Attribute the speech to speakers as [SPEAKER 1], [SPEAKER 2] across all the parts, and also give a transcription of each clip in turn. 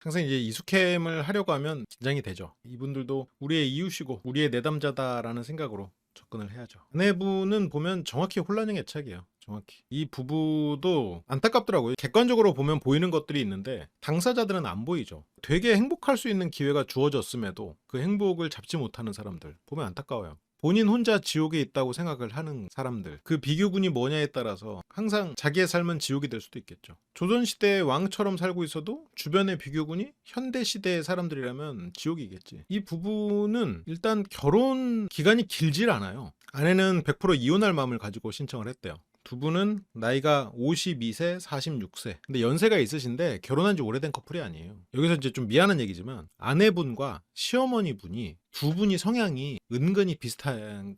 [SPEAKER 1] 항상 이제 이숙캠을 하려고 하면 긴장이 되죠. 이분들도 우리의 이웃이고 우리의 내담자다라는 생각으로 접근을 해야죠. 아내분은 보면 정확히 혼란형 애착이에요. 정확히. 이 부부도 안타깝더라고요. 객관적으로 보면 보이는 것들이 있는데 당사자들은 안 보이죠. 되게 행복할 수 있는 기회가 주어졌음에도 그 행복을 잡지 못하는 사람들 보면 안타까워요. 본인 혼자 지옥에 있다고 생각을 하는 사람들, 그 비교군이 뭐냐에 따라서 항상 자기의 삶은 지옥이 될 수도 있겠죠. 조선시대의 왕처럼 살고 있어도 주변의 비교군이 현대시대의 사람들이라면 지옥이겠지. 이 부부는 일단 결혼 기간이 길질 않아요. 아내는 100% 이혼할 마음을 가지고 신청을 했대요. 두 분은 나이가 52세, 46세. 근데 연세가 있으신데 결혼한 지 오래된 커플이 아니에요. 여기서 이제 좀 미안한 얘기지만 아내분과 시어머니 분이 두 분이 성향이 은근히 비슷하지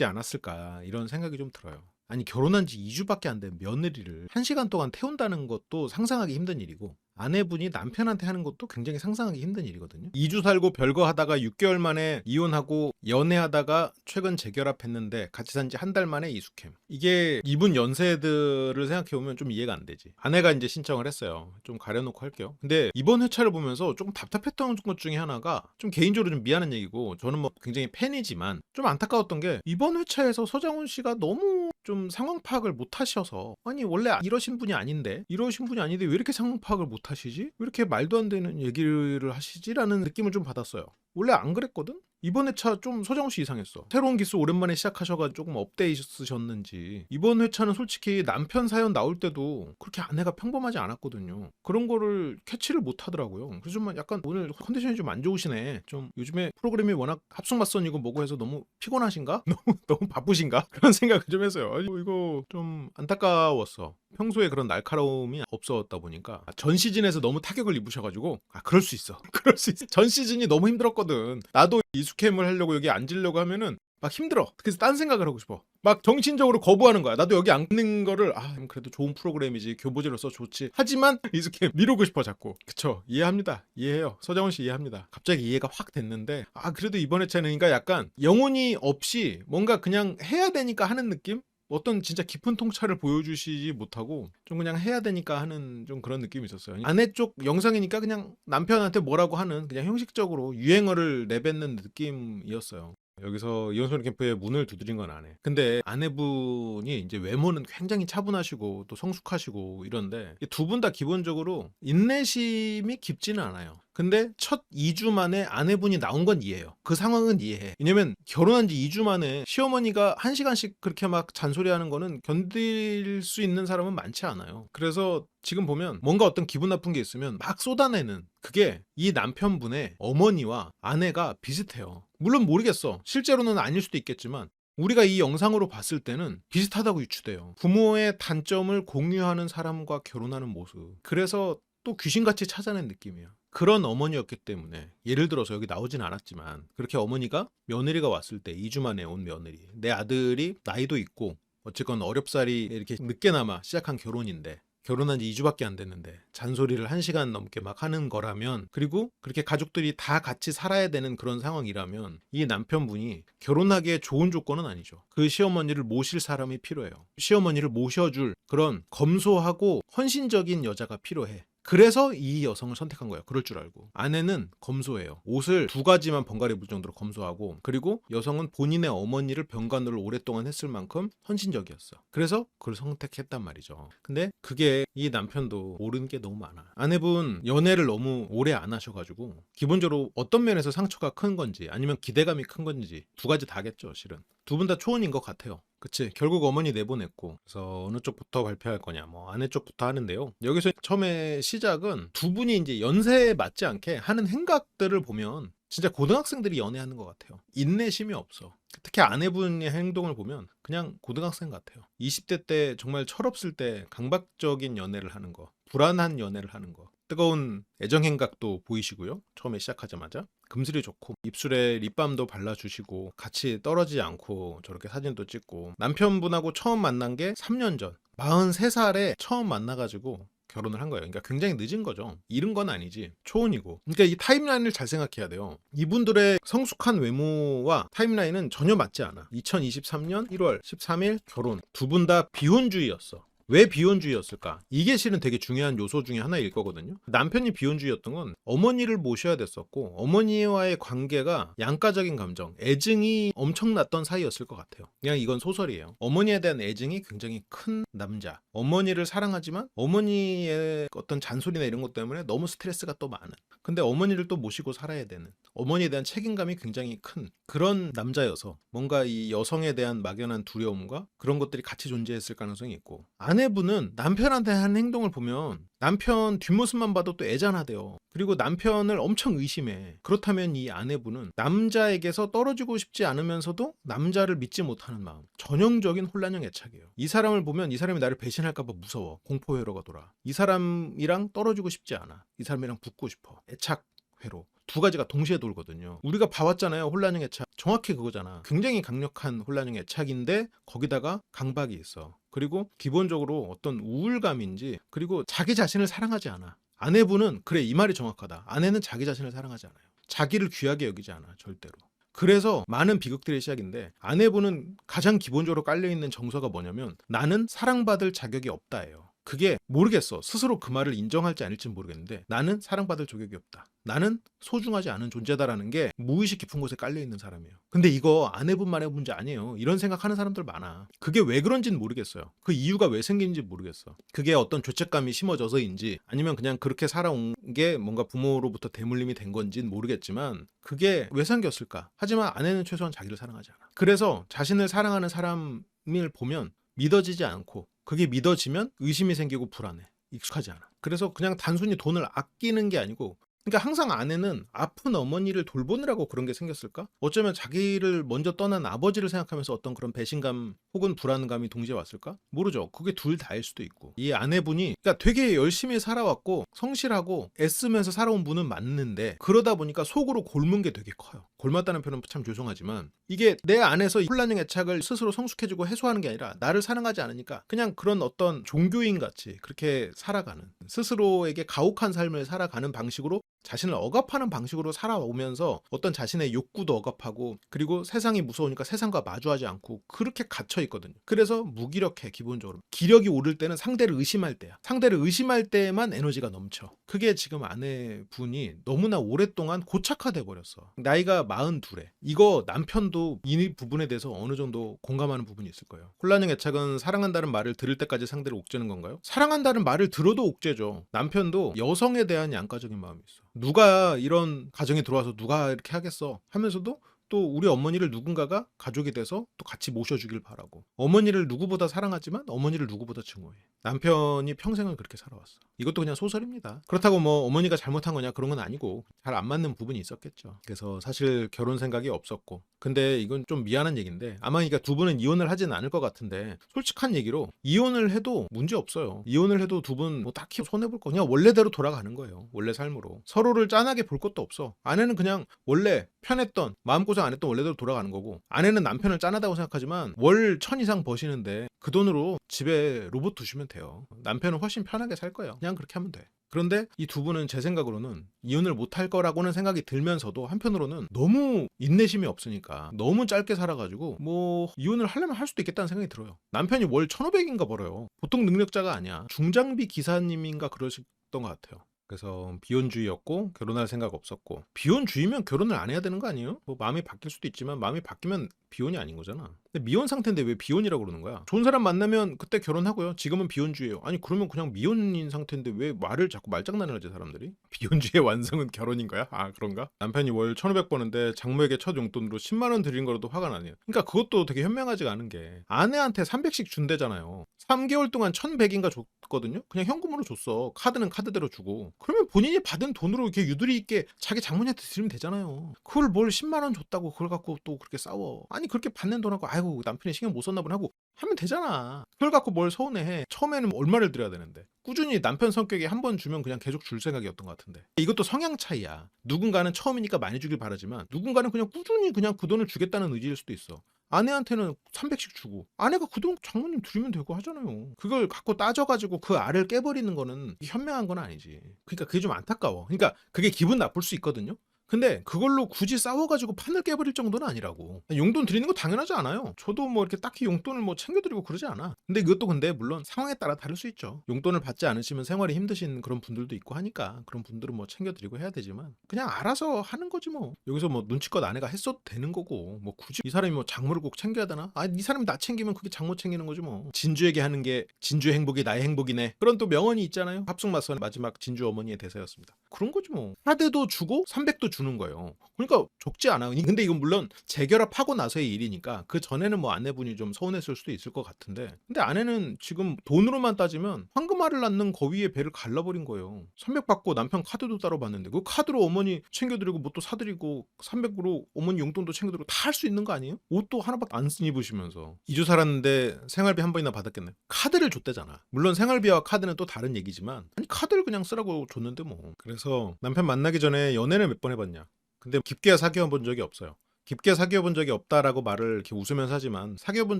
[SPEAKER 1] 않았을까 이런 생각이 좀 들어요. 아니 결혼한 지 2주밖에 안 된 며느리를 1시간 동안 태운다는 것도 상상하기 힘든 일이고 아내분이 남편한테 하는 것도 굉장히 상상하기 힘든 일이거든요. 2주 살고 별거 하다가 6개월 만에 이혼하고 연애하다가 최근 재결합했는데 같이 산 지 한 달 만에 이숙캠. 이게 이분 연세들을 생각해보면 좀 이해가 안 되지. 아내가 이제 신청을 했어요. 좀 가려놓고 할게요. 근데 이번 회차를 보면서 조금 답답했던 것 중에 하나가 좀 개인적으로 좀 미안한 얘기고 저는 뭐 굉장히 팬이지만 좀 안타까웠던 게 이번 회차에서 서장훈 씨가 너무 좀 상황 파악을 못 하셔서 아니 원래 이러신 분이 아닌데 왜 이렇게 상황 파악을 못 하시지? 왜 이렇게 말도 안 되는 얘기를 하시지라는 느낌을 좀 받았어요. 원래 안 그랬거든? 이번 회차 좀 서장훈 씨 이상했어. 새로운 기수 오랜만에 시작하셔가지고 조금 업데이트셨는지 이번 회차는 솔직히 남편 사연 나올 때도 그렇게 아내가 평범하지 않았거든요. 그런 거를 캐치를 못 하더라고요. 그래서 좀 약간 오늘 컨디션이 좀 안 좋으시네. 좀 요즘에 프로그램이 워낙 합숙맞선이고 뭐고 해서 너무 피곤하신가? 너무 바쁘신가? 그런 생각을 좀 했어요. 이거 좀 안타까웠어. 평소에 그런 날카로움이 없었다 보니까 전 시즌에서 너무 타격을 입으셔가지고 그럴 수 있어. 그럴 수 있어. 전 시즌이 너무 힘들었거든. 나도 이숙캠을 하려고 여기 앉으려고 하면은 막 힘들어. 그래서 딴 생각을 하고 싶어. 막 정신적으로 거부하는 거야. 나도 여기 앉는 거를 그래도 좋은 프로그램이지 교보제로서 좋지. 하지만 이숙캠 미루고 싶어 자꾸. 그쵸. 이해합니다. 이해해요. 서장훈 씨 이해합니다. 갑자기 이해가 확 됐는데 그래도 이번 회차는 그러니까 약간 영혼이 없이 뭔가 그냥 해야 되니까 하는 느낌? 어떤 진짜 깊은 통찰을 보여주시지 못하고 좀 그냥 해야 되니까 하는 좀 그런 느낌이 있었어요. 아내 쪽 영상이니까 그냥 남편한테 뭐라고 하는 그냥 형식적으로 유행어를 내뱉는 느낌이었어요. 여기서 이혼소년 캠프에 문을 두드린 건 아내. 근데 아내분이 이제 외모는 굉장히 차분하시고 또 성숙하시고 이런데 두 분 다 기본적으로 인내심이 깊지는 않아요. 근데 첫 2주 만에 아내분이 나온 건 이해해요. 그 상황은 이해해. 왜냐면 결혼한 지 2주 만에 시어머니가 1시간씩 그렇게 막 잔소리하는 거는 견딜 수 있는 사람은 많지 않아요. 그래서 지금 보면 뭔가 어떤 기분 나쁜 게 있으면 막 쏟아내는 그게 이 남편분의 어머니와 아내가 비슷해요. 물론 모르겠어. 실제로는 아닐 수도 있겠지만 우리가 이 영상으로 봤을 때는 비슷하다고 유추돼요. 부모의 단점을 공유하는 사람과 결혼하는 모습. 그래서 또 귀신같이 찾아낸 느낌이에요. 그런 어머니였기 때문에 예를 들어서 여기 나오진 않았지만 그렇게 어머니가 며느리가 왔을 때 2주 만에 온 며느리 내 아들이 나이도 있고 어쨌건 어렵사리 이렇게 늦게나마 시작한 결혼인데 결혼한 지 2주밖에 안 됐는데 잔소리를 1시간 넘게 막 하는 거라면 그리고 그렇게 가족들이 다 같이 살아야 되는 그런 상황이라면 이 남편분이 결혼하기에 좋은 조건은 아니죠. 그 시어머니를 모실 사람이 필요해요. 시어머니를 모셔줄 그런 검소하고 헌신적인 여자가 필요해. 그래서 이 여성을 선택한 거예요. 그럴 줄 알고. 아내는 검소해요. 옷을 2가지만 번갈아 입을 정도로 검소하고 그리고 여성은 본인의 어머니를 병간호를 오랫동안 했을 만큼 헌신적이었어. 그래서 그걸 선택했단 말이죠. 근데 그게 이 남편도 모르는 게 너무 많아. 아내분 연애를 너무 오래 안 하셔가지고 기본적으로 어떤 면에서 상처가 큰 건지 아니면 기대감이 큰 건지 2가지 다겠죠 실은. 두 분 다 초혼인 것 같아요. 그치. 결국 어머니 내보냈고 그래서 어느 쪽부터 발표할 거냐 뭐 아내 쪽부터 하는데요. 여기서 처음에 시작은 두 분이 이제 연세에 맞지 않게 하는 행각들을 보면 진짜 고등학생들이 연애하는 것 같아요. 인내심이 없어. 특히 아내분의 행동을 보면 그냥 고등학생 같아요. 20대 때 정말 철없을 때 강박적인 연애를 하는 거, 불안한 연애를 하는 거, 뜨거운 애정 행각도 보이시고요. 처음에 시작하자마자 금슬이 좋고 입술에 립밤도 발라주시고 같이 떨어지지 않고 저렇게 사진도 찍고 남편분하고 처음 만난 게 3년 전 43살에 처음 만나가지고 결혼을 한 거예요. 그러니까 굉장히 늦은 거죠. 이른 건 아니지. 초혼이고. 그러니까 이 타임라인을 잘 생각해야 돼요. 이분들의 성숙한 외모와 타임라인은 전혀 맞지 않아. 2023년 1월 13일 결혼. 두 분 다 비혼주의였어. 왜 비혼주의였을까? 이게 실은 되게 중요한 요소 중에 하나일 거거든요. 남편이 비혼주의였던 건 어머니를 모셔야 됐었고 어머니와의 관계가 양가적인 감정, 애증이 엄청났던 사이였을 것 같아요. 그냥 이건 소설이에요. 어머니에 대한 애증이 굉장히 큰 남자. 어머니를 사랑하지만 어머니의 어떤 잔소리나 이런 것 때문에 너무 스트레스가 또 많은. 근데 어머니를 또 모시고 살아야 되는. 어머니에 대한 책임감이 굉장히 큰 그런 남자여서 뭔가 이 여성에 대한 막연한 두려움과 그런 것들이 같이 존재했을 가능성이 있고, 아내분은 남편한테 하는 행동을 보면 남편 뒷모습만 봐도 또 애잔하대요. 그리고 남편을 엄청 의심해. 그렇다면 이 아내분은 남자에게서 떨어지고 싶지 않으면서도 남자를 믿지 못하는 마음, 전형적인 혼란형 애착이에요. 이 사람을 보면 이 사람이 나를 배신할까 봐 무서워. 공포회로가 돌아. 이 사람이랑 떨어지고 싶지 않아. 이 사람이랑 붙고 싶어. 애착 회로. 두 가지가 동시에 돌거든요. 우리가 봐왔잖아요. 혼란형 애착. 정확히 그거잖아. 굉장히 강력한 혼란형 애착인데 거기다가 강박이 있어. 그리고 기본적으로 어떤 우울감인지, 그리고 자기 자신을 사랑하지 않아. 아내분은 그래, 이 말이 정확하다. 아내는 자기 자신을 사랑하지 않아요. 자기를 귀하게 여기지 않아, 절대로. 그래서 많은 비극들의 시작인데, 아내분은 가장 기본적으로 깔려있는 정서가 뭐냐면 나는 사랑받을 자격이 없다예요. 그게 모르겠어. 스스로 그 말을 인정할지 아닐지 모르겠는데 나는 사랑받을 자격이 없다. 나는 소중하지 않은 존재다라는 게 무의식 깊은 곳에 깔려있는 사람이에요. 근데 이거 아내분만의 문제 아니에요. 이런 생각하는 사람들 많아. 그게 왜 그런지는 모르겠어요. 그 이유가 왜 생긴지 모르겠어. 그게 어떤 죄책감이 심어져서인지 아니면 그냥 그렇게 살아온 게 뭔가 부모로부터 대물림이 된 건지는 모르겠지만 그게 왜 생겼을까? 하지만 아내는 최소한 자기를 사랑하지 않아. 그래서 자신을 사랑하는 사람을 보면 믿어지지 않고, 그게 믿어지면 의심이 생기고 불안해. 익숙하지 않아. 그래서 그냥 단순히 돈을 아끼는 게 아니고, 그러니까 항상 아내는 아픈 어머니를 돌보느라고 그런 게 생겼을까? 어쩌면 자기를 먼저 떠난 아버지를 생각하면서 어떤 그런 배신감 혹은 불안감이 동시에 왔을까? 모르죠. 그게 둘 다일 수도 있고. 이 아내분이 그러니까 되게 열심히 살아왔고 성실하고 애쓰면서 살아온 분은 맞는데, 그러다 보니까 속으로 곪은 게 되게 커요. 곪았다는 표현은 참 죄송하지만 이게 내 안에서 혼란형 애착을 스스로 성숙해지고 해소하는 게 아니라 나를 사랑하지 않으니까 그냥 그런 어떤 종교인 같이 그렇게 살아가는, 스스로에게 가혹한 삶을 살아가는 방식으로, 자신을 억압하는 방식으로 살아오면서 어떤 자신의 욕구도 억압하고, 그리고 세상이 무서우니까 세상과 마주하지 않고 그렇게 갇혀 있거든요. 그래서 무기력해. 기본적으로 기력이 오를 때는 상대를 의심할 때야. 상대를 의심할 때만 에너지가 넘쳐. 그게 지금 아내분이 너무나 오랫동안 고착화돼 버렸어. 나이가 42에. 이거 남편도 이 부분에 대해서 어느 정도 공감하는 부분이 있을 거예요. 혼란형 애착은 사랑한다는 말을 들을 때까지 상대를 옥죄는 건가요? 사랑한다는 말을 들어도 옥죄죠. 남편도 여성에 대한 양가적인 마음이 있어. 누가 이런 가정에 들어와서 누가 이렇게 하겠어 하면서도 또 우리 어머니를 누군가가 가족이 돼서 또 같이 모셔주길 바라고, 어머니를 누구보다 사랑하지만 어머니를 누구보다 증오해. 남편이 평생을 그렇게 살아왔어. 이것도 그냥 소설입니다. 그렇다고 뭐 어머니가 잘못한 거냐 그런 건 아니고 잘 안 맞는 부분이 있었겠죠. 그래서 사실 결혼 생각이 없었고, 근데 이건 좀 미안한 얘기인데 아마 그러니까 두 분은 이혼을 하진 않을 것 같은데, 솔직한 얘기로 이혼을 해도 문제 없어요. 이혼을 해도 두 분 뭐 딱히 손해볼 거, 그냥 원래대로 돌아가는 거예요. 원래 삶으로 서로를 짠하게 볼 것도 없어. 아내는 그냥 원래 편했던, 마음고생 안 했던 원래대로 돌아가는 거고, 아내는 남편을 짠하다고 생각하지만 월 1,000 이상 버시는데 그 돈으로 집에 로봇 두시면 돼요. 남편은 훨씬 편하게 살 거예요. 그냥 그렇게 하면 돼. 그런데 이 두 분은 제 생각으로는 이혼을 못 할 거라고는 생각이 들면서도 한편으로는 너무 인내심이 없으니까 너무 짧게 살아가지고 뭐 이혼을 하려면 할 수도 있겠다는 생각이 들어요. 남편이 월 1,500인가 벌어요. 보통 능력자가 아니야. 중장비 기사님인가 그러셨던 것 같아요. 그래서 비혼주의였고 결혼할 생각 없었고, 비혼주의면 결혼을 안 해야 되는 거 아니에요? 뭐 마음이 바뀔 수도 있지만 마음이 바뀌면 비혼이 아닌 거잖아. 근데 미혼 상태인데 왜 비혼이라고 그러는 거야? 좋은 사람 만나면 그때 결혼하고요. 지금은 비혼주의예요. 아니 그러면 그냥 미혼인 상태인데 왜 말을 자꾸 말장난을 하지 사람들이? 비혼주의의 완성은 결혼인 거야? 아 그런가? 남편이 월 1,500 버는데 장모에게 첫 용돈으로 10만 원 드린 거라도 화가 나네요. 그러니까 그것도 되게 현명하지가 않은 게, 아내한테 300씩 준대잖아요. 3개월 동안 1,100인가 줬거든요. 그냥 현금으로 줬어. 카드는 카드대로 주고. 그러면 본인이 받은 돈으로 이렇게 유두리 있게 자기 장모님한테 드리면 되잖아요. 그걸 뭘 10만 원 줬다고 그걸 갖고 또 그렇게 싸워. 아니 그렇게 받는 돈하고 아이고 남편이 신경 못 썼나 보네 하고 하면 되잖아. 그걸 갖고 뭘 서운해해. 처음에는 얼마를 드려야 되는데. 꾸준히 남편 성격에 한 번 주면 그냥 계속 줄 생각이었던 것 같은데. 이것도 성향 차이야. 누군가는 처음이니까 많이 주길 바라지만 누군가는 그냥 꾸준히 그냥 그 돈을 주겠다는 의지일 수도 있어. 아내한테는 300씩 주고 아내가 그 돈 장모님 드리면 되고 하잖아요. 그걸 갖고 따져가지고 그 알을 깨버리는 거는 현명한 건 아니지. 그러니까 그게 좀 안타까워. 그러니까 그게 기분 나쁠 수 있거든요. 근데 그걸로 굳이 싸워가지고 판을 깨버릴 정도는 아니라고. 용돈 드리는 거 당연하지 않아요. 저도 뭐 이렇게 딱히 용돈을 뭐 챙겨드리고 그러지 않아. 근데 이것도 근데 물론 상황에 따라 다를 수 있죠. 용돈을 받지 않으시면 생활이 힘드신 그런 분들도 있고 하니까 그런 분들은 뭐 챙겨드리고 해야 되지만 그냥 알아서 하는 거지 뭐. 여기서 뭐 눈치껏 아내가 했어도 되는 거고 뭐 굳이 이 사람이 뭐 장모를 꼭 챙겨야 되나? 이 사람이 나 챙기면 그게 장모 챙기는 거지 뭐. 진주에게 하는 게 진주의 행복이 나의 행복이네. 그런 또 명언이 있잖아요. 합숙맞선 마지막 진주 어머니의 대사였습니다. 그런 거지 뭐. 카드도 주고 300도 주는 거예요. 그러니까 적지 않아. 근데 이건 물론 재결합하고 나서의 일이니까 그 전에는 뭐 아내분이 좀 서운했을 수도 있을 것 같은데 근데 아내는 지금 돈으로만 따지면 황금알을 낳는 거위의 배를 갈라버린 거예요. 300 받고 남편 카드도 따로 받는데 그 카드로 어머니 챙겨드리고 뭐 또 사드리고 300으로 어머니 용돈도 챙겨드리고 다 할 수 있는 거 아니에요? 옷도 하나밖에 안 입으시면서 2주 살았는데 생활비 한 번이나 받았겠네. 카드를 줬대잖아. 물론 생활비와 카드는 또 다른 얘기지만 아니 카드를 그냥 쓰라고 줬는데 뭐. 그래서 남편 만나기 전에 연애를 몇 번 해봤냐. 근데 깊게 사귀어 본 적이 없어요. 깊게 사귀어 본 적이 없다라고 말을 이렇게 웃으면서 하지만 사귀어 본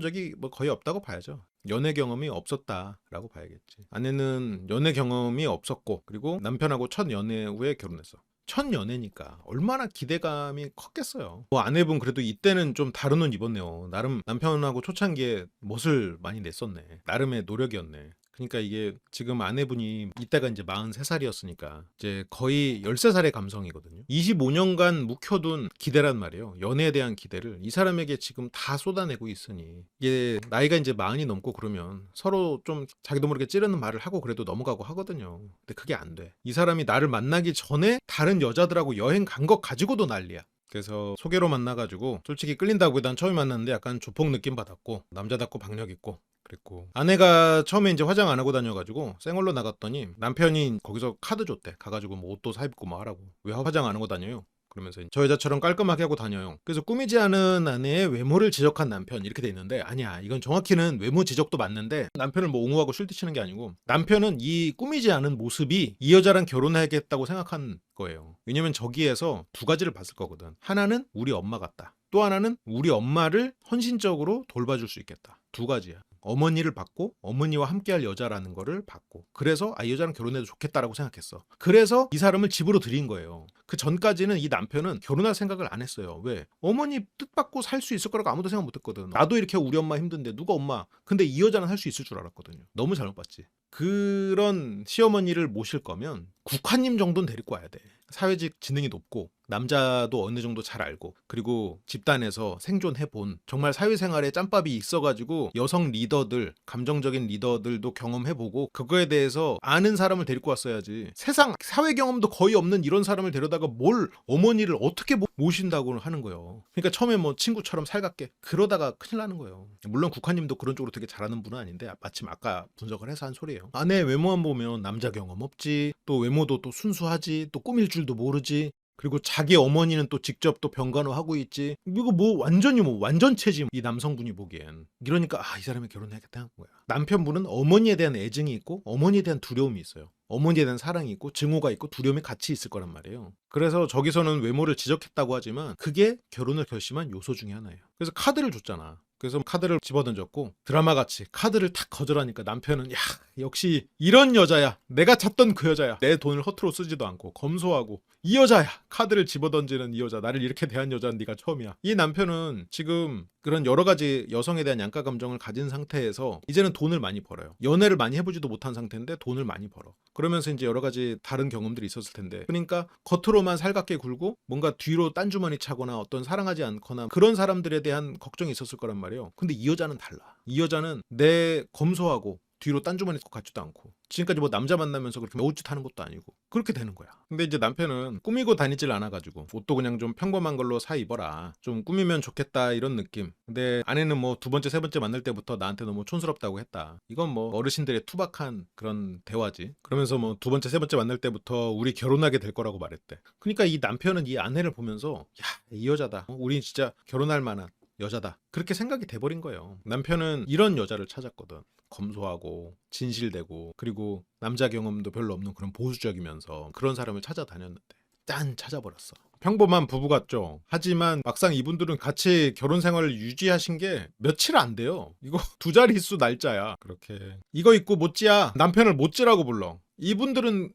[SPEAKER 1] 적이 뭐 거의 없다고 봐야죠. 연애 경험이 없었다라고 봐야겠지. 아내는 연애 경험이 없었고 그리고 남편하고 첫 연애 후에 결혼했어. 첫 연애니까 얼마나 기대감이 컸겠어요. 뭐 아내분 그래도 이때는 좀 다른 옷 입었네요. 나름 남편하고 초창기에 멋을 많이 냈었네. 나름의 노력이었네. 그러니까 이게 지금 아내분이 이때가 이제 43살이었으니까 이제 거의 13살의 감성이거든요. 25년간 묵혀둔 기대란 말이에요. 연애에 대한 기대를 이 사람에게 지금 다 쏟아내고 있으니 이게 나이가 이제 40이 넘고 그러면 서로 좀 자기도 모르게 찌르는 말을 하고 그래도 넘어가고 하거든요. 근데 그게 안 돼. 이 사람이 나를 만나기 전에 다른 여자들하고 여행 간 것 가지고도 난리야. 그래서 소개로 만나가지고 솔직히 끌린다고 난 처음에 만났는데 약간 조폭 느낌 받았고 남자답고 박력 있고 그랬고 아내가 처음에 이제 화장 안 하고 다녀가지고 생얼로 나갔더니 남편이 거기서 카드 줬대. 가가지고 뭐 옷도 사 입고 뭐 하라고. 왜 화장 안 하고 다녀요? 그러면서 저 여자처럼 깔끔하게 하고 다녀요. 그래서 꾸미지 않은 아내의 외모를 지적한 남편 이렇게 돼 있는데 아니야. 이건 정확히는 외모 지적도 맞는데 남편을 뭐 옹호하고 쉴드치는 게 아니고 남편은 이 꾸미지 않은 모습이 이 여자랑 결혼하겠다고 생각한 거예요. 왜냐면 저기에서 두 가지를 봤을 거거든. 하나는 우리 엄마 같다. 또 하나는 우리 엄마를 헌신적으로 돌봐줄 수 있겠다. 두 가지야. 어머니를 받고 어머니와 함께할 여자라는 거를 받고 그래서 이 여자랑 결혼해도 좋겠다라고 생각했어. 그래서 이 사람을 집으로 들인 거예요. 그 전까지는 이 남편은 결혼할 생각을 안 했어요. 왜? 어머니 뜻받고 살 수 있을 거라고 아무도 생각 못 했거든. 나도 이렇게 우리 엄마 힘든데 누가 엄마. 근데 이 여자는 할 수 있을 줄 알았거든요. 너무 잘못 봤지. 그런 시어머니를 모실 거면 국화님 정도는 데리고 와야 돼. 사회적 지능이 높고 남자도 어느 정도 잘 알고 그리고 집단에서 생존해본 정말 사회생활에 짬밥이 있어가지고 여성 리더들 감정적인 리더들도 경험해보고 그거에 대해서 아는 사람을 데리고 왔어야지. 세상 사회 경험도 거의 없는 이런 사람을 데려다가 뭘 어머니를 어떻게 모신다고 하는 거예요. 그러니까 처음에 뭐 친구처럼 살갑게 그러다가 큰일 나는 거예요. 물론 국화님도 그런 쪽으로 되게 잘하는 분은 아닌데 마침 아까 분석을 해서 한 소리예요. 아내 외모만 보면 남자 경험 없지, 또 외모도 또 순수하지, 또 꾸밀 줄도 모르지, 그리고 자기 어머니는 또 직접 또 병간호하고 있지. 이거 뭐 완전히 뭐 완전체지 이 남성분이 보기엔. 이러니까 이 사람이 결혼해야겠다 한 거야. 남편분은 어머니에 대한 애증이 있고 어머니에 대한 두려움이 있어요. 어머니에 대한 사랑이 있고 증오가 있고 두려움이 같이 있을 거란 말이에요. 그래서 저기서는 외모를 지적했다고 하지만 그게 결혼을 결심한 요소 중에 하나예요. 그래서 카드를 줬잖아. 그래서 카드를 집어던졌고 드라마같이 카드를 탁 거절하니까 남편은 야 역시 이런 여자야. 내가 찾던 그 여자야. 내 돈을 허투루 쓰지도 않고 검소하고 이 여자야. 카드를 집어던지는 이 여자. 나를 이렇게 대한 여자는 네가 처음이야. 이 남편은 지금 그런 여러 가지 여성에 대한 양가 감정을 가진 상태에서 이제는 돈을 많이 벌어요. 연애를 많이 해보지도 못한 상태인데 돈을 많이 벌어. 그러면서 이제 여러 가지 다른 경험들이 있었을 텐데 그러니까 겉으로만 살갑게 굴고 뭔가 뒤로 딴주머니 차거나 어떤 사랑하지 않거나 그런 사람들에 대한 걱정이 있었을 거란 말이에요. 근데 이 여자는 달라. 이 여자는 내 검소하고 뒤로 딴주머니 것 같지도 않고 지금까지 뭐 남자 만나면서 그렇게 매우짓 하는 것도 아니고 그렇게 되는 거야. 근데 이제 남편은 꾸미고 다니질 않아가지고 옷도 그냥 좀 평범한 걸로 사 입어라. 좀 꾸미면 좋겠다 이런 느낌. 근데 아내는 뭐 두 번째 세 번째 만날 때부터 나한테 너무 촌스럽다고 했다. 이건 뭐 어르신들의 투박한 그런 대화지. 그러면서 뭐 두 번째 세 번째 만날 때부터 우리 결혼하게 될 거라고 말했대. 그러니까 이 남편은 이 아내를 보면서 야, 이 여자다. 우리 진짜 결혼할 만한 여자다. 그렇게 생각이 돼버린 거예요. 남편은 이런 여자를 찾았거든. 검소하고 진실되고 그리고 남자 경험도 별로 없는 그런 보수적이면서 그런 사람을 찾아다녔는데 짠 찾아버렸어. 평범한 부부 같죠. 하지만 막상 이분들은 같이 결혼 생활을 유지하신 게 며칠 안 돼요. 이거 두 자릿수 날짜야. 그렇게 이거 입고 못지야 남편을 못지라고 불러. 이분들은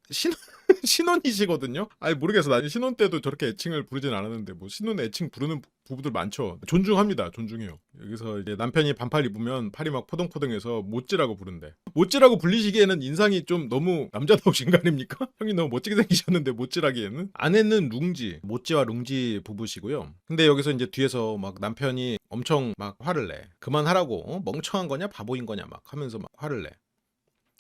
[SPEAKER 1] 신혼이시거든요. 아니 모르겠어. 나는 신혼 때도 저렇게 애칭을 부르진 않았는데 뭐 신혼 애칭 부르는 부부들 많죠. 존중합니다. 존중해요. 여기서 이제 남편이 반팔 입으면 팔이 막 포동포동해서 모찌라고 부른대. 모찌라고 불리시기에는 인상이 좀 너무 남자다우신 거 아닙니까? 형이 너무 멋지게 생기셨는데 모찌라기에는. 아내는 룽지, 모찌와 룽지 부부시고요. 근데 여기서 이제 뒤에서 막 남편이 엄청 막 화를 내. 그만하라고. 멍청한 거냐 바보인 거냐 막 하면서 막 화를 내.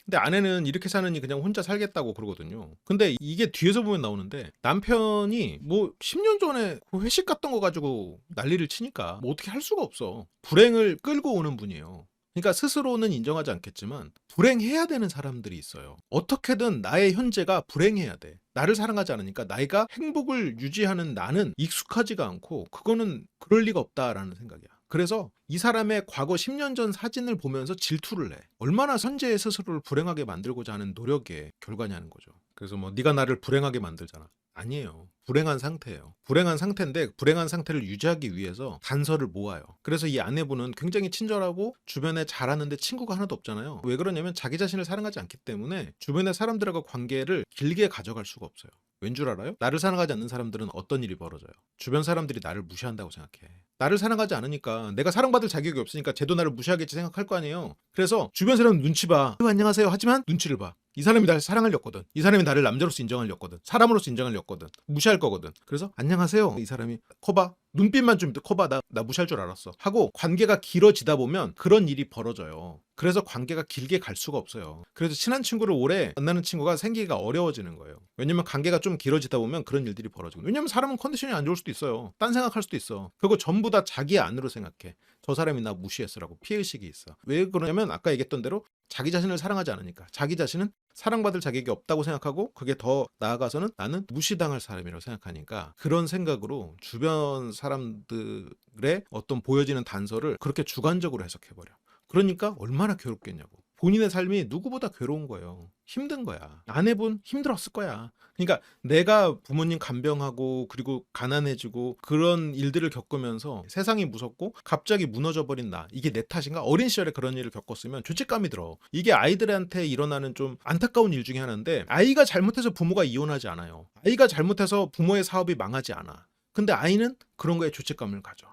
[SPEAKER 1] 근데 아내는 이렇게 사느니 그냥 혼자 살겠다고 그러거든요. 근데 이게 뒤에서 보면 나오는데 남편이 뭐 10년 전에 그 회식 갔던 거 가지고 난리를 치니까 뭐 어떻게 할 수가 없어. 불행을 끌고 오는 분이에요. 그러니까 스스로는 인정하지 않겠지만 불행해야 되는 사람들이 있어요. 어떻게든 나의 현재가 불행해야 돼. 나를 사랑하지 않으니까 나이가 행복을 유지하는 나는 익숙하지가 않고 그거는 그럴 리가 없다라는 생각이야. 그래서 이 사람의 과거 10년 전 사진을 보면서 질투를 해. 얼마나 선재의 스스로를 불행하게 만들고자 하는 노력의 결과냐는 거죠. 그래서 뭐 네가 나를 불행하게 만들잖아. 아니에요. 불행한 상태예요. 불행한 상태인데 불행한 상태를 유지하기 위해서 단서를 모아요. 그래서 이 아내분은 굉장히 친절하고 주변에 잘하는데 친구가 하나도 없잖아요. 왜 그러냐면 자기 자신을 사랑하지 않기 때문에 주변의 사람들과 관계를 길게 가져갈 수가 없어요. 왠 줄 알아요? 나를 사랑하지 않는 사람들은 어떤 일이 벌어져요? 주변 사람들이 나를 무시한다고 생각해. 나를 사랑하지 않으니까 내가 사랑받을 자격이 없으니까 쟤도 나를 무시하겠지 생각할 거 아니에요. 그래서 주변 사람 눈치 봐. 안녕하세요 하지만 눈치를 봐. 이 사람이 나를 사랑하려거든. 이 사람이 나를 남자로서 인정하려거든. 사람으로서 인정하려거든. 무시할 거거든. 그래서 안녕하세요. 이 사람이 커봐. 눈빛만 좀 커봐. 나 무시할 줄 알았어. 하고 관계가 길어지다 보면 그런 일이 벌어져요. 그래서 관계가 길게 갈 수가 없어요. 그래서 친한 친구를 오래 만나는 친구가 생기기가 어려워지는 거예요. 왜냐면 관계가 좀 길어지다 보면 그런 일들이 벌어지고. 왜냐면 사람은 컨디션이 안 좋을 수도 있어요. 딴 생각할 수도 있어. 그거 전부 다 자기 안으로 생각해. 저 사람이 나 무시했어라고 피해의식이 있어. 왜 그러냐면 아까 얘기했던 대로 자기 자신을 사랑하지 않으니까. 자기 자신은 사랑받을 자격이 없다고 생각하고 그게 더 나아가서는 나는 무시당할 사람이라고 생각하니까 그런 생각으로 주변 사람들의 어떤 보여지는 단서를 그렇게 주관적으로 해석해버려. 그러니까 얼마나 괴롭겠냐고. 본인의 삶이 누구보다 괴로운 거예요. 힘든 거야. 아내분 힘들었을 거야. 그러니까 내가 부모님 간병하고 그리고 가난해지고 그런 일들을 겪으면서 세상이 무섭고 갑자기 무너져 버린 나. 이게 내 탓인가? 어린 시절에 그런 일을 겪었으면 죄책감이 들어. 이게 아이들한테 일어나는 좀 안타까운 일 중에 하나인데 아이가 잘못해서 부모가 이혼하지 않아요. 아이가 잘못해서 부모의 사업이 망하지 않아. 근데 아이는 그런 거에 죄책감을 가져.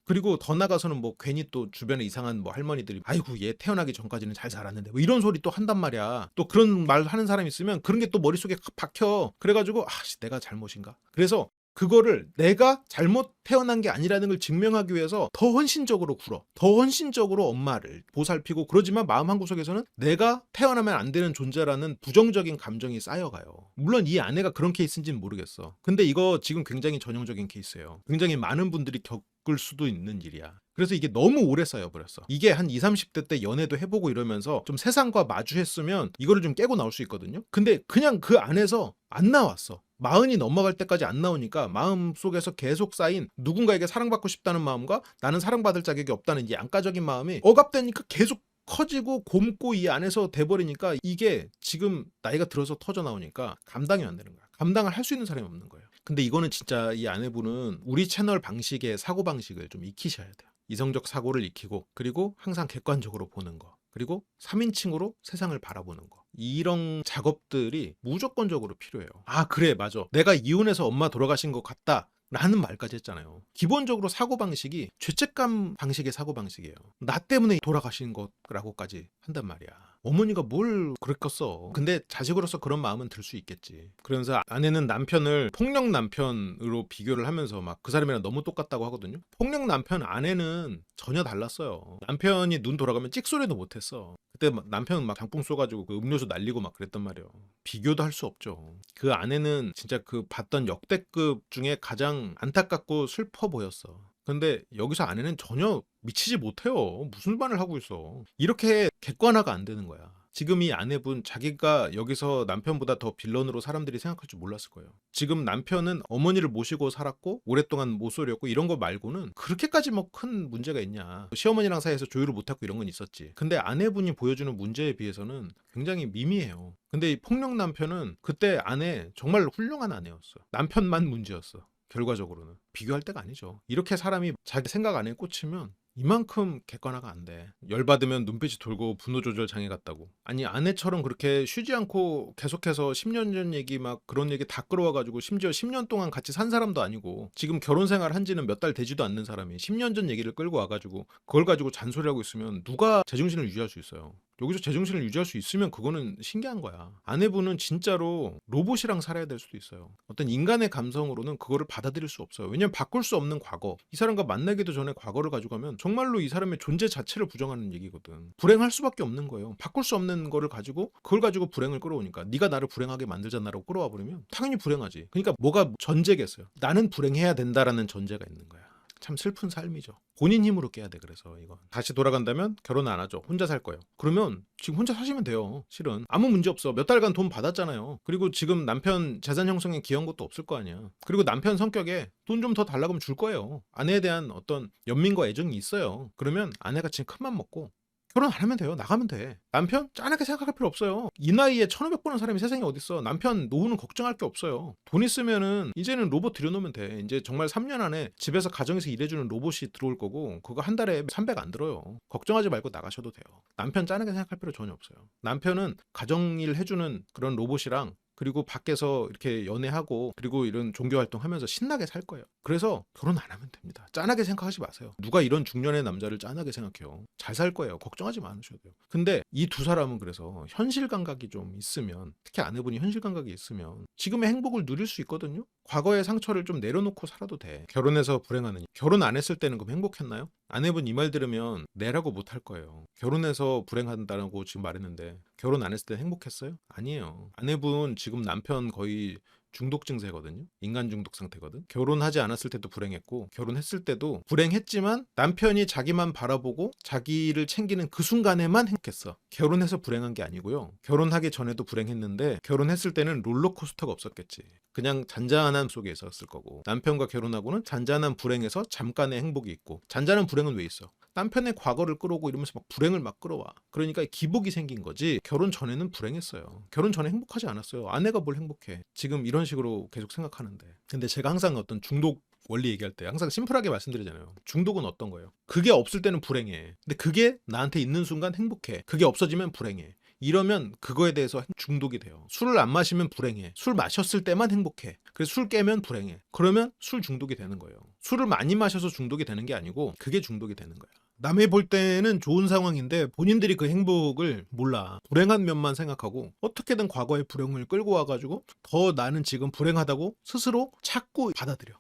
[SPEAKER 1] 그리고 더 나가서는 뭐 괜히 또 주변에 이상한 뭐 할머니들이 아이고 얘 태어나기 전까지는 잘 살았는데 뭐 이런 소리 또 한단 말이야. 또 그런 말 하는 사람이 있으면 그런 게 또 머릿속에 박혀. 그래가지고 내가 잘못인가? 그래서 그거를 내가 잘못 태어난 게 아니라는 걸 증명하기 위해서 더 헌신적으로 굴어. 더 헌신적으로 엄마를 보살피고 그러지만 마음 한구석에서는 내가 태어나면 안 되는 존재라는 부정적인 감정이 쌓여가요. 물론 이 아내가 그런 케이스인지는 모르겠어. 근데 이거 지금 굉장히 전형적인 케이스예요. 굉장히 많은 분들이 겪을 수도 있는 일이야. 그래서 이게 너무 오래 쌓여버렸어. 이게 한 20, 30대 때 연애도 해보고 이러면서 좀 세상과 마주했으면 이거를 좀 깨고 나올 수 있거든요. 근데 그냥 그 안에서 안 나왔어. 40이 넘어갈 때까지 안 나오니까 마음속에서 계속 쌓인 누군가에게 사랑받고 싶다는 마음과 나는 사랑받을 자격이 없다는 이 양가적인 마음이 억압되니까 계속 커지고 곪고 이 안에서 돼버리니까 이게 지금 나이가 들어서 터져 나오니까 감당이 안 되는 거야. 감당을 할 수 있는 사람이 없는 거예요. 근데 이거는 진짜 이 아내분은 우리 채널 방식의 사고방식을 좀 익히셔야 돼요. 이성적 사고를 익히고 그리고 항상 객관적으로 보는 거. 그리고 3인칭으로 세상을 바라보는 거. 이런 작업들이 무조건적으로 필요해요. 그래 맞아. 내가 이혼해서 엄마 돌아가신 것 같다. 라는 말까지 했잖아요. 기본적으로 사고방식이 죄책감 방식의 사고방식이에요. 나 때문에 돌아가신 것라고까지 한단 말이야. 어머니가 뭘 그랬겠어. 근데 자식으로서 그런 마음은 들 수 있겠지. 그러면서 아내는 남편을 폭력 남편으로 비교를 하면서 막 그 사람이랑 너무 똑같다고 하거든요. 폭력 남편 아내는 전혀 달랐어요. 남편이 눈 돌아가면 찍소리도 못했어. 그때 남편은 막 장풍 쏘가지고 그 음료수 날리고 막 그랬단 말이에요. 비교도 할 수 없죠. 그 아내는 진짜 그 봤던 역대급 중에 가장 안타깝고 슬퍼 보였어. 근데 여기서 아내는 전혀 미치지 못해요. 무슨 말을 하고 있어. 이렇게 객관화가 안 되는 거야. 지금 이 아내분 자기가 여기서 남편보다 더 빌런으로 사람들이 생각할 줄 몰랐을 거예요. 지금 남편은 어머니를 모시고 살았고 오랫동안 모쏠이었고 이런 거 말고는 그렇게까지 뭐 큰 문제가 있냐. 시어머니랑 사이에서 조율을 못하고 이런 건 있었지. 근데 아내분이 보여주는 문제에 비해서는 굉장히 미미해요. 근데 이 폭력 남편은 그때 아내 정말 훌륭한 아내였어. 남편만 문제였어. 결과적으로는 비교할 때가 아니죠. 이렇게 사람이 자기 생각 안에 꽂히면 이만큼 객관화가 안 돼. 열받으면 눈빛이 돌고 분노 조절 장애 같다고. 아니 아내처럼 그렇게 쉬지 않고 계속해서 10년 전 얘기 막 그런 얘기 다 끌어와가지고 심지어 10년 동안 같이 산 사람도 아니고 지금 결혼 생활 한 지는 몇 달 되지도 않는 사람이 10년 전 얘기를 끌고 와가지고 그걸 가지고 잔소리하고 있으면 누가 제정신을 유지할 수 있어요. 여기서 제정신을 유지할 수 있으면 그거는 신기한 거야. 아내분은 진짜로 로봇이랑 살아야 될 수도 있어요. 어떤 인간의 감성으로는 그거를 받아들일 수 없어요. 왜냐면 바꿀 수 없는 과거. 이 사람과 만나기도 전에 과거를 가지고 가면 정말로 이 사람의 존재 자체를 부정하는 얘기거든. 불행할 수밖에 없는 거예요. 바꿀 수 없는 거를 가지고 그걸 가지고 불행을 끌어오니까 네가 나를 불행하게 만들잖아라고 끌어와 버리면 당연히 불행하지. 그러니까 뭐가 전제겠어요. 나는 불행해야 된다라는 전제가 있는 거야. 참 슬픈 삶이죠. 본인 힘으로 깨야 돼. 그래서 이거 다시 돌아간다면 결혼 안 하죠. 혼자 살 거예요. 그러면 지금 혼자 사시면 돼요. 실은 아무 문제 없어. 몇 달간 돈 받았잖아요. 그리고 지금 남편 재산 형성에 기여한 것도 없을 거 아니야. 그리고 남편 성격에 돈 좀 더 달라고 하면 줄 거예요. 아내에 대한 어떤 연민과 애정이 있어요. 그러면 아내가 지금 큰맘 먹고 결혼 안 하면 돼요. 나가면 돼. 남편 짠하게 생각할 필요 없어요. 이 나이에 1,500 버는 사람이 세상에 어딨어. 남편 노후는 걱정할 게 없어요. 돈 있으면은 이제는 로봇 들여놓으면 돼. 이제 정말 3년 안에 집에서 가정에서 일해주는 로봇이 들어올 거고 그거 한 달에 300 안 들어요. 걱정하지 말고 나가셔도 돼요. 남편 짠하게 생각할 필요 전혀 없어요. 남편은 가정일 해주는 그런 로봇이랑 그리고 밖에서 이렇게 연애하고 그리고 이런 종교활동 하면서 신나게 살 거예요. 그래서 결혼 안 하면 됩니다. 짠하게 생각하지 마세요. 누가 이런 중년의 남자를 짠하게 생각해요. 잘 살 거예요. 걱정하지 마셔도 돼요. 근데 이 두 사람은 그래서 현실 감각이 좀 있으면 특히 아내분이 현실 감각이 있으면 지금의 행복을 누릴 수 있거든요. 과거의 상처를 좀 내려놓고 살아도 돼. 결혼해서 불행하느니 결혼 안 했을 때는 그럼 행복했나요? 아내분 이 말 들으면 내라고 못 할 거예요. 결혼해서 불행한다고 지금 말했는데 결혼 안 했을 때 행복했어요? 아니에요. 아내분 지금 남편 거의 중독 증세거든요. 인간 중독 상태거든. 결혼하지 않았을 때도 불행했고 결혼했을 때도 불행했지만 남편이 자기만 바라보고 자기를 챙기는 그 순간에만 행복했어. 결혼해서 불행한 게 아니고요. 결혼하기 전에도 불행했는데 결혼했을 때는 롤러코스터가 없었겠지. 그냥 잔잔한 속에 있었을 거고 남편과 결혼하고는 잔잔한 불행에서 잠깐의 행복이 있고 잔잔한 불행은 왜 있어? 남편의 과거를 끌어오고 이러면서 막 불행을 막 끌어와. 그러니까 기복이 생긴 거지. 결혼 전에는 불행했어요. 결혼 전에 행복하지 않았어요. 아내가 뭘 행복해. 지금 이런 식으로 계속 생각하는데. 근데 제가 항상 어떤 중독 원리 얘기할 때 항상 심플하게 말씀드리잖아요. 중독은 어떤 거예요? 그게 없을 때는 불행해. 근데 그게 나한테 있는 순간 행복해. 그게 없어지면 불행해. 이러면 그거에 대해서 중독이 돼요. 술을 안 마시면 불행해. 술 마셨을 때만 행복해. 그래서 술 깨면 불행해. 그러면 술 중독이 되는 거예요. 술을 많이 마셔서 중독이 되는 게 아니고 그게 중독이 되는 거야. 남이 볼 때는 좋은 상황인데 본인들이 그 행복을 몰라. 불행한 면만 생각하고 어떻게든 과거의 불행을 끌고 와가지고 더 나는 지금 불행하다고 스스로 찾고 받아들여.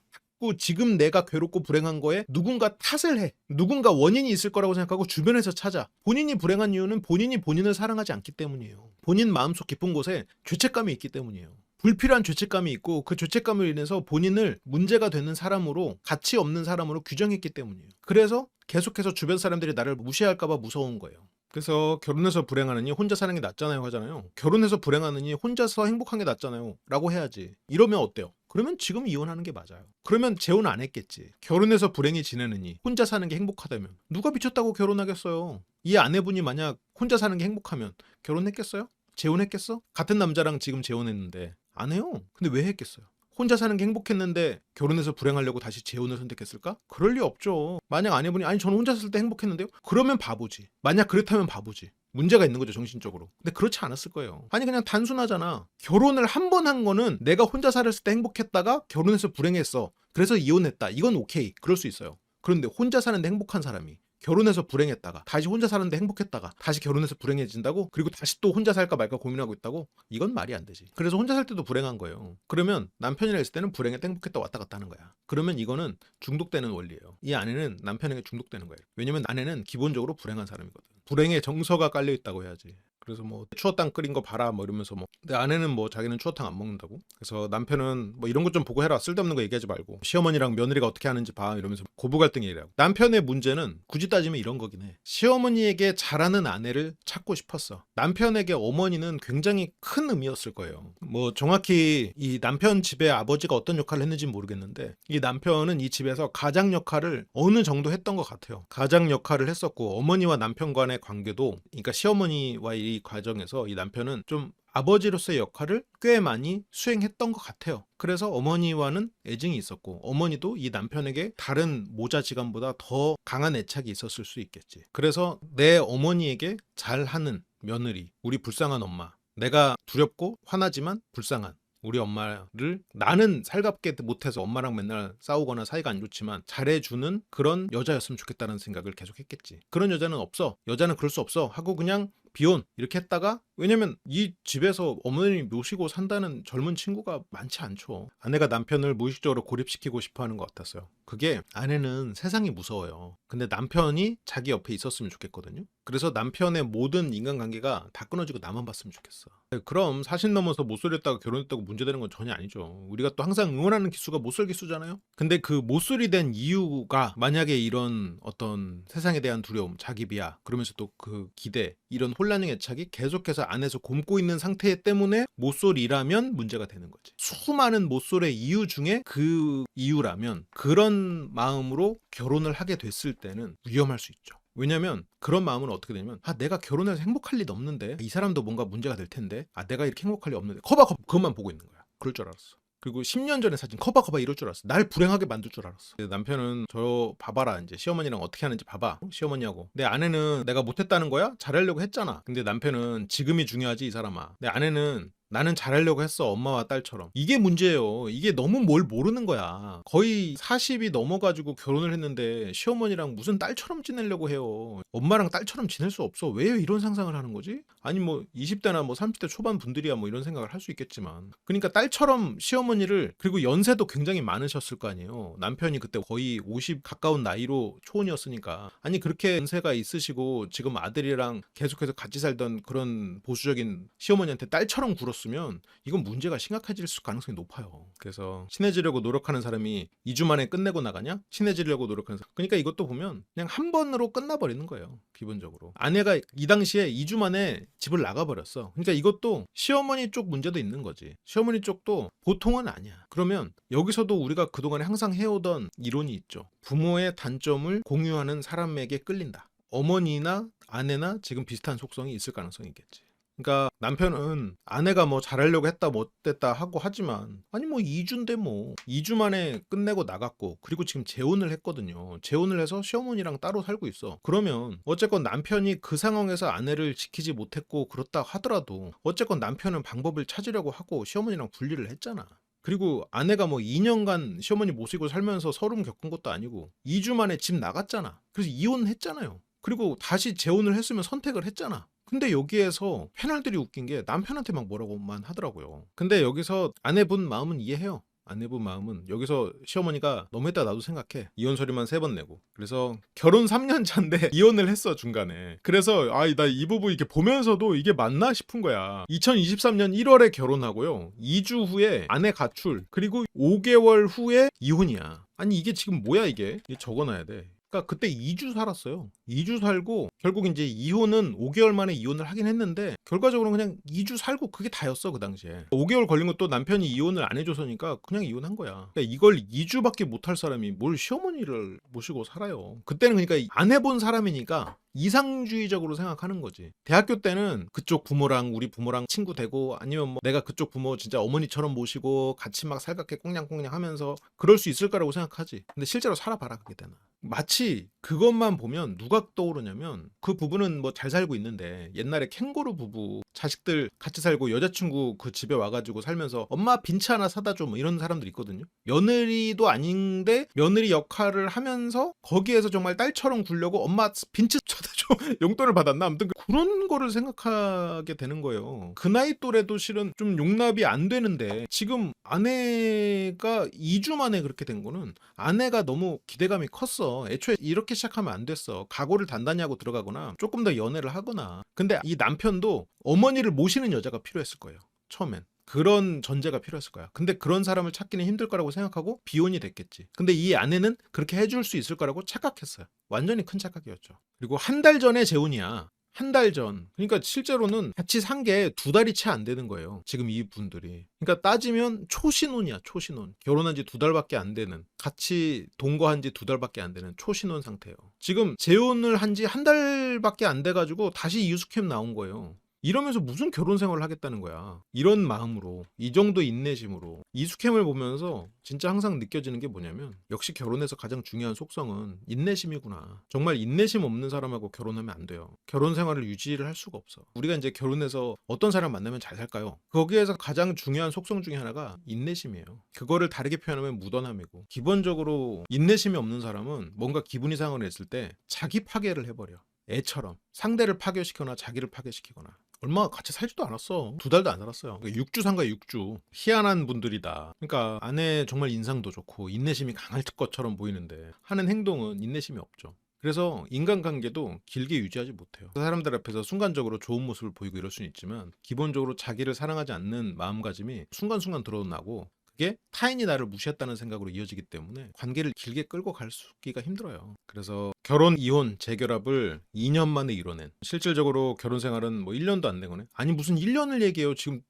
[SPEAKER 1] 지금 내가 괴롭고 불행한 거에 누군가 탓을 해. 누군가 원인이 있을 거라고 생각하고 주변에서 찾아. 본인이 불행한 이유는 본인이 본인을 사랑하지 않기 때문이에요. 본인 마음속 깊은 곳에 죄책감이 있기 때문이에요. 불필요한 죄책감이 있고 그 죄책감을 인해서 본인을 문제가 되는 사람으로 가치 없는 사람으로 규정했기 때문이에요. 그래서 계속해서 주변 사람들이 나를 무시할까 봐 무서운 거예요. 그래서 결혼해서 불행하느니 혼자 사는 게 낫잖아요 하잖아요. 결혼해서 불행하느니 혼자서 행복한 게 낫잖아요 라고 해야지. 이러면 어때요? 그러면 지금 이혼하는 게 맞아요. 그러면 재혼 안 했겠지. 결혼해서 불행히 지내느니 혼자 사는 게 행복하다면 누가 미쳤다고 결혼하겠어요? 이 아내분이 만약 혼자 사는 게 행복하면 결혼했겠어요? 재혼했겠어? 같은 남자랑 지금 재혼했는데 안 해요. 근데 왜 했겠어요? 혼자 사는 게 행복했는데 결혼해서 불행하려고 다시 재혼을 선택했을까? 그럴 리 없죠. 만약 아내분이 아니 저는 혼자 살 때 행복했는데요? 그러면 바보지. 만약 그렇다면 바보지. 문제가 있는 거죠 정신적으로. 근데 그렇지 않았을 거예요. 아니 그냥 단순하잖아. 결혼을 한 번 한 거는 내가 혼자 살았을 때 행복했다가 결혼해서 불행했어. 그래서 이혼했다. 이건 오케이. 그럴 수 있어요. 그런데 혼자 사는데 행복한 사람이 결혼해서 불행했다가 다시 혼자 사는데 행복했다가 다시 결혼해서 불행해진다고? 그리고 다시 또 혼자 살까 말까 고민하고 있다고? 이건 말이 안 되지. 그래서 혼자 살 때도 불행한 거예요. 그러면 남편이랑 있을 때는 불행했다 행복했다 왔다 갔다 하는 거야. 그러면 이거는 중독되는 원리예요. 이 아내는 남편에게 중독되는 거예요. 왜냐면 아내는 기본적으로 불행한 사람이거든. 불행의 정서가 깔려 있다고 해야지. 그래서 뭐 추어탕 끓인 거 봐라 뭐 이러면서 뭐 근데 아내는 뭐 자기는 추어탕 안 먹는다고. 그래서 남편은 뭐 이런 것 좀 보고 해라. 쓸데없는 거 얘기하지 말고 시어머니랑 며느리가 어떻게 하는지 봐 이러면서 고부 갈등 얘기를 하고. 남편의 문제는 굳이 따지면 이런 거긴 해. 시어머니에게 잘하는 아내를 찾고 싶었어. 남편에게 어머니는 굉장히 큰 의미였을 거예요. 뭐 정확히 이 남편 집에 아버지가 어떤 역할을 했는지는 모르겠는데 이 남편은 이 집에서 가장 역할을 어느 정도 했던 것 같아요. 가장 역할을 했었고 어머니와 남편 간의 관계도 그러니까 시어머니와 이 과정에서 이 남편은 좀 아버지로서의 역할을 꽤 많이 수행했던 것 같아요. 그래서 어머니와는 애증이 있었고 어머니도 이 남편에게 다른 모자지간보다 더 강한 애착이 있었을 수 있겠지. 그래서 내 어머니에게 잘하는 며느리, 우리 불쌍한 엄마, 내가 두렵고 화나지만 불쌍한 우리 엄마를 나는 살갑게 못해서 엄마랑 맨날 싸우거나 사이가 안 좋지만 잘해주는 그런 여자였으면 좋겠다는 생각을 계속 했겠지. 그런 여자는 없어. 여자는 그럴 수 없어 하고 그냥 비혼 이렇게 했다가, 왜냐면 이 집에서 어머니 모시고 산다는 젊은 친구가 많지 않죠. 아내가 남편을 무의식적으로 고립시키고 싶어 하는 것 같았어요. 그게, 아내는 세상이 무서워요. 근데 남편이 자기 옆에 있었으면 좋겠거든요. 그래서 남편의 모든 인간관계가 다 끊어지고 나만 봤으면 좋겠어. 그럼 40 넘어서 못 소리했다가 결혼했다고 문제되는 건 전혀 아니죠. 우리가 또 항상 응원하는 기수가 못쏠 기수잖아요. 근데 그 못소리 된 이유가 만약에 이런 어떤 세상에 대한 두려움, 자기 비하, 그러면서 또 그 기대, 이런 혼란형 애착이 계속해서 안에서 곪고 있는 상태 때문에 못소리라면 문제가 되는 거지. 수많은 못소리의 이유 중에 그 이유라면, 그런 마음으로 결혼을 하게 됐을 때는 위험할 수 있죠. 왜냐면 그런 마음은 어떻게 되냐면, 내가 결혼해서 행복할 리도 없는데, 이 사람도 뭔가 문제가 될 텐데, 내가 이렇게 행복할 리 없는데, 커봐 그것만 보고 있는 거야. 그럴 줄 알았어. 그리고 10년 전에 사진 커봐 이럴 줄 알았어. 날 불행하게 만들 줄 알았어. 남편은 저 봐봐라, 이제 시어머니랑 어떻게 하는지 봐봐. 시어머니하고 내 아내는 내가 못했다는 거야? 잘하려고 했잖아. 근데 남편은 지금이 중요하지 이 사람아. 내 아내는 나는 잘하려고 했어, 엄마와 딸처럼. 이게 문제예요. 이게 너무 뭘 모르는 거야. 거의 40이 넘어가지고 결혼을 했는데 시어머니랑 무슨 딸처럼 지내려고 해요. 엄마랑 딸처럼 지낼 수 없어. 왜 이런 상상을 하는 거지? 아니 뭐 20대나 뭐 30대 초반 분들이야 뭐 이런 생각을 할 수 있겠지만, 그러니까 딸처럼 시어머니를, 그리고 연세도 굉장히 많으셨을 거 아니에요. 남편이 그때 거의 50 가까운 나이로 초혼이었으니까. 아니 그렇게 연세가 있으시고 지금 아들이랑 계속해서 같이 살던 그런 보수적인 시어머니한테 딸처럼 굴었으면 이건 문제가 심각해질 가능성이 높아요. 그래서 친해지려고 노력하는 사람이 2주 만에 끝내고 나가냐? 친해지려고 노력하는 사람. 그러니까 이것도 보면 그냥 한 번으로 끝나버리는 거예요. 기본적으로. 아내가 이 당시에 2주 만에 집을 나가버렸어. 그러니까 이것도 시어머니 쪽 문제도 있는 거지. 시어머니 쪽도 보통은 아니야. 그러면 여기서도 우리가 그동안에 항상 해오던 이론이 있죠. 부모의 단점을 공유하는 사람에게 끌린다. 어머니나 아내나 지금 비슷한 속성이 있을 가능성이 있겠지. 그러니까 남편은 아내가 뭐 잘하려고 했다 못됐다 하고 하지만, 아니 뭐 2주인데 뭐 2주 만에 끝내고 나갔고, 그리고 지금 재혼을 했거든요. 재혼을 해서 시어머니랑 따로 살고 있어. 그러면 어쨌건 남편이 그 상황에서 아내를 지키지 못했고 그렇다 하더라도 어쨌건 남편은 방법을 찾으려고 하고 시어머니랑 분리를 했잖아. 그리고 아내가 뭐 2년간 시어머니 모시고 살면서 서름 겪은 것도 아니고 2주 만에 집 나갔잖아. 그래서 이혼했잖아요. 그리고 다시 재혼을 했으면 선택을 했잖아. 근데 여기에서 패널들이 웃긴 게 남편한테 막 뭐라고만 하더라고요. 근데 여기서 아내분 마음은 이해해요. 아내분 마음은, 여기서 시어머니가 너무했다 나도 생각해. 이혼 소리만 3번 내고. 그래서 결혼 3년 차인데 이혼을 했어 중간에. 그래서 나 이 부분 이렇게 보면서도 이게 맞나 싶은 거야. 2023년 1월에 결혼하고요, 2주 후에 아내 가출, 그리고 5개월 후에 이혼이야. 아니 이게 지금 뭐야 이게 적어놔야 돼. 그러니까 그때 2주 살았어요. 2주 살고 결국 이제 이혼은 5개월 만에 이혼을 하긴 했는데, 결과적으로 그냥 2주 살고 그게 다였어 그 당시에. 5개월 걸린 것도 남편이 이혼을 안 해줘서니까 그냥 이혼한 거야. 그러니까 이걸 2주밖에 못할 사람이 뭘 시어머니를 모시고 살아요. 그때는 그러니까 안 해본 사람이니까 이상주의적으로 생각하는 거지. 대학교 때는 그쪽 부모랑 우리 부모랑 친구 되고, 아니면 뭐 내가 그쪽 부모 진짜 어머니처럼 모시고 같이 막 살갑게 꽁냥꽁냥 하면서 그럴 수 있을 거라고 생각하지. 근데 실제로 살아봐라 그게 되나. 마치 그것만 보면 누가 떠오르냐면, 그 부부는 뭐 잘 살고 있는데 옛날에 캥거루 부부, 자식들 같이 살고 여자친구 그 집에 와가지고 살면서 엄마 빈차 하나 사다 줘 뭐 이런 사람들 있거든요. 며느리도 아닌데 며느리 역할을 하면서 거기에서 정말 딸처럼 굴려고 엄마 빈차 사다 줘 용돈을 받았나? 아무튼 그런 거를 생각하게 되는 거예요. 그 나이 또래도 실은 좀 용납이 안 되는데, 지금 아내가 2주 만에 그렇게 된 거는 아내가 너무 기대감이 컸어. 애초에 이렇게 시작하면 안 됐어. 각오를 단단히 하고 들어가거나 조금 더 연애를 하거나. 근데 이 남편도 어머니를 모시는 여자가 필요했을 거예요. 처음엔. 그런 전제가 필요했을 거야. 근데 그런 사람을 찾기는 힘들 거라고 생각하고 비혼이 됐겠지. 근데 이 아내는 그렇게 해줄 수 있을 거라고 착각했어요. 완전히 큰 착각이었죠. 그리고 한 달 전에 재혼이야. 한 달 전. 그러니까 실제로는 같이 산 게 2달이 채 안 되는 거예요. 지금 이분들이. 그러니까 따지면 초신혼이야, 초신혼. 결혼한 지 2달밖에 안 되는, 같이 동거한 지 2달밖에 안 되는 초신혼 상태예요. 지금 재혼을 한 지 한 달밖에 안 돼가지고 다시 이유스캠 나온 거예요. 이러면서 무슨 결혼 생활을 하겠다는 거야. 이런 마음으로, 이 정도 인내심으로 이 스캠을 보면서 진짜 항상 느껴지는 게 뭐냐면 역시 결혼에서 가장 중요한 속성은 인내심이구나. 정말 인내심 없는 사람하고 결혼하면 안 돼요. 결혼 생활을 유지를 할 수가 없어. 우리가 이제 결혼해서 어떤 사람 만나면 잘 살까요? 거기에서 가장 중요한 속성 중에 하나가 인내심이에요. 그거를 다르게 표현하면 무던함이고, 기본적으로 인내심이 없는 사람은 뭔가 기분 이상을 했을 때 자기 파괴를 해버려. 애처럼 상대를 파괴시키거나 자기를 파괴시키거나. 얼마 같이 살지도 않았어. 2달도 안 살았어요. 그러니까 6주 산 거야, 6주. 희한한 분들이다. 그러니까 아내 정말 인상도 좋고 인내심이 강할 것처럼 보이는데 하는 행동은 인내심이 없죠. 그래서 인간관계도 길게 유지하지 못해요. 그 사람들 앞에서 순간적으로 좋은 모습을 보이고 이럴 수는 있지만 기본적으로 자기를 사랑하지 않는 마음가짐이 순간순간 드러나고, 그게 타인이 나를 무시했다는 생각으로 이어지기 때문에 관계를 길게 끌고 갈 수기가 힘들어요. 그래서 결혼, 이혼, 재결합을 2년 만에 이뤄낸, 실질적으로 결혼 생활은 뭐 1년도 안 된 거네. 아니 무슨 1년을 얘기해요. 지금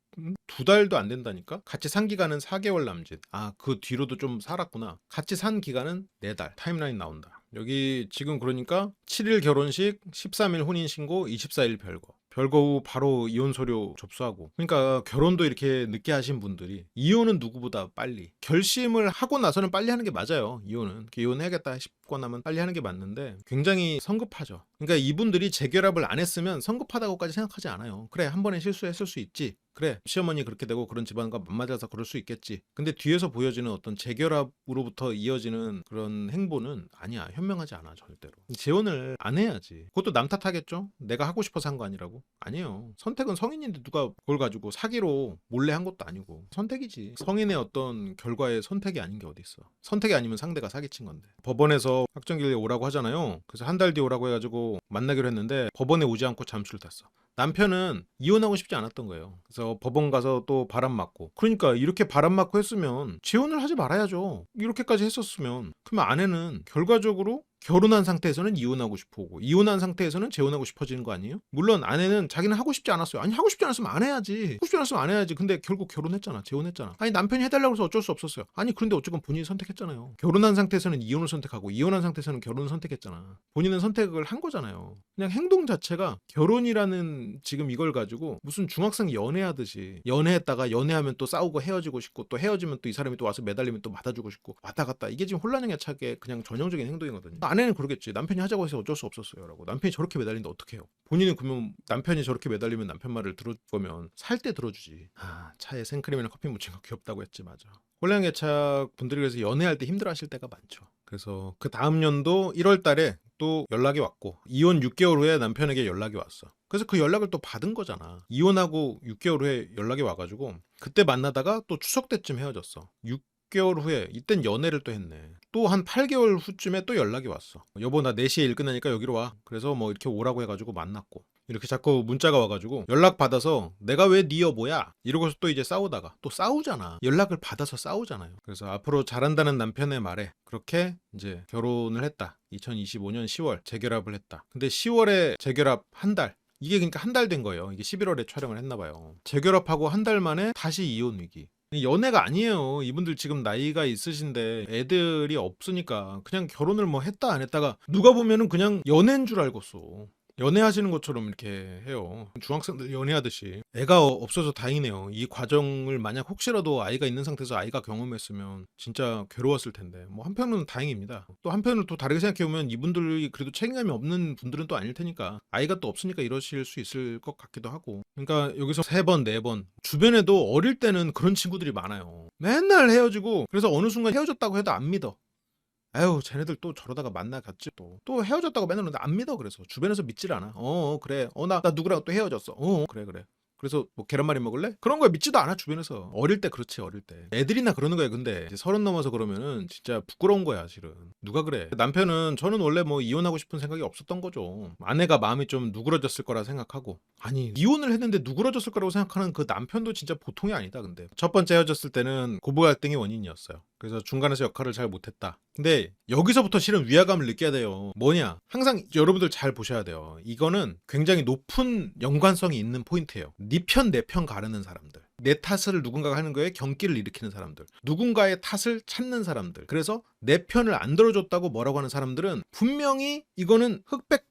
[SPEAKER 1] 2달도 안 된다니까? 같이 산 기간은 4개월 남짓. 아, 그 뒤로도 좀 살았구나. 같이 산 기간은 4달. 타임라인 나온다. 여기 지금 그러니까 7일 결혼식, 13일 혼인신고, 24일 별거. 별거 후 바로 이혼 서류 접수하고. 그러니까 결혼도 이렇게 늦게 하신 분들이 이혼은 누구보다 빨리, 결심을 하고 나서는 빨리 하는 게 맞아요. 이혼은 이혼해야겠다 싶고 나면 빨리 하는 게 맞는데 굉장히 성급하죠. 그러니까 이분들이 재결합을 안 했으면 성급하다고까지 생각하지 않아요. 그래, 한 번에 실수했을 수 있지. 그래, 시어머니 그렇게 되고 그런 집안과 맞맞아서 그럴 수 있겠지. 근데 뒤에서 보여지는 어떤 재결합으로부터 이어지는 그런 행보는 아니야. 현명하지 않아, 절대로. 재혼을 안 해야지. 그것도 남 탓하겠죠? 내가 하고 싶어서 한 거 아니라고? 아니에요. 선택은 성인인데 누가 그걸 가지고 사기로 몰래 한 것도 아니고 선택이지. 성인의 어떤 결과에 선택이 아닌 게 어디 있어. 선택이 아니면 상대가 사기친 건데. 법원에서 확정기일에 오라고 하잖아요. 그래서 한 달 뒤에 오라고 해가지고 만나기로 했는데 법원에 오지 않고 잠수를 탔어. 남편은 이혼하고 싶지 않았던 거예요. 그래서 법원 가서 또 바람 맞고. 그러니까 이렇게 바람 맞고 했으면 재혼을 하지 말아야죠. 이렇게까지 했었으면. 그러면 아내는 결과적으로 결혼한 상태에서는 이혼하고 싶어 오고, 이혼한 상태에서는 재혼하고 싶어지는 거 아니에요? 물론 아내는 자기는 하고 싶지 않았어요. 아니, 하고 싶지 않았으면 안 해야지. 하고 싶지 않았으면 안 해야지. 근데 결국 결혼했잖아. 재혼했잖아. 아니, 남편이 해달라고 해서 어쩔 수 없었어요. 아니, 그런데 어쨌건 본인이 선택했잖아요. 결혼한 상태에서는 이혼을 선택하고 이혼한 상태에서는 결혼을 선택했잖아. 본인은 선택을 한 거잖아요. 그냥 행동 자체가 결혼이라는 지금 이걸 가지고 무슨 중학생 연애하듯이, 연애했다가 연애하면 또 싸우고 헤어지고 싶고, 또 헤어지면 또 이 사람이 또 와서 매달리면 또 맞아주고 싶고, 왔다 갔다. 이게 지금 혼란형에 차게 그냥 전형적인 행동이거든요. 아내는 그러겠지. 남편이 하자고 해서 어쩔 수 없었어요 라고. 남편이 저렇게 매달리는데 어떡해요. 본인은 그러면 남편이 저렇게 매달리면 남편 말을 들을 거면 살 때 들어주지. 아, 차에 생크림이나 커피 묻힌 거 귀엽다고 했지. 맞아. 혼란애착 분들이 그래서 연애할 때 힘들어하실 때가 많죠. 그래서 그 다음 연도 1월 달에 또 연락이 왔고, 이혼 6개월 후에 남편에게 연락이 왔어. 그래서 그 연락을 또 받은 거잖아. 이혼하고 6개월 후에 연락이 와가지고 그때 만나다가 또 추석 때쯤 헤어졌어. 6개월 후에 이땐 연애를 또 했네. 또 한 8개월 후쯤에 또 연락이 왔어. 여보, 나 4시에 일 끝나니까 여기로 와. 그래서 뭐 이렇게 오라고 해가지고 만났고, 이렇게 자꾸 문자가 와가지고 연락 받아서 내가 왜 네 여보야? 이러고서 또 이제 싸우다가 또 싸우잖아. 연락을 받아서 싸우잖아요. 그래서 앞으로 잘한다는 남편의 말에 그렇게 이제 결혼을 했다. 2025년 10월 재결합을 했다. 근데 10월에 재결합 한 달. 이게 그러니까 한 달 된 거예요. 이게 11월에 촬영을 했나 봐요. 재결합하고 한 달 만에 다시 이혼 위기. 연애가 아니에요. 이분들 지금 나이가 있으신데 애들이 없으니까 그냥 결혼을 뭐 했다 안 했다가 누가 보면은 그냥 연애인 줄 알겠어. 연애하시는 것처럼 이렇게 해요. 중학생들 연애하듯이. 애가 없어서 다행이네요. 이 과정을 만약 혹시라도 아이가 있는 상태에서 아이가 경험했으면 진짜 괴로웠을 텐데, 뭐 한편으로는 다행입니다. 또 한편으로 또 다르게 생각해보면 이분들이 그래도 책임감이 없는 분들은 또 아닐 테니까, 아이가 또 없으니까 이러실 수 있을 것 같기도 하고. 그러니까 여기서 3번 4번 주변에도 어릴 때는 그런 친구들이 많아요. 맨날 헤어지고, 그래서 어느 순간 헤어졌다고 해도 안 믿어. 아유, 쟤네들 또 저러다가 만나갔지. 또 헤어졌다고 맨날 그러는데 안 믿어. 그래서 주변에서 믿질 않아. 그래. 나 누구랑 또 헤어졌어. 그래. 그래서 뭐 계란말이 먹을래? 그런 거에 믿지도 않아, 주변에서. 어릴 때 그렇지, 어릴 때. 애들이나 그러는 거야. 근데 이제 30 넘어서 그러면은 진짜 부끄러운 거야, 실은. 누가 그래. 남편은, 저는 원래 뭐 이혼하고 싶은 생각이 없었던 거죠. 아내가 마음이 좀 누그러졌을 거라 생각하고. 아니, 이혼을 했는데 누그러졌을 거라고 생각하는 그 남편도 진짜 보통이 아니다. 근데 첫 번째 헤어졌을 때는 고부 갈등이 원인이었어요. 그래서 중간에서 역할을 잘 못했다. 근데 여기서부터 실은 위화감을 느껴야 돼요. 뭐냐? 항상 여러분들 잘 보셔야 돼요. 이거는 굉장히 높은 연관성이 있는 포인트예요. 네 편 내 편 가르는 사람들, 내 탓을 누군가가 하는 거에 경기를 일으키는 사람들, 누군가의 탓을 찾는 사람들, 그래서 내 편을 안 들어줬다고 뭐라고 하는 사람들은 분명히 이거는 흑백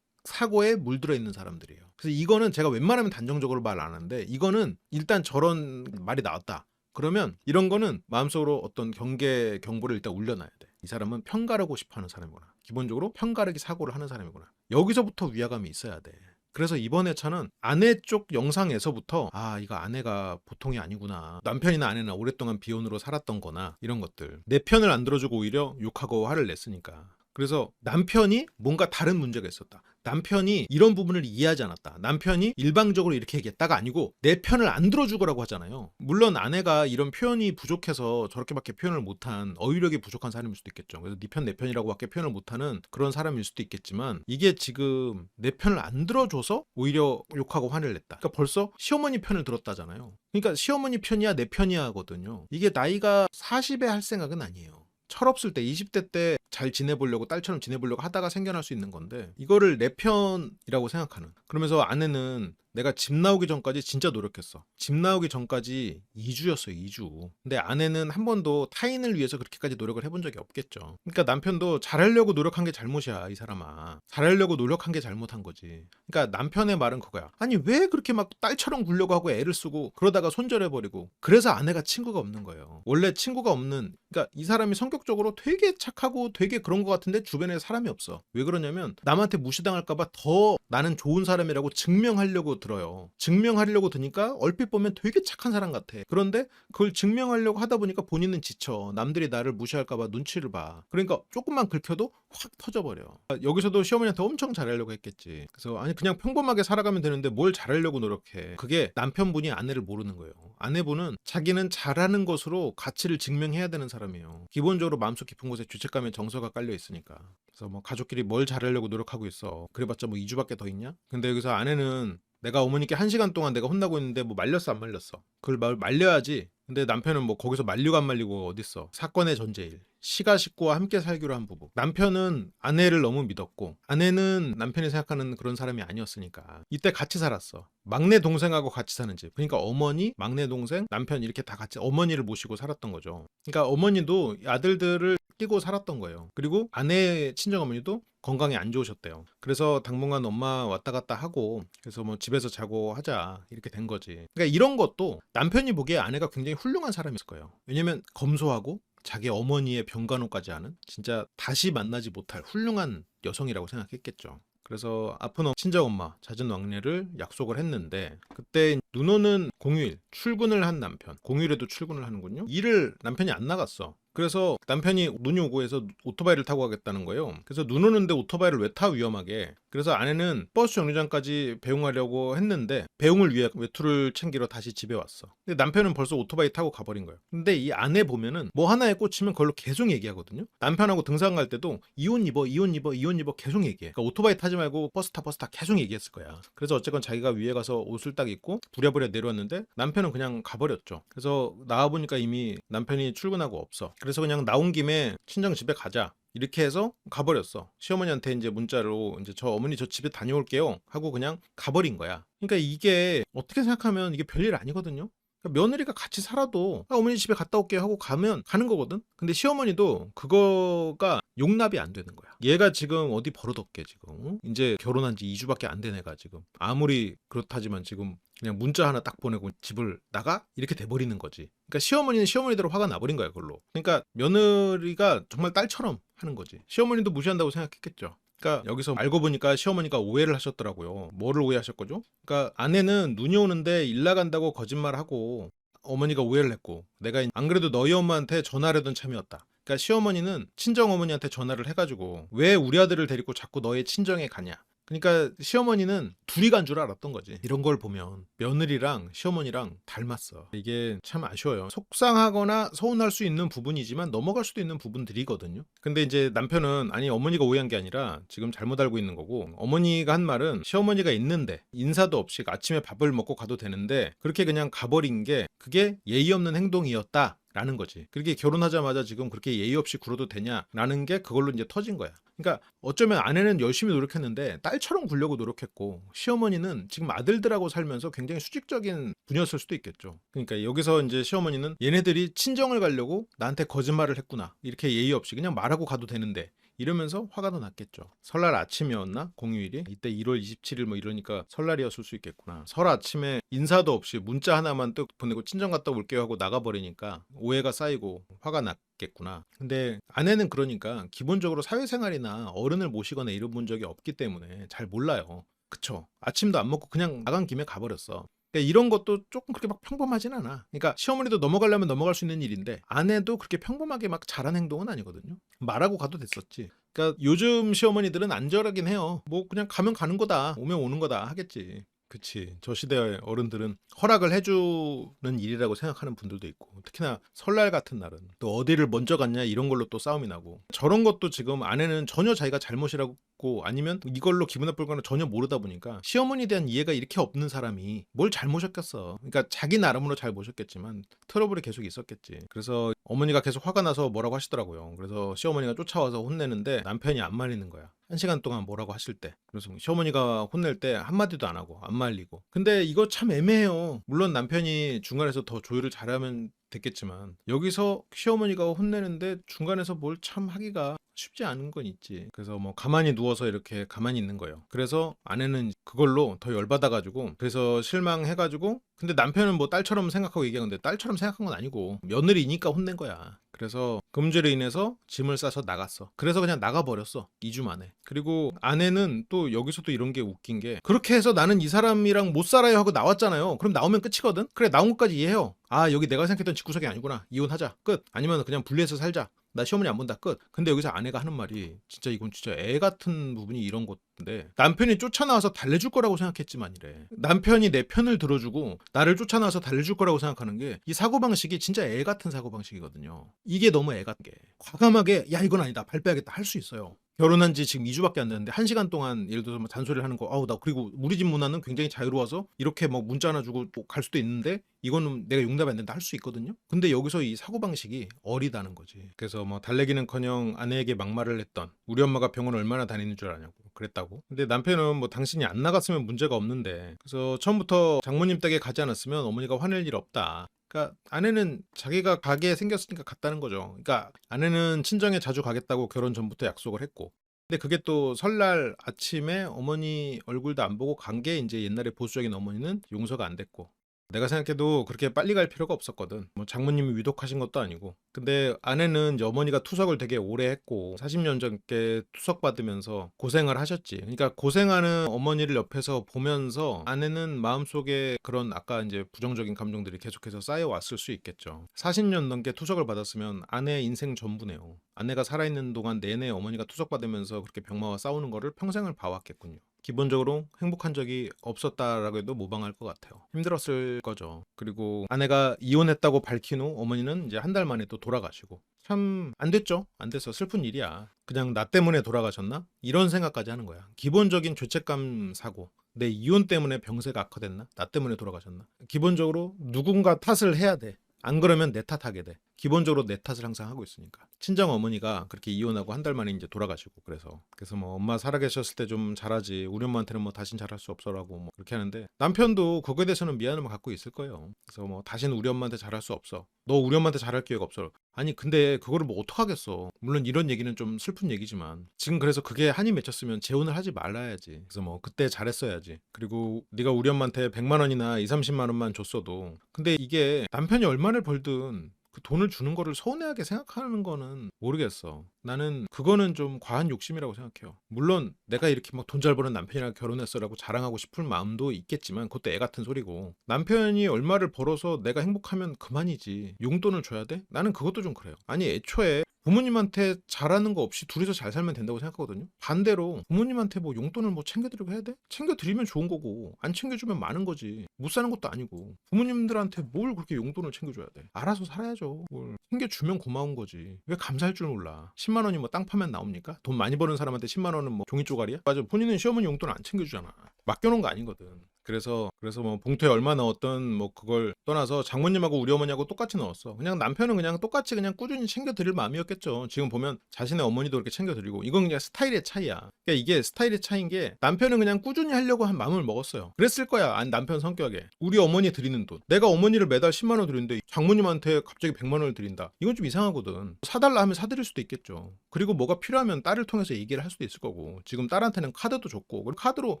[SPEAKER 1] 사고에 물들어 있는 사람들이에요. 그래서 이거는 제가 웬만하면 단정적으로 말 안 하는데 이거는 일단 저런 말이 나왔다. 그러면 이런 거는 마음속으로 어떤 경보를 일단 울려놔야 돼. 이 사람은 편가르고 싶어 하는 사람이구나. 기본적으로 편가르기 사고를 하는 사람이구나. 여기서부터 위화감이 있어야 돼. 그래서 이번 회차는 아내 쪽 영상에서부터 이거 아내가 보통이 아니구나. 남편이나 아내나 오랫동안 비혼으로 살았던 거나 이런 것들. 내 편을 안 들어주고 오히려 욕하고 화를 냈으니까. 그래서 남편이 뭔가 다른 문제가 있었다. 남편이 이런 부분을 이해하지 않았다. 남편이 일방적으로 이렇게 얘기했다가 아니고 내 편을 안 들어주고라고 하잖아요. 물론 아내가 이런 표현이 부족해서 저렇게밖에 표현을 못한 어휘력이 부족한 사람일 수도 있겠죠. 그래서 네 편 내 편이라고밖에 표현을 못하는 그런 사람일 수도 있겠지만 이게 지금 내 편을 안 들어줘서 오히려 욕하고 화를 냈다. 그러니까 벌써 시어머니 편을 들었다잖아요. 그러니까 시어머니 편이야 내 편이야 하거든요. 이게 나이가 40에 할 생각은 아니에요. 철없을 때 20대 때 잘 지내보려고 딸처럼 지내보려고 하다가 생겨날 수 있는 건데 이거를 내 편이라고 생각하는. 그러면서 아내는 내가 집 나오기 전까지 진짜 노력했어. 집 나오기 전까지 2주였어요. 2주. 근데 아내는 한 번도 타인을 위해서 그렇게까지 노력을 해본 적이 없겠죠. 그러니까 남편도 잘하려고 노력한 게 잘못이야. 이 사람아. 잘하려고 노력한 게 잘못한 거지. 그러니까 남편의 말은 그거야. 아니 왜 그렇게 막 딸처럼 굴려고 하고 애를 쓰고 그러다가 손절해버리고. 그래서 아내가 친구가 없는 거예요. 원래 친구가 없는. 그러니까 이 사람이 성격적으로 되게 착하고 되게 그런 것 같은데 주변에 사람이 없어. 왜 그러냐면 남한테 무시당할까봐 더 나는 좋은 사람이라고 증명하려고 들어요. 증명하려고 드니까 얼핏 보면 되게 착한 사람 같아. 그런데 그걸 증명하려고 하다 보니까 본인은 지쳐. 남들이 나를 무시할까봐 눈치를 봐. 그러니까 조금만 긁혀도 확 터져버려. 여기서도 시어머니한테 엄청 잘하려고 했겠지. 그래서 아니 그냥 평범하게 살아가면 되는데 뭘 잘하려고 노력해. 그게 남편분이 아내를 모르는 거예요. 아내분은 자기는 잘하는 것으로 가치를 증명해야 되는 사람이에요. 기본적으로 마음속 깊은 곳에 죄책감의 정서가 깔려 있으니까. 그래서 뭐 가족끼리 뭘 잘하려고 노력하고 있어. 그래봤자 뭐 2주밖에 더 있냐? 근데 여기서 아내는 내가 어머니께 1시간 동안 내가 혼나고 있는데 뭐 말렸어 안 말렸어? 그걸 말려야지. 근데 남편은 뭐 거기서 말리고 안 말리고 어딨어. 사건의 전제일. 시가 식구와 함께 살기로 한 부부. 남편은 아내를 너무 믿었고 아내는 남편이 생각하는 그런 사람이 아니었으니까 이때 같이 살았어. 막내 동생하고 같이 사는 집. 그러니까 어머니, 막내 동생, 남편 이렇게 다 같이 어머니를 모시고 살았던 거죠. 그러니까 어머니도 아들들을 끼고 살았던 거예요. 그리고 아내의 친정어머니도 건강이 안 좋으셨대요. 그래서 당분간 엄마 왔다 갔다 하고 그래서 뭐 집에서 자고 하자 이렇게 된 거지. 그러니까 이런 것도 남편이 보기에 아내가 굉장히 훌륭한 사람이었을 거예요. 왜냐면 검소하고 자기 어머니의 병간호까지 하는 진짜 다시 만나지 못할 훌륭한 여성이라고 생각했겠죠. 그래서 아픈 친정엄마 잦은 왕래를 약속을 했는데 그때 눈 오는 공휴일 출근을 한 남편. 공휴일에도 출근을 하는군요. 일을 남편이 안 나갔어. 그래서 남편이 눈이 오고 해서 오토바이를 타고 가겠다는 거예요. 그래서 눈 오는데 오토바이를 왜 타 위험하게. 그래서 아내는 버스 정류장까지 배웅하려고 했는데 배웅을 위해 외투를 챙기러 다시 집에 왔어. 근데 남편은 벌써 오토바이 타고 가버린 거예요. 근데 이 아내 보면은 뭐 하나에 꽂히면 그걸로 계속 얘기하거든요. 남편하고 등산 갈 때도 이 옷 입어 이 옷 입어 이 옷 입어 계속 얘기해. 그러니까 오토바이 타지 말고 버스 타 계속 얘기했을 거야. 그래서 어쨌건 자기가 위에 가서 옷을 딱 입고 부랴부랴 내려왔는데 남편은 그냥 가버렸죠. 그래서 나와보니까 이미 남편이 출근하고 없어. 그래서 그냥 나온 김에 친정 집에 가자. 이렇게 해서 가버렸어. 시어머니한테 이제 문자로 이제 저 어머니 저 집에 다녀올게요 하고 그냥 가버린 거야. 그러니까 이게 어떻게 생각하면 이게 별일 아니거든요. 그러니까 며느리가 같이 살아도 어머니 집에 갔다 올게요 하고 가면 가는 거거든. 근데 시어머니도 그거가 용납이 안 되는 거야. 얘가 지금 어디 버릇없게 지금 이제 결혼한 지 2주밖에 안 된 애가 지금 아무리 그렇다지만 지금 그냥 문자 하나 딱 보내고 집을 나가? 이렇게 돼버리는 거지. 그러니까 시어머니는 시어머니대로 화가 나버린 거야 그걸로. 그러니까 며느리가 정말 딸처럼 하는 거지. 시어머니도 무시한다고 생각했겠죠. 그러니까 여기서 알고 보니까 시어머니가 오해를 하셨더라고요. 뭐를 오해하셨거죠? 그러니까 아내는 눈이 오는데 일 나간다고 거짓말하고 어머니가 오해를 했고 내가 안 그래도 너희 엄마한테 전화를 하던 참이었다. 그러니까 시어머니는 친정어머니한테 전화를 해가지고 왜 우리 아들을 데리고 자꾸 너의 친정에 가냐. 그러니까 시어머니는 둘이 간 줄 알았던 거지. 이런 걸 보면 며느리랑 시어머니랑 닮았어. 이게 참 아쉬워요. 속상하거나 서운할 수 있는 부분이지만 넘어갈 수도 있는 부분들이거든요. 근데 이제 남편은 아니 어머니가 오해한 게 아니라 지금 잘못 알고 있는 거고 어머니가 한 말은 시어머니가 있는데 인사도 없이 아침에 밥을 먹고 가도 되는데 그렇게 그냥 가버린 게 그게 예의 없는 행동이었다. 라는 거지. 그렇게 결혼하자마자 지금 그렇게 예의 없이 굴어도 되냐라는 게 그걸로 이제 터진 거야. 그러니까 어쩌면 아내는 열심히 노력했는데 딸처럼 굴려고 노력했고 시어머니는 지금 아들들하고 살면서 굉장히 수직적인 분이었을 수도 있겠죠. 그러니까 여기서 이제 시어머니는 얘네들이 친정을 가려고 나한테 거짓말을 했구나. 이렇게 예의 없이 그냥 말하고 가도 되는데 이러면서 화가 더 났겠죠. 설날 아침이었나? 공휴일이? 이때 1월 27일 뭐 이러니까 설날이었을 수 있겠구나. 설 아침에 인사도 없이 문자 하나만 뜩 보내고 친정 갔다 올게요 하고 나가버리니까 오해가 쌓이고 화가 났겠구나. 근데 아내는 그러니까 기본적으로 사회생활이나 어른을 모시거나 이런 본 적이 없기 때문에 잘 몰라요. 그쵸? 아침도 안 먹고 그냥 나간 김에 가버렸어. 그러니까 이런 것도 조금 그렇게 막 평범하진 않아. 그러니까 시어머니도 넘어가려면 넘어갈 수 있는 일인데 아내도 그렇게 평범하게 막 잘한 행동은 아니거든요. 말하고 가도 됐었지. 그러니까 요즘 시어머니들은 안절하긴 해요. 뭐 그냥 가면 가는 거다, 오면 오는 거다 하겠지. 그치. 저 시대의 어른들은 허락을 해주는 일이라고 생각하는 분들도 있고, 특히나 설날 같은 날은 또 어디를 먼저 갔냐 이런 걸로 또 싸움이 나고, 저런 것도 지금 아내는 전혀 자기가 잘못이라고 아니면 이걸로 기분 나쁠 거는 전혀 모르다 보니까 시어머니에 대한 이해가 이렇게 없는 사람이 뭘 잘못했겠어. 그러니까 자기 나름으로 잘 모셨겠지만 트러블이 계속 있었겠지. 그래서 어머니가 계속 화가 나서 뭐라고 하시더라고요. 그래서 시어머니가 쫓아와서 혼내는데 남편이 안 말리는 거야. 1시간 동안 뭐라고 하실 때. 그래서 시어머니가 혼낼 때 한마디도 안 하고 안 말리고. 근데 이거 참 애매해요. 물론 남편이 중간에서 더 조율을 잘하면 됐겠지만 여기서 시어머니가 혼내는데 중간에서 뭘 참 하기가 쉽지 않은 건 있지. 그래서 뭐 가만히 누워서 이렇게 가만히 있는 거예요. 그래서 아내는 그걸로 더 열받아가지고, 그래서 실망해가지고, 근데 남편은 뭐 딸처럼 생각하고 얘기하는데 딸처럼 생각한 건 아니고 며느리니까 혼낸 거야. 그래서 금주로 인해서 짐을 싸서 나갔어. 그래서 그냥 나가버렸어. 2주 만에. 그리고 아내는 또 여기서도 이런 게 웃긴 게, 그렇게 해서 나는 이 사람이랑 못 살아요 하고 나왔잖아요. 그럼 나오면 끝이거든. 그래, 나온 것까지 이해해요. 아, 여기 내가 생각했던 집구석이 아니구나. 이혼하자. 끝. 아니면 그냥 분리해서 살자. 나 시어머니 안 본다. 끝. 근데 여기서 아내가 하는 말이 진짜, 이건 진짜 애 같은 부분이 이런 건데, 남편이 쫓아나와서 달래줄 거라고 생각했지만 이래. 남편이 내 편을 들어주고 나를 쫓아나와서 달래줄 거라고 생각하는 게, 이 사고방식이 진짜 애 같은 사고방식이거든요. 이게 너무 애 같게 과감하게 야 이건 아니다, 발 빼야겠다 할 수 있어요. 결혼한 지 지금 2주밖에 안 됐는데 1시간 동안 예를 들어서 뭐 잔소리를 하는 거, 아우 나 그리고 우리 집 문화는 굉장히 자유로워서 이렇게 뭐 문자 하나 주고 갈 수도 있는데 이거는 내가 용납이 안 된다 할 수 있거든요. 근데 여기서 이 사고방식이 어리다는 거지. 그래서 뭐 달래기는커녕 아내에게 막말을 했던, 우리 엄마가 병원 얼마나 다니는 줄 아냐고 그랬다고. 근데 남편은 뭐 당신이 안 나갔으면 문제가 없는데, 그래서 처음부터 장모님 댁에 가지 않았으면 어머니가 화낼 일 없다. 그러니까 아내는 자기가 가게 생겼으니까 갔다는 거죠. 그러니까 아내는 친정에 자주 가겠다고 결혼 전부터 약속을 했고, 근데 그게 또 설날 아침에 어머니 얼굴도 안 보고 간 게 이제 옛날에 보수적인 어머니는 용서가 안 됐고, 내가 생각해도 그렇게 빨리 갈 필요가 없었거든. 뭐 장모님이 위독하신 것도 아니고. 근데 아내는 이제 어머니가 투석을 되게 오래 했고 40년 전께 투석 받으면서 고생을 하셨지. 그러니까 고생하는 어머니를 옆에서 보면서 아내는 마음속에 그런 아까 이제 부정적인 감정들이 계속해서 쌓여왔을 수 있겠죠. 40년 넘게 투석을 받았으면 아내의 인생 전부네요. 아내가 살아있는 동안 내내 어머니가 투석 받으면서 그렇게 병마와 싸우는 거를 평생을 봐왔겠군요. 기본적으로 행복한 적이 없었다라고 해도 무방할 것 같아요. 힘들었을 거죠. 그리고 아내가 이혼했다고 밝힌 후 어머니는 이제 한 달 만에 또 돌아가시고, 참 안 됐죠. 안 돼서 슬픈 일이야. 그냥 나 때문에 돌아가셨나? 이런 생각까지 하는 거야. 기본적인 죄책감 사고. 내 이혼 때문에 병세가 악화됐나? 나 때문에 돌아가셨나? 기본적으로 누군가 탓을 해야 돼. 안 그러면 내 탓하게 돼. 기본적으로 내 탓을 항상 하고 있으니까. 친정 어머니가 그렇게 이혼하고 한 달 만에 이제 돌아가시고, 그래서 뭐 엄마 살아계셨을 때 좀 잘하지, 우리 엄마한테는 뭐 다신 잘할 수 없어라고 뭐 그렇게 하는데, 남편도 거기에 대해서는 미안함을 갖고 있을 거예요. 그래서 뭐 다시는 우리 엄마한테 잘할 수 없어. 너 우리 엄마한테 잘할 기회가 없어. 아니 근데 그거를 뭐 어떡하겠어. 물론 이런 얘기는 좀 슬픈 얘기지만 지금 그래서 그게 한이 맺혔으면 재혼을 하지 말아야지. 그래서 뭐 그때 잘했어야지. 그리고 네가 우리 엄마한테 100만 원이나 2, 30만 원만 줬어도, 근데 이게 남편이 얼마를 벌든 그 돈을 주는 거를 서운해하게 생각하는 거는 모르겠어. 나는 그거는 좀 과한 욕심이라고 생각해요. 물론 내가 이렇게 막 돈 잘 버는 남편이랑 결혼했어라고 자랑하고 싶을 마음도 있겠지만 그것도 애 같은 소리고, 남편이 얼마를 벌어서 내가 행복하면 그만이지 용돈을 줘야 돼? 나는 그것도 좀 그래요. 아니 애초에 부모님한테 잘하는 거 없이 둘이서 잘 살면 된다고 생각하거든요. 반대로 부모님한테 뭐 용돈을 뭐 챙겨드리고 해야 돼? 챙겨드리면 좋은 거고 안 챙겨주면 많은 거지. 못 사는 것도 아니고. 부모님들한테 뭘 그렇게 용돈을 챙겨줘야 돼? 알아서 살아야죠. 뭘 챙겨주면 고마운 거지. 왜 감사할 줄 몰라. 10만 원이 뭐 땅 파면 나옵니까? 돈 많이 버는 사람한테 10만 원은 뭐 종이 쪼가리야? 맞아. 본인은 시어머니 용돈 안 챙겨주잖아. 맡겨놓은 거 아니거든. 그래서 뭐 봉투에 얼마 넣었든 뭐 그걸 떠나서 장모님하고 우리 어머니하고 똑같이 넣었어. 그냥 남편은 그냥 똑같이 그냥 꾸준히 챙겨드릴 마음이었겠죠. 지금 보면 자신의 어머니도 그렇게 챙겨드리고 이건 그냥 스타일의 차이야. 그러니까 이게 스타일의 차이인 게 남편은 그냥 꾸준히 하려고 한 마음을 먹었어요. 그랬을 거야. 아니 남편 성격에. 우리 어머니 드리는 돈. 내가 어머니를 매달 10만 원 드리는데 장모님한테 갑자기 100만 원을 드린다. 이건 좀 이상하거든. 사달라 하면 사드릴 수도 있겠죠. 그리고 뭐가 필요하면 딸을 통해서 얘기를 할 수도 있을 거고 지금 딸한테는 카드도 줬고 그리고 카드로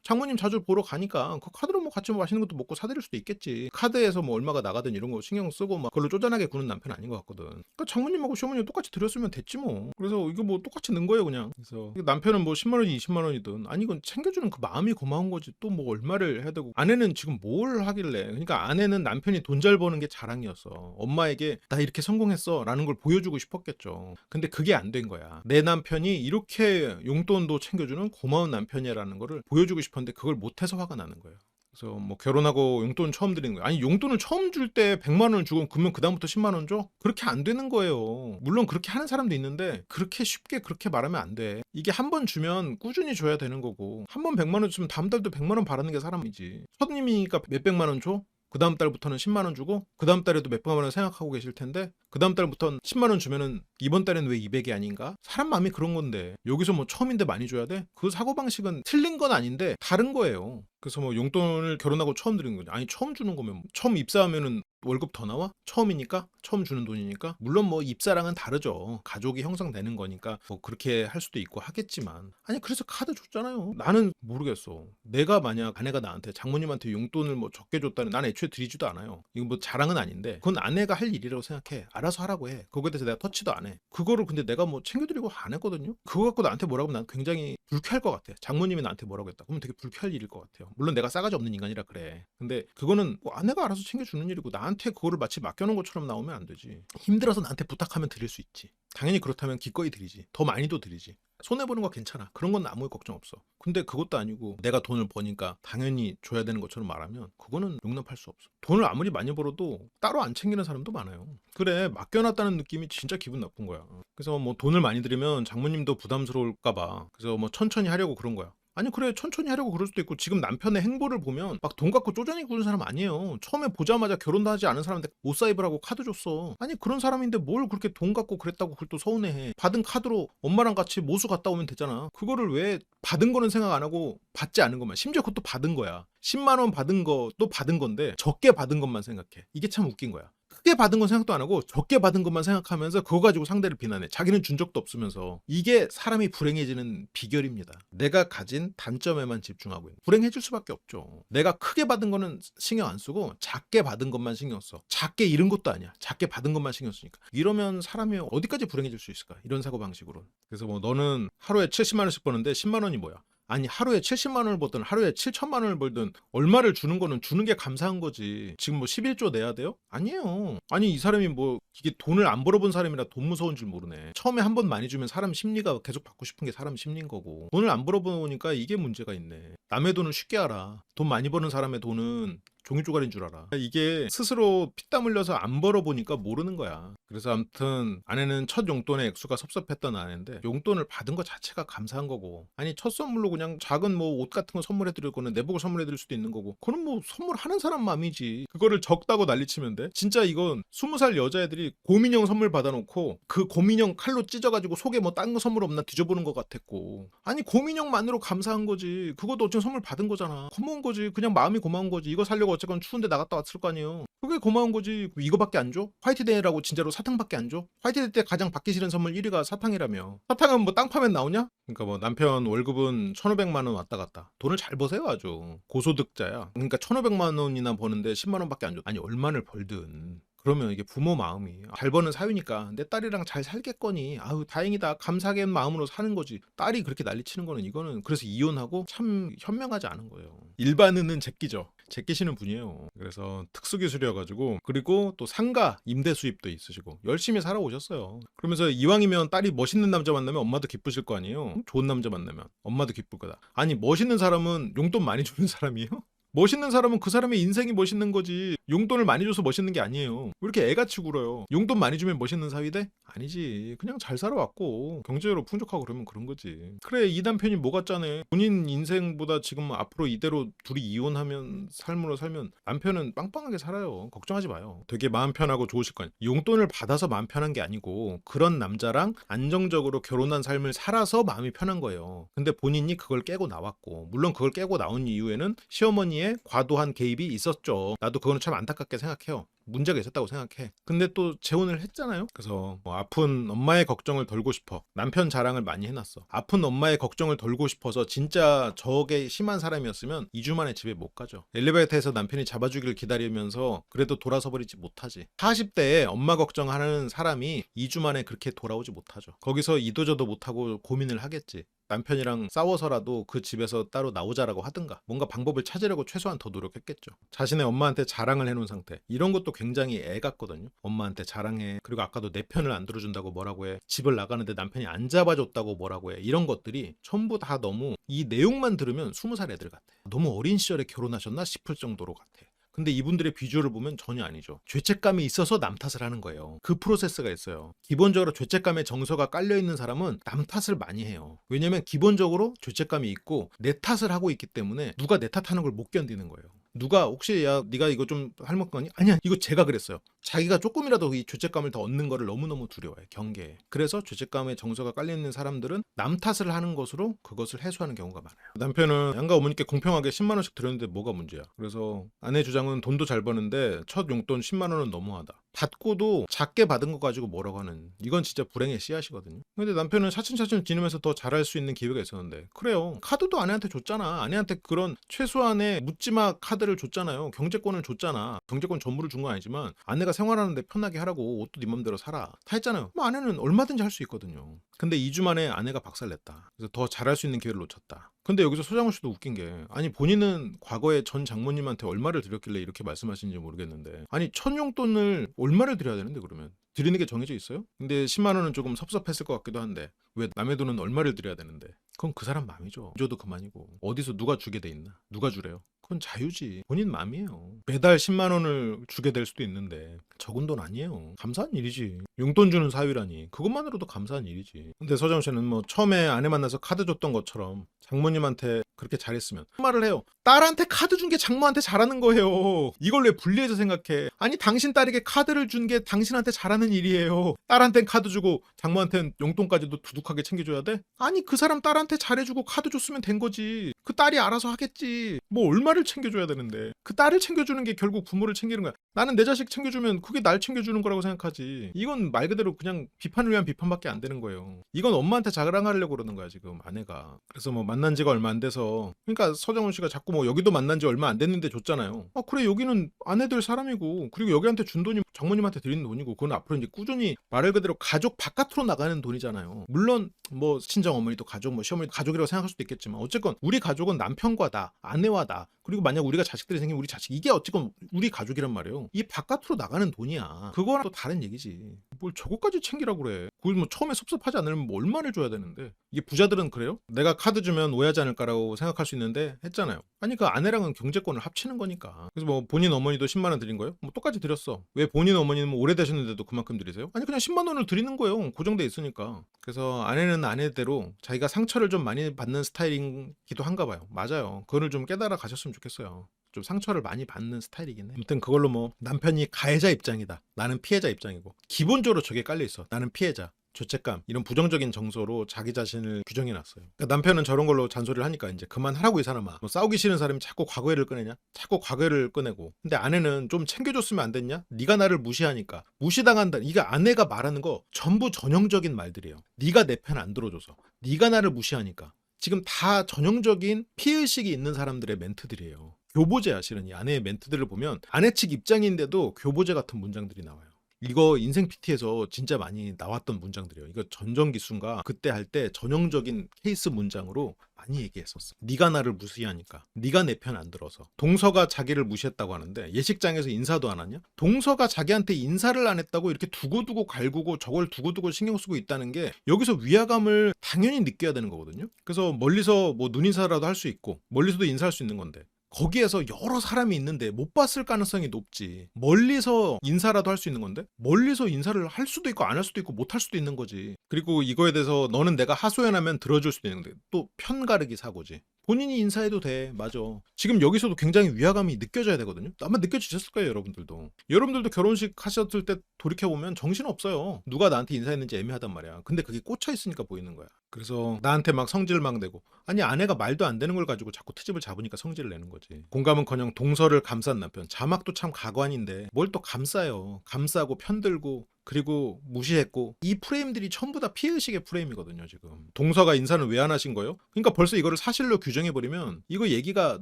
[SPEAKER 1] 장모님 자주 보러 가니까 그 카드로 뭐 같이 뭐 맛있는 것도 먹고 사드릴 수도 있겠지. 카드에서 뭐 얼마가 나가든 이런 거 신경 쓰고 막 그걸로 쪼잔하게 구는 남편 아닌 것 같거든. 그러니까 장모님하고 시어머니 똑같이 드렸으면 됐지 뭐. 그래서 이거 뭐 똑같이 넣은 거예요 그냥. 그래서 남편은 뭐 10만 원이 20만 원이든 아니 이건 챙겨주는 그 마음이 고마운 거지 또 뭐 얼마를 해야 되고. 아내는 지금 뭘 하길래. 그러니까 아내는 남편이 돈 잘 버는 게 자랑이었어. 엄마에게 나 이렇게 성공했어 라는 걸 보여주고 싶었겠죠. 근데 그게 안 된 거야. 내 남편이 이렇게 용돈도 챙겨주는 고마운 남편이라는 거를 보여주고 싶었는데 그걸 못해서 화가 나는 거예요. 그래서 뭐 결혼하고 용돈 처음 드리는 거예요. 아니 용돈을 처음 줄 때 100만 원을 주고 그러면 그다음부터 10만 원 줘? 그렇게 안 되는 거예요. 물론 그렇게 하는 사람도 있는데 그렇게 쉽게 그렇게 말하면 안 돼. 이게 한 번 주면 꾸준히 줘야 되는 거고 한 번 100만 원 주면 다음 달도 100만 원 바라는 게 사람이지. 손님이니까 몇백만 원 줘? 그 다음 달부터는 10만 원 주고 그 다음 달에도 몇백만 원 생각하고 계실 텐데 그 다음 달부터는 10만 원 주면은 이번 달엔 왜 200이 아닌가? 사람 마음이 그런 건데 여기서 뭐 처음인데 많이 줘야 돼? 그 사고방식은 틀린 건 아닌데 다른 거예요. 그래서 뭐 용돈을 결혼하고 처음 드리는 거죠. 아니 처음 주는 거면 처음 입사하면은 월급 더 나와? 처음이니까? 처음 주는 돈이니까? 물론 뭐 입사랑은 다르죠. 가족이 형성되는 거니까 뭐 그렇게 할 수도 있고 하겠지만 아니 그래서 카드 줬잖아요. 나는 모르겠어. 내가 만약 아내가 나한테 장모님한테 용돈을 뭐 적게 줬다는 난 애초에 드리지도 않아요. 이거 뭐 자랑은 아닌데 그건 아내가 할 일이라고 생각해. 알아서 하라고 해. 그거에 대해서 내가 터치도 안 해. 그거를 근데 내가 뭐 챙겨드리고 안 했거든요. 그거 갖고 나한테 뭐라고 하면 난 굉장히 불쾌할 것 같아. 장모님이 나한테 뭐라고 했다. 그러면 되게 불쾌할 일일 것 같아요. 물론 내가 싸가지 없는 인간이라 그래. 근데 그거는 뭐 아내가 알아서 챙겨주는 일이고 나한테 그거를 마치 맡겨놓은 것처럼 나오면 안 되지. 힘들어서 나한테 부탁하면 드릴 수 있지. 당연히 그렇다면 기꺼이 드리지. 더 많이도 드리지. 손해보는 거 괜찮아. 그런 건 아무 걱정 없어. 근데 그것도 아니고 내가 돈을 버니까 당연히 줘야 되는 것처럼 말하면 그거는 용납할 수 없어. 돈을 아무리 많이 벌어도 따로 안 챙기는 사람도 많아요. 그래 맡겨놨다는 느낌이 진짜 기분 나쁜 거야. 그래서 뭐 돈을 많이 들이면 장모님도 부담스러울까 봐. 그래서 뭐 천천히 하려고 그런 거야. 아니 그래 천천히 하려고 그럴 수도 있고 지금 남편의 행보를 보면 막 돈 갖고 쪼잔히 구는 사람 아니에요. 처음에 보자마자 결혼도 하지 않은 사람한테 옷 사입으라고 카드 줬어. 아니 그런 사람인데 뭘 그렇게 돈 갖고 그랬다고 그걸 또 서운해해. 받은 카드로 엄마랑 같이 모수 갔다 오면 되잖아. 그거를 왜 받은 거는 생각 안 하고 받지 않은 것만. 심지어 그것도 받은 거야. 10만 원 받은 것도 받은 건데 적게 받은 것만 생각해. 이게 참 웃긴 거야. 크게 받은 건 생각도 안 하고 적게 받은 것만 생각하면서 그거 가지고 상대를 비난해. 자기는 준 적도 없으면서. 이게 사람이 불행해지는 비결입니다. 내가 가진 단점에만 집중하고 있는. 불행해질 수밖에 없죠. 내가 크게 받은 거는 신경 안 쓰고 작게 받은 것만 신경 써. 작게 잃은 것도 아니야. 작게 받은 것만 신경 쓰니까. 이러면 사람이 어디까지 불행해질 수 있을까? 이런 사고방식으로. 그래서 뭐 너는 하루에 70만 원씩 버는데 10만 원이 뭐야? 아니 하루에 70만 원을 벌든 하루에 7천만 원을 벌든 얼마를 주는 거는 주는 게 감사한 거지. 지금 뭐 11조 내야 돼요? 아니에요. 아니 이 사람이 뭐 이게 돈을 안 벌어본 사람이라 돈 무서운 줄 모르네. 처음에 한 번 많이 주면 사람 심리가 계속 받고 싶은 게 사람 심리인 거고 돈을 안 벌어보니까 이게 문제가 있네. 남의 돈을 쉽게 알아. 돈 많이 버는 사람의 돈은 종이 조각인 줄 알아. 이게 스스로 피땀 흘려서 안 벌어보니까 모르는 거야. 그래서 아무튼 아내는 첫 용돈의 액수가 섭섭했던 아내인데 용돈을 받은 것 자체가 감사한 거고 아니 첫 선물로 그냥 작은 뭐 옷 같은 거 선물해 드릴 거는 내복을 선물해 드릴 수도 있는 거고 그건 뭐 선물하는 사람 마음이지. 그거를 적다고 난리치면 돼? 진짜 이건 20살 여자애들이 곰인형 선물 받아놓고 그 곰인형 칼로 찢어가지고 속에 뭐 딴 거 선물 없나 뒤져보는 것 같았고 아니 곰인형만으로 감사한 거지. 그것도 어쨌든 선물 받은 거잖아. 고마운 거지. 그냥 마음이 고마운 거지. 이거 살려고 어쨌건 추운데 나갔다 왔을 거 아니에요. 그게 고마운 거지. 이거밖에 안 줘? 화이트데이라고 진짜로 사탕밖에 안 줘? 화이트데이 때 가장 받기 싫은 선물 1위가 사탕이라며. 사탕은 뭐 땅 파면 나오냐? 그러니까 뭐 남편 월급은 1,500만 원 왔다 갔다. 돈을 잘 버세요 아주. 고소득자야. 그러니까 1,500만 원이나 버는데 10만 원밖에 안 줘. 아니 얼마를 벌든. 그러면 이게 부모 마음이 잘 버는 사위니까 내 딸이랑 잘 살겠거니 아유 다행이다 감사하게 마음으로 사는 거지. 딸이 그렇게 난리치는 거는 이거는 그래서 이혼하고 참 현명하지 않은 거예요. 일반인은 제끼죠. 제끼시는 분이에요. 그래서 특수기술이어가지고 그리고 또 상가 임대 수입도 있으시고 열심히 살아오셨어요. 그러면서 이왕이면 딸이 멋있는 남자 만나면 엄마도 기쁘실 거 아니에요. 좋은 남자 만나면 엄마도 기쁠 거다. 아니 멋있는 사람은 용돈 많이 주는 사람이에요? 멋있는 사람은 그 사람의 인생이 멋있는 거지. 용돈을 많이 줘서 멋있는 게 아니에요. 왜 이렇게 애같이 굴어요? 용돈 많이 주면 멋있는 사위 돼? 아니지. 그냥 잘 살아왔고 경제적으로 풍족하고 그러면 그런 거지. 그래, 이 남편이 뭐가 짜네. 본인 인생보다 지금 앞으로 이대로 둘이 이혼하면 삶으로 살면 남편은 빵빵하게 살아요. 걱정하지 마요. 되게 마음 편하고 좋으실 거예요. 용돈을 받아서 마음 편한 게 아니고 그런 남자랑 안정적으로 결혼한 삶을 살아서 마음이 편한 거예요. 근데 본인이 그걸 깨고 나왔고, 물론 그걸 깨고 나온 이후에는 시어머니의 과도한 개입이 있었죠. 나도 그거는 참 안타깝게 생각해요. 문제가 있었다고 생각해. 근데 또 재혼을 했잖아요. 그래서 뭐 아픈 엄마의 걱정을 덜고 싶어 남편 자랑을 많이 해놨어. 아픈 엄마의 걱정을 덜고 싶어서 진짜 저게 심한 사람이었으면 2주 만에 집에 못 가죠. 엘리베이터에서 남편이 잡아주길 기다리면서 그래도 돌아서 버리지 못하지. 40대에 엄마 걱정하는 사람이 2주 만에 그렇게 돌아오지 못하죠. 거기서 이도저도 못하고 고민을 하겠지. 남편이랑 싸워서라도 그 집에서 따로 나오자라고 하든가 뭔가 방법을 찾으려고 최소한 더 노력했겠죠. 자신의 엄마한테 자랑을 해놓은 상태. 이런 것도 굉장히 애 같거든요. 엄마한테 자랑해. 그리고 아까도 내 편을 안 들어준다고 뭐라고 해. 집을 나가는데 남편이 안 잡아줬다고 뭐라고 해. 이런 것들이 전부 다 너무 이 내용만 들으면 20살 애들 같아. 너무 어린 시절에 결혼하셨나 싶을 정도로 같아. 근데 이분들의 비주얼을 보면 전혀 아니죠. 죄책감이 있어서 남 탓을 하는 거예요. 그 프로세스가 있어요. 기본적으로 죄책감의 정서가 깔려있는 사람은 남 탓을 많이 해요. 왜냐면 기본적으로 죄책감이 있고 내 탓을 하고 있기 때문에 누가 내 탓하는 걸 못 견디는 거예요. 누가 혹시 야 네가 이거 좀 할먹 거니? 아니야, 이거 제가 그랬어요. 자기가 조금이라도 이 죄책감을 더 얻는 거를 너무너무 두려워해. 경계해. 그래서 죄책감의 정서가 깔려있는 사람들은 남 탓을 하는 것으로 그것을 해소하는 경우가 많아요. 남편은 양가 어머니께 공평하게 10만 원씩 드렸는데 뭐가 문제야. 그래서 아내 주장은 돈도 잘 버는데 첫 용돈 10만 원은 너무하다. 받고도 작게 받은 거 가지고 뭐라고 하는, 이건 진짜 불행의 씨앗이거든요. 근데 남편은 차츰차츰 지내면서 더 잘할 수 있는 기회가 있었는데, 그래요, 카드도 아내한테 줬잖아. 아내한테 그런 최소한의 묻지마 카드를 줬잖아요. 경제권을 줬잖아. 경제권 전부를 준 건 아니지만 아내가 생활하는데 편하게 하라고, 옷도 네 맘대로 사라 다 했잖아요. 뭐 아내는 얼마든지 할 수 있거든요. 근데 2주 만에 아내가 박살냈다. 그래서 더 잘할 수 있는 기회를 놓쳤다. 근데 여기서 소장훈 씨도 웃긴 게, 아니 본인은 과거에 전 장모님한테 얼마를 드렸길래 이렇게 말씀하시는지 모르겠는데, 아니 첫 용돈을 얼마를 드려야 되는데 그러면 드리는 게 정해져 있어요? 근데 10만 원은 조금 섭섭했을 것 같기도 한데 왜 남의 돈은 얼마를 드려야 되는데, 그건 그 사람 마음이죠. 줘도 그만이고 어디서 누가 주게 돼 있나. 누가 주래요? 그건 자유지. 본인 마음이에요. 매달 10만 원을 주게 될 수도 있는데 적은 돈 아니에요. 감사한 일이지. 용돈 주는 사위라니 그것만으로도 감사한 일이지. 근데 서장훈 씨는 뭐 처음에 아내 만나서 카드 줬던 것처럼 장모님한테 그렇게 잘했으면 말을 해요. 딸한테 카드 준 게 장모한테 잘하는 거예요. 이걸 왜 분리해서 생각해. 아니 당신 딸에게 카드를 준 게 당신한테 잘하는 일이에요. 딸한텐 카드 주고 장모한텐 용돈까지도 두둑하게 챙겨줘야 돼? 아니 그 사람 딸한테 잘해주고 카드 줬으면 된 거지. 그 딸이 알아서 하겠지. 뭐 얼마를 챙겨줘야 되는데. 그 딸을 챙겨주는 게 결국 부모를 챙기는 거야. 나는 내 자식 챙겨주면 그게 날 챙겨주는 거라고 생각하지. 이건 말 그대로 그냥 비판을 위한 비판밖에 안 되는 거예요. 이건 엄마한테 자랑하려고 그러는 거야 지금 아내가. 그래서 뭐 만난 지가 얼마 안 돼서, 그러니까 서정훈 씨가 자꾸 뭐 여기도 만난 지 얼마 안 됐는데 줬잖아요. 아 그래, 여기는 아내들 사람이고, 그리고 여기한테 준 돈이 장모님한테 드리는 돈이고, 그건 앞으로 이제 꾸준히 말 그대로 가족 바깥으로 나가는 돈이잖아요. 물론 뭐 친정 어머니도 가족, 뭐 시어머니도 가족이라고 생각할 수도 있겠지만 어쨌건 우리 가족은 남편과 나, 아내와 나, 그리고 만약 우리가 자식들이 생기면 우리 자식, 이게 어쨌건 우리 가족이란 말이에요. 이 바깥으로 나가는 돈이야. 그거랑 또 다른 얘기지. 뭘 저거까지 챙기라고 그래. 그걸 뭐 처음에 섭섭하지 않으면 뭐 얼마를 줘야 되는데. 이게 부자들은 그래요? 내가 카드 주면 오해하지 않을까라고 생각할 수 있는데 했잖아요. 아니 그 아내랑은 경제권을 합치는 거니까. 그래서 뭐 본인 어머니도 10만 원 드린 거예요? 뭐 똑같이 드렸어. 왜 본인 어머니는 뭐 오래되셨는데도 그만큼 드리세요? 아니 그냥 10만 원을 드리는 거예요. 고정돼 있으니까. 그래서 아내는 아내대로 자기가 상처를 좀 많이 받는 스타일이기도 한가 봐요. 맞아요. 그거를 좀 깨달아 가셨으면 좋겠어요. 좀 상처를 많이 받는 스타일이긴 해. 아무튼 그걸로 뭐 남편이 가해자 입장이다, 나는 피해자 입장이고, 기본적으로 저게 깔려 있어. 나는 피해자, 죄책감, 이런 부정적인 정서로 자기 자신을 규정해놨어요. 그러니까 남편은 저런 걸로 잔소리를 하니까 이제 그만하라고, 이 사람아. 뭐 싸우기 싫은 사람이 자꾸 과거를 꺼내냐? 자꾸 과거를 꺼내고. 근데 아내는 좀 챙겨줬으면 안 됐냐? 네가 나를 무시하니까. 무시당한다. 이게 아내가 말하는 거 전부 전형적인 말들이에요. 네가 내 편 안 들어줘서, 네가 나를 무시하니까. 지금 다 전형적인 피의식이 있는 사람들의 멘트들이에요. 교보제야. 실은 이 아내의 멘트들을 보면 아내 측 입장인데도 교보제 같은 문장들이 나와요. 이거 인생 PT에서 진짜 많이 나왔던 문장들이에요. 이거 전정기순가 그때 할 때 전형적인 케이스 문장으로 많이 얘기했었어. 네가 나를 무시하니까, 네가 내 편 안 들어서. 동서가 자기를 무시했다고 하는데 예식장에서 인사도 안 하냐? 동서가 자기한테 인사를 안 했다고 이렇게 두고두고 갈구고 저걸 두고두고 신경 쓰고 있다는 게 여기서 위화감을 당연히 느껴야 되는 거거든요. 그래서 멀리서 뭐 눈인사라도 할 수 있고 멀리서도 인사할 수 있는 건데 거기에서 여러 사람이 있는데 못 봤을 가능성이 높지. 멀리서 인사라도 할 수 있는 건데 멀리서 인사를 할 수도 있고 안 할 수도 있고 못 할 수도 있는 거지. 그리고 이거에 대해서 너는 내가 하소연하면 들어줄 수도 있는데 또 편가르기 사고지. 본인이 인사해도 돼. 맞아. 지금 여기서도 굉장히 위화감이 느껴져야 되거든요. 아마 느껴지셨을 거예요, 여러분들도. 여러분들도 결혼식 하셨을 때 돌이켜보면 정신없어요. 누가 나한테 인사했는지 애매하단 말이야. 근데 그게 꽂혀 있으니까 보이는 거야. 그래서 나한테 막 성질을 막 내고, 아니 아내가 말도 안 되는 걸 가지고 자꾸 트집을 잡으니까 성질을 내는 거지. 공감은커녕 동서를 감싼 남편. 자막도 참 가관인데 뭘 또 감싸요. 감싸고 편들고 그리고 무시했고, 이 프레임들이 전부 다 피해의식의 프레임이거든요. 지금 동서가 인사는 왜 안 하신 거예요? 그러니까 벌써 이거를 사실로 규정해버리면 이거 얘기가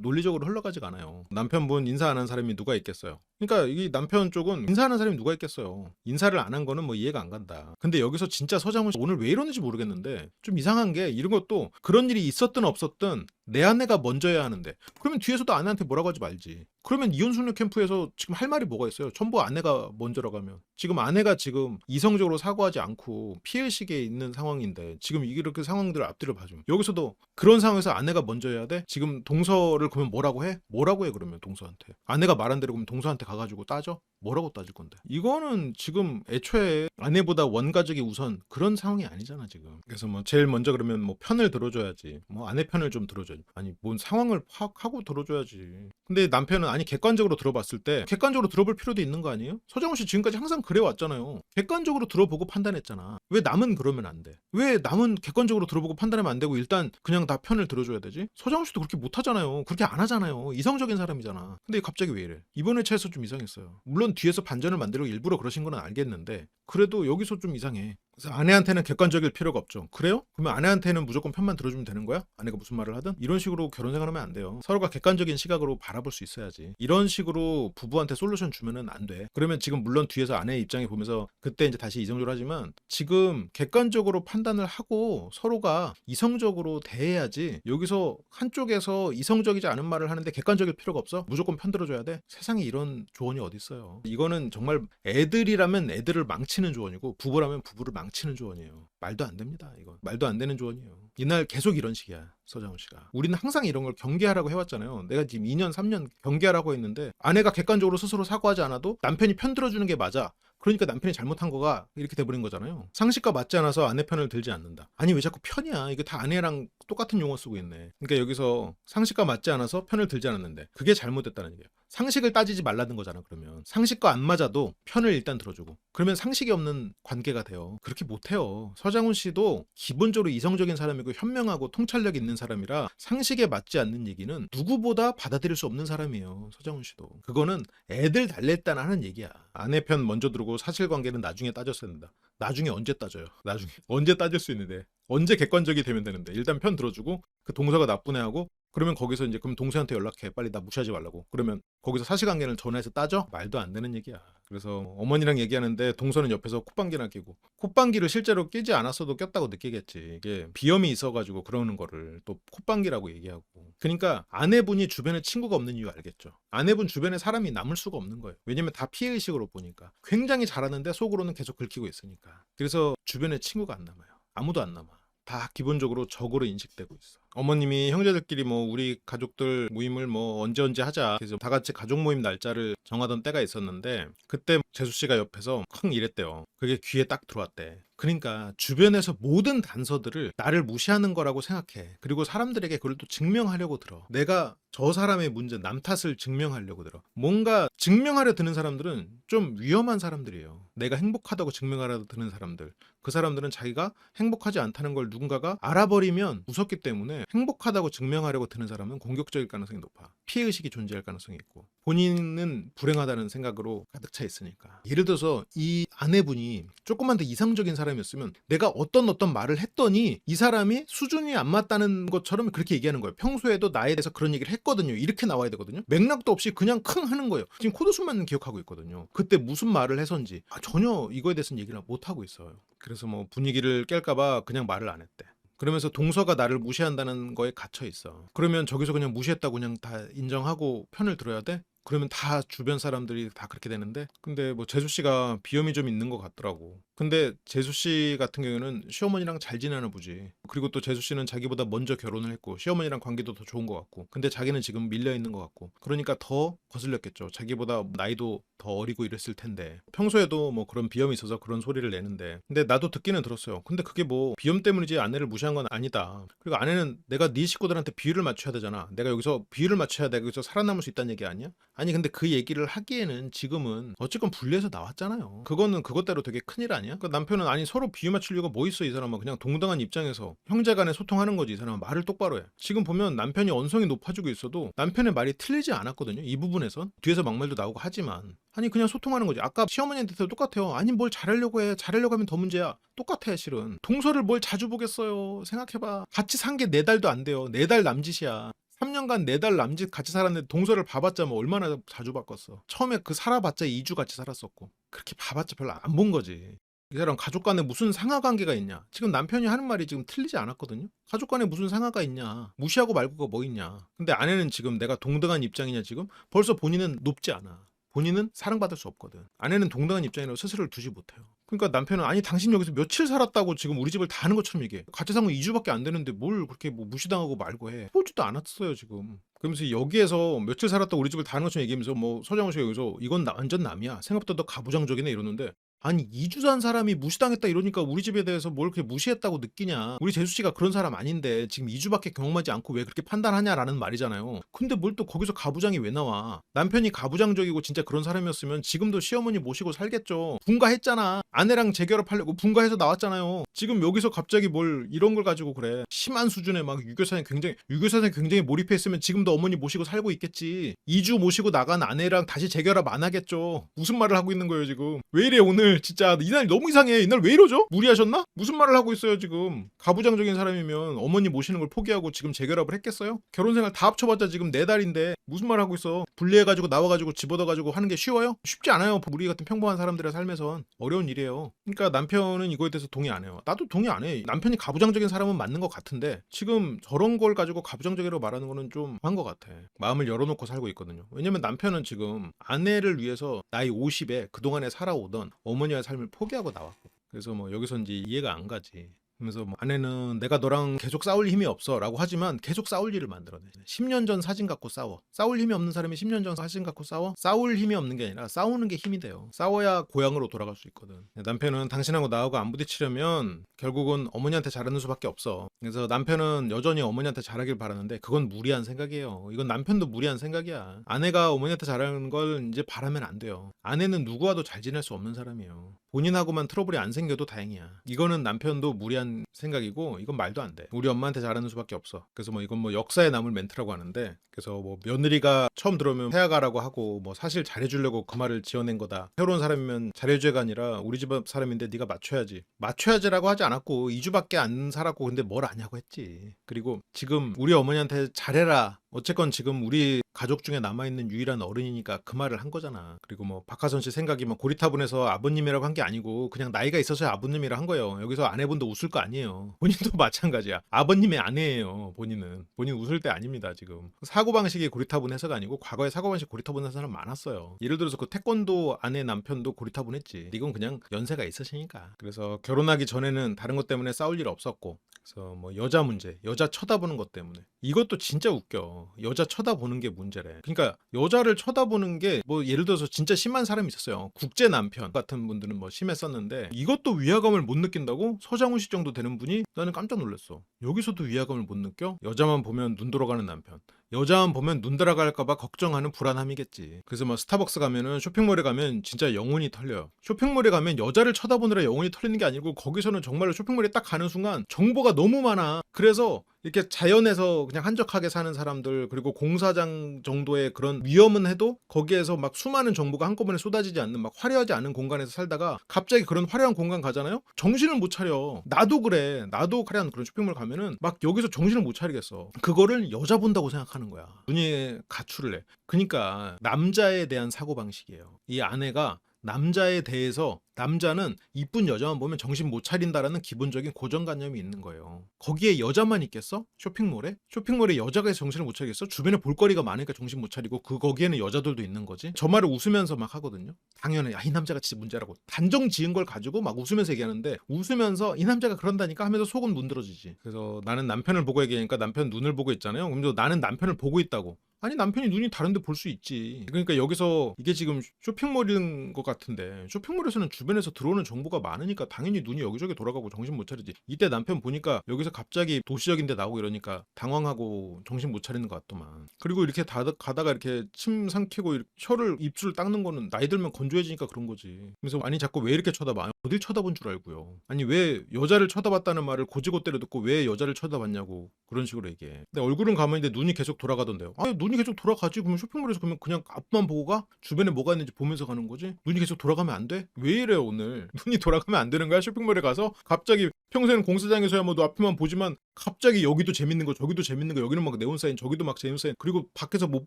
[SPEAKER 1] 논리적으로 흘러가지가 않아요. 남편분 인사 안 한 사람이 누가 있겠어요? 그러니까 이 남편 쪽은 인사하는 사람이 누가 있겠어요. 인사를 안 한 거는 뭐 이해가 안 간다. 근데 여기서 진짜 서장훈 씨 오늘 왜 이러는지 모르겠는데 좀 이상한 게, 이런 것도 그런 일이 있었든 없었든 내 아내가 먼저야 하는데, 그러면 뒤에서도 아내한테 뭐라고 하지 말지. 그러면 이혼숙녀 캠프에서 지금 할 말이 뭐가 있어요? 전부 아내가 먼저라고 하면. 지금 아내가 지금 이성적으로 사과하지 않고 피해의식에 있는 상황인데 지금 이렇게 상황들을 앞뒤를 봐주면, 여기서도 그런 상황에서 아내가 먼저여야 돼? 지금 동서를 그러면 뭐라고 해? 뭐라고 해 그러면 동서한테? 아내가 말한 대로 그러면 동서한테 가가지고 따져? 뭐라고 따질 건데? 이거는 지금 애초에 아내보다 원가족이 우선 그런 상황이 아니잖아 지금. 그래서 뭐 제일 먼저 그러면 뭐 편을 들어줘야지. 뭐 아내 편을 좀 들어줘야지. 아니 뭔 상황을 파악하고 들어줘야지. 근데 남편은 아니 객관적으로 들어봤을 때 객관적으로 들어볼 필요도 있는 거 아니에요? 서장훈 씨 지금까지 항상 그래 왔잖아요. 객관적으로 들어보고 판단했잖아. 왜 남은 그러면 안 돼? 왜 남은 객관적으로 들어보고 판단하면 안 되고 일단 그냥 다 편을 들어줘야 되지? 서장훈 씨도 그렇게 못 하잖아요. 그렇게 안 하잖아요. 이성적인 사람이잖아. 근데 갑자기 왜 이래? 이번 회차에서 좀 이상했어요. 물론 뒤에서 반전을 만들고 일부러 그러신 건 알겠는데 그래도 여기서 좀 이상해. 그래서 아내한테는 객관적일 필요가 없죠. 그래요? 그러면 아내한테는 무조건 편만 들어주면 되는 거야? 아내가 무슨 말을 하든? 이런 식으로 결혼 생활하면 안 돼요. 서로가 객관적인 시각으로 바라볼 수 있어야지. 이런 식으로 부부한테 솔루션 주면은 안 돼. 그러면 지금 물론 뒤에서 아내의 입장에 보면서 그때 이제 다시 이성적으로 하지만, 지금 객관적으로 판단을 하고 서로가 이성적으로 대해야지. 여기서 한쪽에서 이성적이지 않은 말을 하는데 객관적일 필요가 없어? 무조건 편 들어줘야 돼? 세상에 이런 조언이 어디 있어요. 이거는 정말 애들이라면 애들을 망치는 조언이고 부부라면 부부를 망치는 조언이에요. 말도 안 됩니다. 이거 말도 안 되는 조언이에요. 이날 계속 이런 식이야. 서장훈 씨가. 우리는 항상 이런 걸 경계하라고 해왔잖아요. 내가 지금 2년 3년 경계하라고 했는데 아내가 객관적으로 스스로 사과하지 않아도 남편이 편 들어주는 게 맞아. 그러니까 남편이 잘못한 거가 이렇게 돼버린 거잖아요. 상식과 맞지 않아서 아내 편을 들지 않는다. 아니 왜 자꾸 편이야? 이거 다 아내랑 똑같은 용어 쓰고 있네. 그러니까 여기서 상식과 맞지 않아서 편을 들지 않았는데 그게 잘못됐다는 얘기예요. 상식을 따지지 말라는 거잖아. 그러면 상식과 안 맞아도 편을 일단 들어주고, 그러면 상식이 없는 관계가 돼요. 그렇게 못해요. 서장훈 씨도 기본적으로 이성적인 사람이고 현명하고 통찰력 있는 사람이라 상식에 맞지 않는 얘기는 누구보다 받아들일 수 없는 사람이에요. 서장훈 씨도. 그거는 애들 달랬다나 하는 얘기야. 아내 편 먼저 들고 사실관계는 나중에 따졌어야 된다. 나중에 언제 따져요? 나중에 언제 따질 수 있는데, 언제 객관적이 되면 되는데, 일단 편 들어주고 그 동서가 나쁜 애하고, 그러면 거기서 이제 그럼 동생한테 연락해. 빨리 나 무시하지 말라고. 그러면 거기서 사실관계를 전화해서 따져? 말도 안 되는 얘기야. 그래서 어머니랑 얘기하는데 동서는 옆에서 콧방귀나 끼고, 콧방귀를 실제로 끼지 않았어도 꼈다고 느끼겠지. 이게 비염이 있어가지고 그러는 거를 또 콧방귀라고 얘기하고. 그러니까 아내분이 주변에 친구가 없는 이유 알겠죠. 아내분 주변에 사람이 남을 수가 없는 거예요. 왜냐면 다 피해의식으로 보니까. 굉장히 잘하는데 속으로는 계속 긁히고 있으니까. 그래서 주변에 친구가 안 남아요. 아무도 안 남아. 다 기본적으로 적으로 인식되고 있어. 어머님이 형제들끼리 뭐 우리 가족들 모임을 뭐 언제 하자, 그래서 다 같이 가족 모임 날짜를 정하던 때가 있었는데, 그때 재수 씨가 옆에서 쿵 이랬대요. 그게 귀에 딱 들어왔대. 그러니까 주변에서 모든 단서들을 나를 무시하는 거라고 생각해. 그리고 사람들에게 그걸 또 증명하려고 들어. 내가 저 사람의 문제, 남 탓을 증명하려고 들어. 뭔가 증명하려 드는 사람들은 좀 위험한 사람들이에요. 내가 행복하다고 증명하려 드는 사람들. 그 사람들은 자기가 행복하지 않다는 걸 누군가가 알아버리면 무섭기 때문에 행복하다고 증명하려고 드는 사람은 공격적일 가능성이 높아. 피해의식이 존재할 가능성이 있고, 본인은 불행하다는 생각으로 가득 차 있으니까. 예를 들어서 이 아내분이 조금만 더 이상적인 사람이었으면 내가 어떤 말을 했더니 이 사람이 수준이 안 맞다는 것처럼 그렇게 얘기하는 거예요. 평소에도 나에 대해서 그런 얘기를 했거든요. 이렇게 나와야 되거든요. 맥락도 없이 그냥 킁 하는 거예요. 지금 코드숨만 기억하고 있거든요. 그때 무슨 말을 해서인지 전혀 이거에 대해서는 얘기를 못 하고 있어요. 그래서 뭐 분위기를 깰까봐 그냥 말을 안 했대. 그러면서 동서가 나를 무시한다는 거에 갇혀 있어. 그러면 저기서 그냥 무시했다고 그냥 다 인정하고 편을 들어야 돼? 그러면 다 주변 사람들이 다 그렇게 되는데, 근데 뭐 재수 씨가 비염이 좀 있는 것 같더라고. 근데 재수 씨 같은 경우에는 시어머니랑 잘 지내나 보지. 그리고 또 재수 씨는 자기보다 먼저 결혼을 했고 시어머니랑 관계도 더 좋은 것 같고. 근데 자기는 지금 밀려 있는 것 같고. 그러니까 더 거슬렸겠죠. 자기보다 나이도 더 어리고 이랬을 텐데. 평소에도 뭐 그런 비염이 있어서 그런 소리를 내는데. 근데 나도 듣기는 들었어요. 근데 그게 뭐 비염 때문이지 아내를 무시한 건 아니다. 그리고 아내는 내가 네 식구들한테 비율을 맞춰야 되잖아. 내가 여기서 비율을 맞춰야 내가 여기서 살아남을 수 있다는 얘기 아니야? 아니 근데 그 얘기를 하기에는 지금은 어쨌건 분리해서 나왔잖아요. 그거는 그것대로 되게 큰일 아니야? 그 남편은 아니 서로 비유 맞출 이유가 뭐 있어 이 사람은. 그냥 동등한 입장에서 형제간에 소통하는 거지. 이 사람은 말을 똑바로 해. 지금 보면 남편이 언성이 높아지고 있어도 남편의 말이 틀리지 않았거든요. 이 부분에선 뒤에서 막말도 나오고 하지만 아니 그냥 소통하는 거지. 아까 시어머니한테도 똑같아요. 아니 뭘 잘하려고 해. 잘하려고 하면 더 문제야. 똑같아 실은. 동서를 뭘 자주 보겠어요. 생각해봐. 같이 산 게 4달도 안 돼요. 4달 남짓이야. 3년간 4달 남짓 같이 살았는데 동서를 봐봤자 뭐 얼마나 자주 바꿨어. 처음에 그 살아봤자 2주 같이 살았었고 그렇게 봐봤자 별로 안 본 거지. 이 사람 가족 간에 무슨 상하관계가 있냐. 지금 남편이 하는 말이 지금 틀리지 않았거든요. 가족 간에 무슨 상하가 있냐. 무시하고 말고가 뭐 있냐. 근데 아내는 지금 내가 동등한 입장이냐 지금. 벌써 본인은 높지 않아. 본인은 사랑받을 수 없거든. 아내는 동등한 입장이라고 스스로를 두지 못해요. 그러니까 남편은 아니 당신 여기서 며칠 살았다고 지금 우리 집을 다 아는 것처럼 얘기해. 같이 산 건 2주밖에 안 되는데 뭘 그렇게 뭐 무시당하고 말고 해. 보지도 않았어요 지금. 그러면서 여기에서 며칠 살았다고 우리 집을 다 아는 것처럼 얘기하면서 뭐 서장훈 씨가 여기서 이건 완전 남이야. 생각보다 더 가부장적이네 이러는데 아니 2주 산 사람이 무시당했다 이러니까 우리 집에 대해서 뭘 그렇게 무시했다고 느끼냐. 우리 재수 씨가 그런 사람 아닌데 지금 2주밖에 경험하지 않고 왜 그렇게 판단하냐라는 말이잖아요. 근데 뭘 또 거기서 가부장이 왜 나와. 남편이 가부장적이고 진짜 그런 사람이었으면 지금도 시어머니 모시고 살겠죠. 분가했잖아. 아내랑 재결합하려고 분가해서 나왔잖아요. 지금 여기서 갑자기 뭘 이런 걸 가지고 그래. 심한 수준의 막 유교사에 굉장히 몰입했으면 지금도 어머니 모시고 살고 있겠지. 2주 모시고 나간 아내랑 다시 재결합 안 하겠죠. 무슨 말을 하고 있는 거예요 지금. 왜 이래 오늘 진짜 이날 너무 이상해. 이날 왜 이러죠? 무리하셨나? 무슨 말을 하고 있어요 지금. 가부장적인 사람이면 어머니 모시는 걸 포기하고 지금 재결합을 했겠어요? 결혼생활 다 합쳐봤자 지금 4달인데 무슨 말 하고 있어. 분리해가지고 나와가지고 집어넣어가지고 하는 게 쉬워요? 쉽지 않아요. 우리 같은 평범한 사람들의 삶에선 어려운 일이에요. 그러니까 남편은 이거에 대해서 동의 안 해요. 나도 동의 안 해. 남편이 가부장적인 사람은 맞는 것 같은데 지금 저런 걸 가지고 가부장적이라고 말하는 거는 좀 한 것 같아. 마음을 열어놓고 살고 있거든요. 왜냐면 남편은 지금 아내를 위해서 나이 50에 그동안에 살아오던 어머니의 삶을 포기하고 나왔고 그래서 뭐 여기서 이제 이해가 안 가지. 그러면서 뭐 아내는 내가 너랑 계속 싸울 힘이 없어 라고 하지만 계속 싸울 일을 만들어내. 10년 전 사진 갖고 싸워. 싸울 힘이 없는 사람이 10년 전 사진 갖고 싸워? 싸울 힘이 없는 게 아니라 싸우는 게 힘이 돼요. 싸워야 고향으로 돌아갈 수 있거든. 남편은 당신하고 나하고 안 부딪히려면 결국은 어머니한테 잘하는 수밖에 없어. 그래서 남편은 여전히 어머니한테 잘하길 바라는데 그건 무리한 생각이에요. 이건 남편도 무리한 생각이야. 아내가 어머니한테 잘하는 걸 이제 바라면 안 돼요. 아내는 누구와도 잘 지낼 수 없는 사람이에요. 본인하고만 트러블이 안 생겨도 다행이야. 이거는 남편도 무리한 생각이고 이건 말도 안 돼. 우리 엄마한테 잘하는 수밖에 없어. 그래서 뭐 이건 뭐 역사에 남을 멘트라고 하는데 그래서 뭐 며느리가 처음 들어오면 해아가라고 하고 뭐 사실 잘해주려고 그 말을 지어낸 거다. 새로운 사람이면 잘해줘야가 아니라 우리 집 사람인데 네가 맞춰야지. 맞춰야지라고 하지 않았고 2주밖에 안 살았고 근데 뭘 아냐고 했지. 그리고 지금 우리 어머니한테 잘해라. 어쨌건 지금 우리 가족 중에 남아있는 유일한 어른이니까 그 말을 한 거잖아. 그리고 뭐 박하선 씨 생각이 뭐 고리타분해서 아버님이라고 한 게 아니고 그냥 나이가 있어서야 아버님이라 한 거예요. 여기서 아내분도 웃을 거 아니에요. 본인도 마찬가지야. 아버님의 아내예요. 본인은. 본인 웃을 때 아닙니다 지금. 사고방식이 고리타분해서가 아니고 과거에 사고방식 고리타분한 사람 많았어요. 예를 들어서 그 태권도 아내 남편도 고리타분했지. 이건 그냥 연세가 있으시니까. 그래서 결혼하기 전에는 다른 것 때문에 싸울 일 없었고 그래서 뭐 여자 문제, 여자 쳐다보는 것 때문에 이것도 진짜 웃겨. 여자 쳐다보는 게 문제래. 그러니까 여자를 쳐다보는 게 뭐 예를 들어서 진짜 심한 사람이 있었어요. 국제 남편 같은 분들은 뭐 심했었는데 이것도 위화감을 못 느낀다고? 서장훈 씨 정도 되는 분이 나는 깜짝 놀랐어. 여기서도 위화감을 못 느껴? 여자만 보면 눈 돌아가는 남편. 여자만 보면 눈 돌아갈까봐 걱정하는 불안함이겠지. 그래서 뭐 스타벅스 가면은 쇼핑몰에 가면 진짜 영혼이 털려요. 쇼핑몰에 가면 여자를 쳐다보느라 영혼이 털리는 게 아니고 거기서는 정말로 쇼핑몰에 딱 가는 순간 정보가 너무 많아. 그래서 이렇게 자연에서 그냥 한적하게 사는 사람들 그리고 공사장 정도의 그런 위험은 해도 거기에서 막 수많은 정보가 한꺼번에 쏟아지지 않는 막 화려하지 않은 공간에서 살다가 갑자기 그런 화려한 공간 가잖아요? 정신을 못 차려. 나도 그래. 나도 화려한 그런 쇼핑몰 가면은 막 여기서 정신을 못 차리겠어. 그거를 여자 본다고 생각하는 거야. 눈이 가출을 해. 그러니까 남자에 대한 사고방식이에요. 이 아내가 남자에 대해서 남자는 이쁜 여자만 보면 정신 못 차린다라는 기본적인 고정관념이 있는 거예요. 거기에 여자만 있겠어? 쇼핑몰에? 쇼핑몰에 여자가 있어 정신을 못 차리겠어? 주변에 볼거리가 많으니까 정신 못 차리고 거기에는 여자들도 있는 거지. 저 말을 웃으면서 막 하거든요. 당연히 이 남자가 진짜 문제라고 단정 지은 걸 가지고 막 웃으면서 얘기하는데 웃으면서 이 남자가 그런다니까 하면서 속은 문드러지지. 그래서 나는 남편을 보고 얘기하니까 남편 눈을 보고 있잖아요. 그럼 나는 남편을 보고 있다고. 아니 남편이 눈이 다른데 볼 수 있지. 그러니까 여기서 이게 지금 쇼핑몰인 것 같은데 쇼핑몰에서는 주변에서 들어오는 정보가 많으니까 당연히 눈이 여기저기 돌아가고 정신 못 차리지. 이때 남편 보니까 여기서 갑자기 도시적인 데 나오고 이러니까 당황하고 정신 못 차리는 것 같더만. 그리고 이렇게 가다가 이렇게 침 삼키고 혀를 입술 닦는 거는 나이 들면 건조해지니까 그런 거지. 그래서 아니 자꾸 왜 이렇게 쳐다봐? 아니, 어딜 쳐다본 줄 알고요. 아니 왜 여자를 쳐다봤다는 말을 고지고대로 듣고 왜 여자를 쳐다봤냐고 그런 식으로 얘기해. 근데 얼굴은 가만히 있는데 눈이 계속 돌아가던데요. 아니 눈이 계속 돌아가지. 그러면 쇼핑몰에서 그냥 앞만 보고 가? 주변에 뭐가 있는지 보면서 가는 거지? 눈이 계속 돌아가면 안 돼? 왜 이래요 오늘? 눈이 돌아가면 안 되는 거야? 쇼핑몰에 가서? 갑자기 평소에는 공사장에서야 뭐 너 앞에만 보지만 갑자기 여기도 재밌는 거 저기도 재밌는 거 여기는 막 네온사인 저기도 막 네온사인 그리고 밖에서 못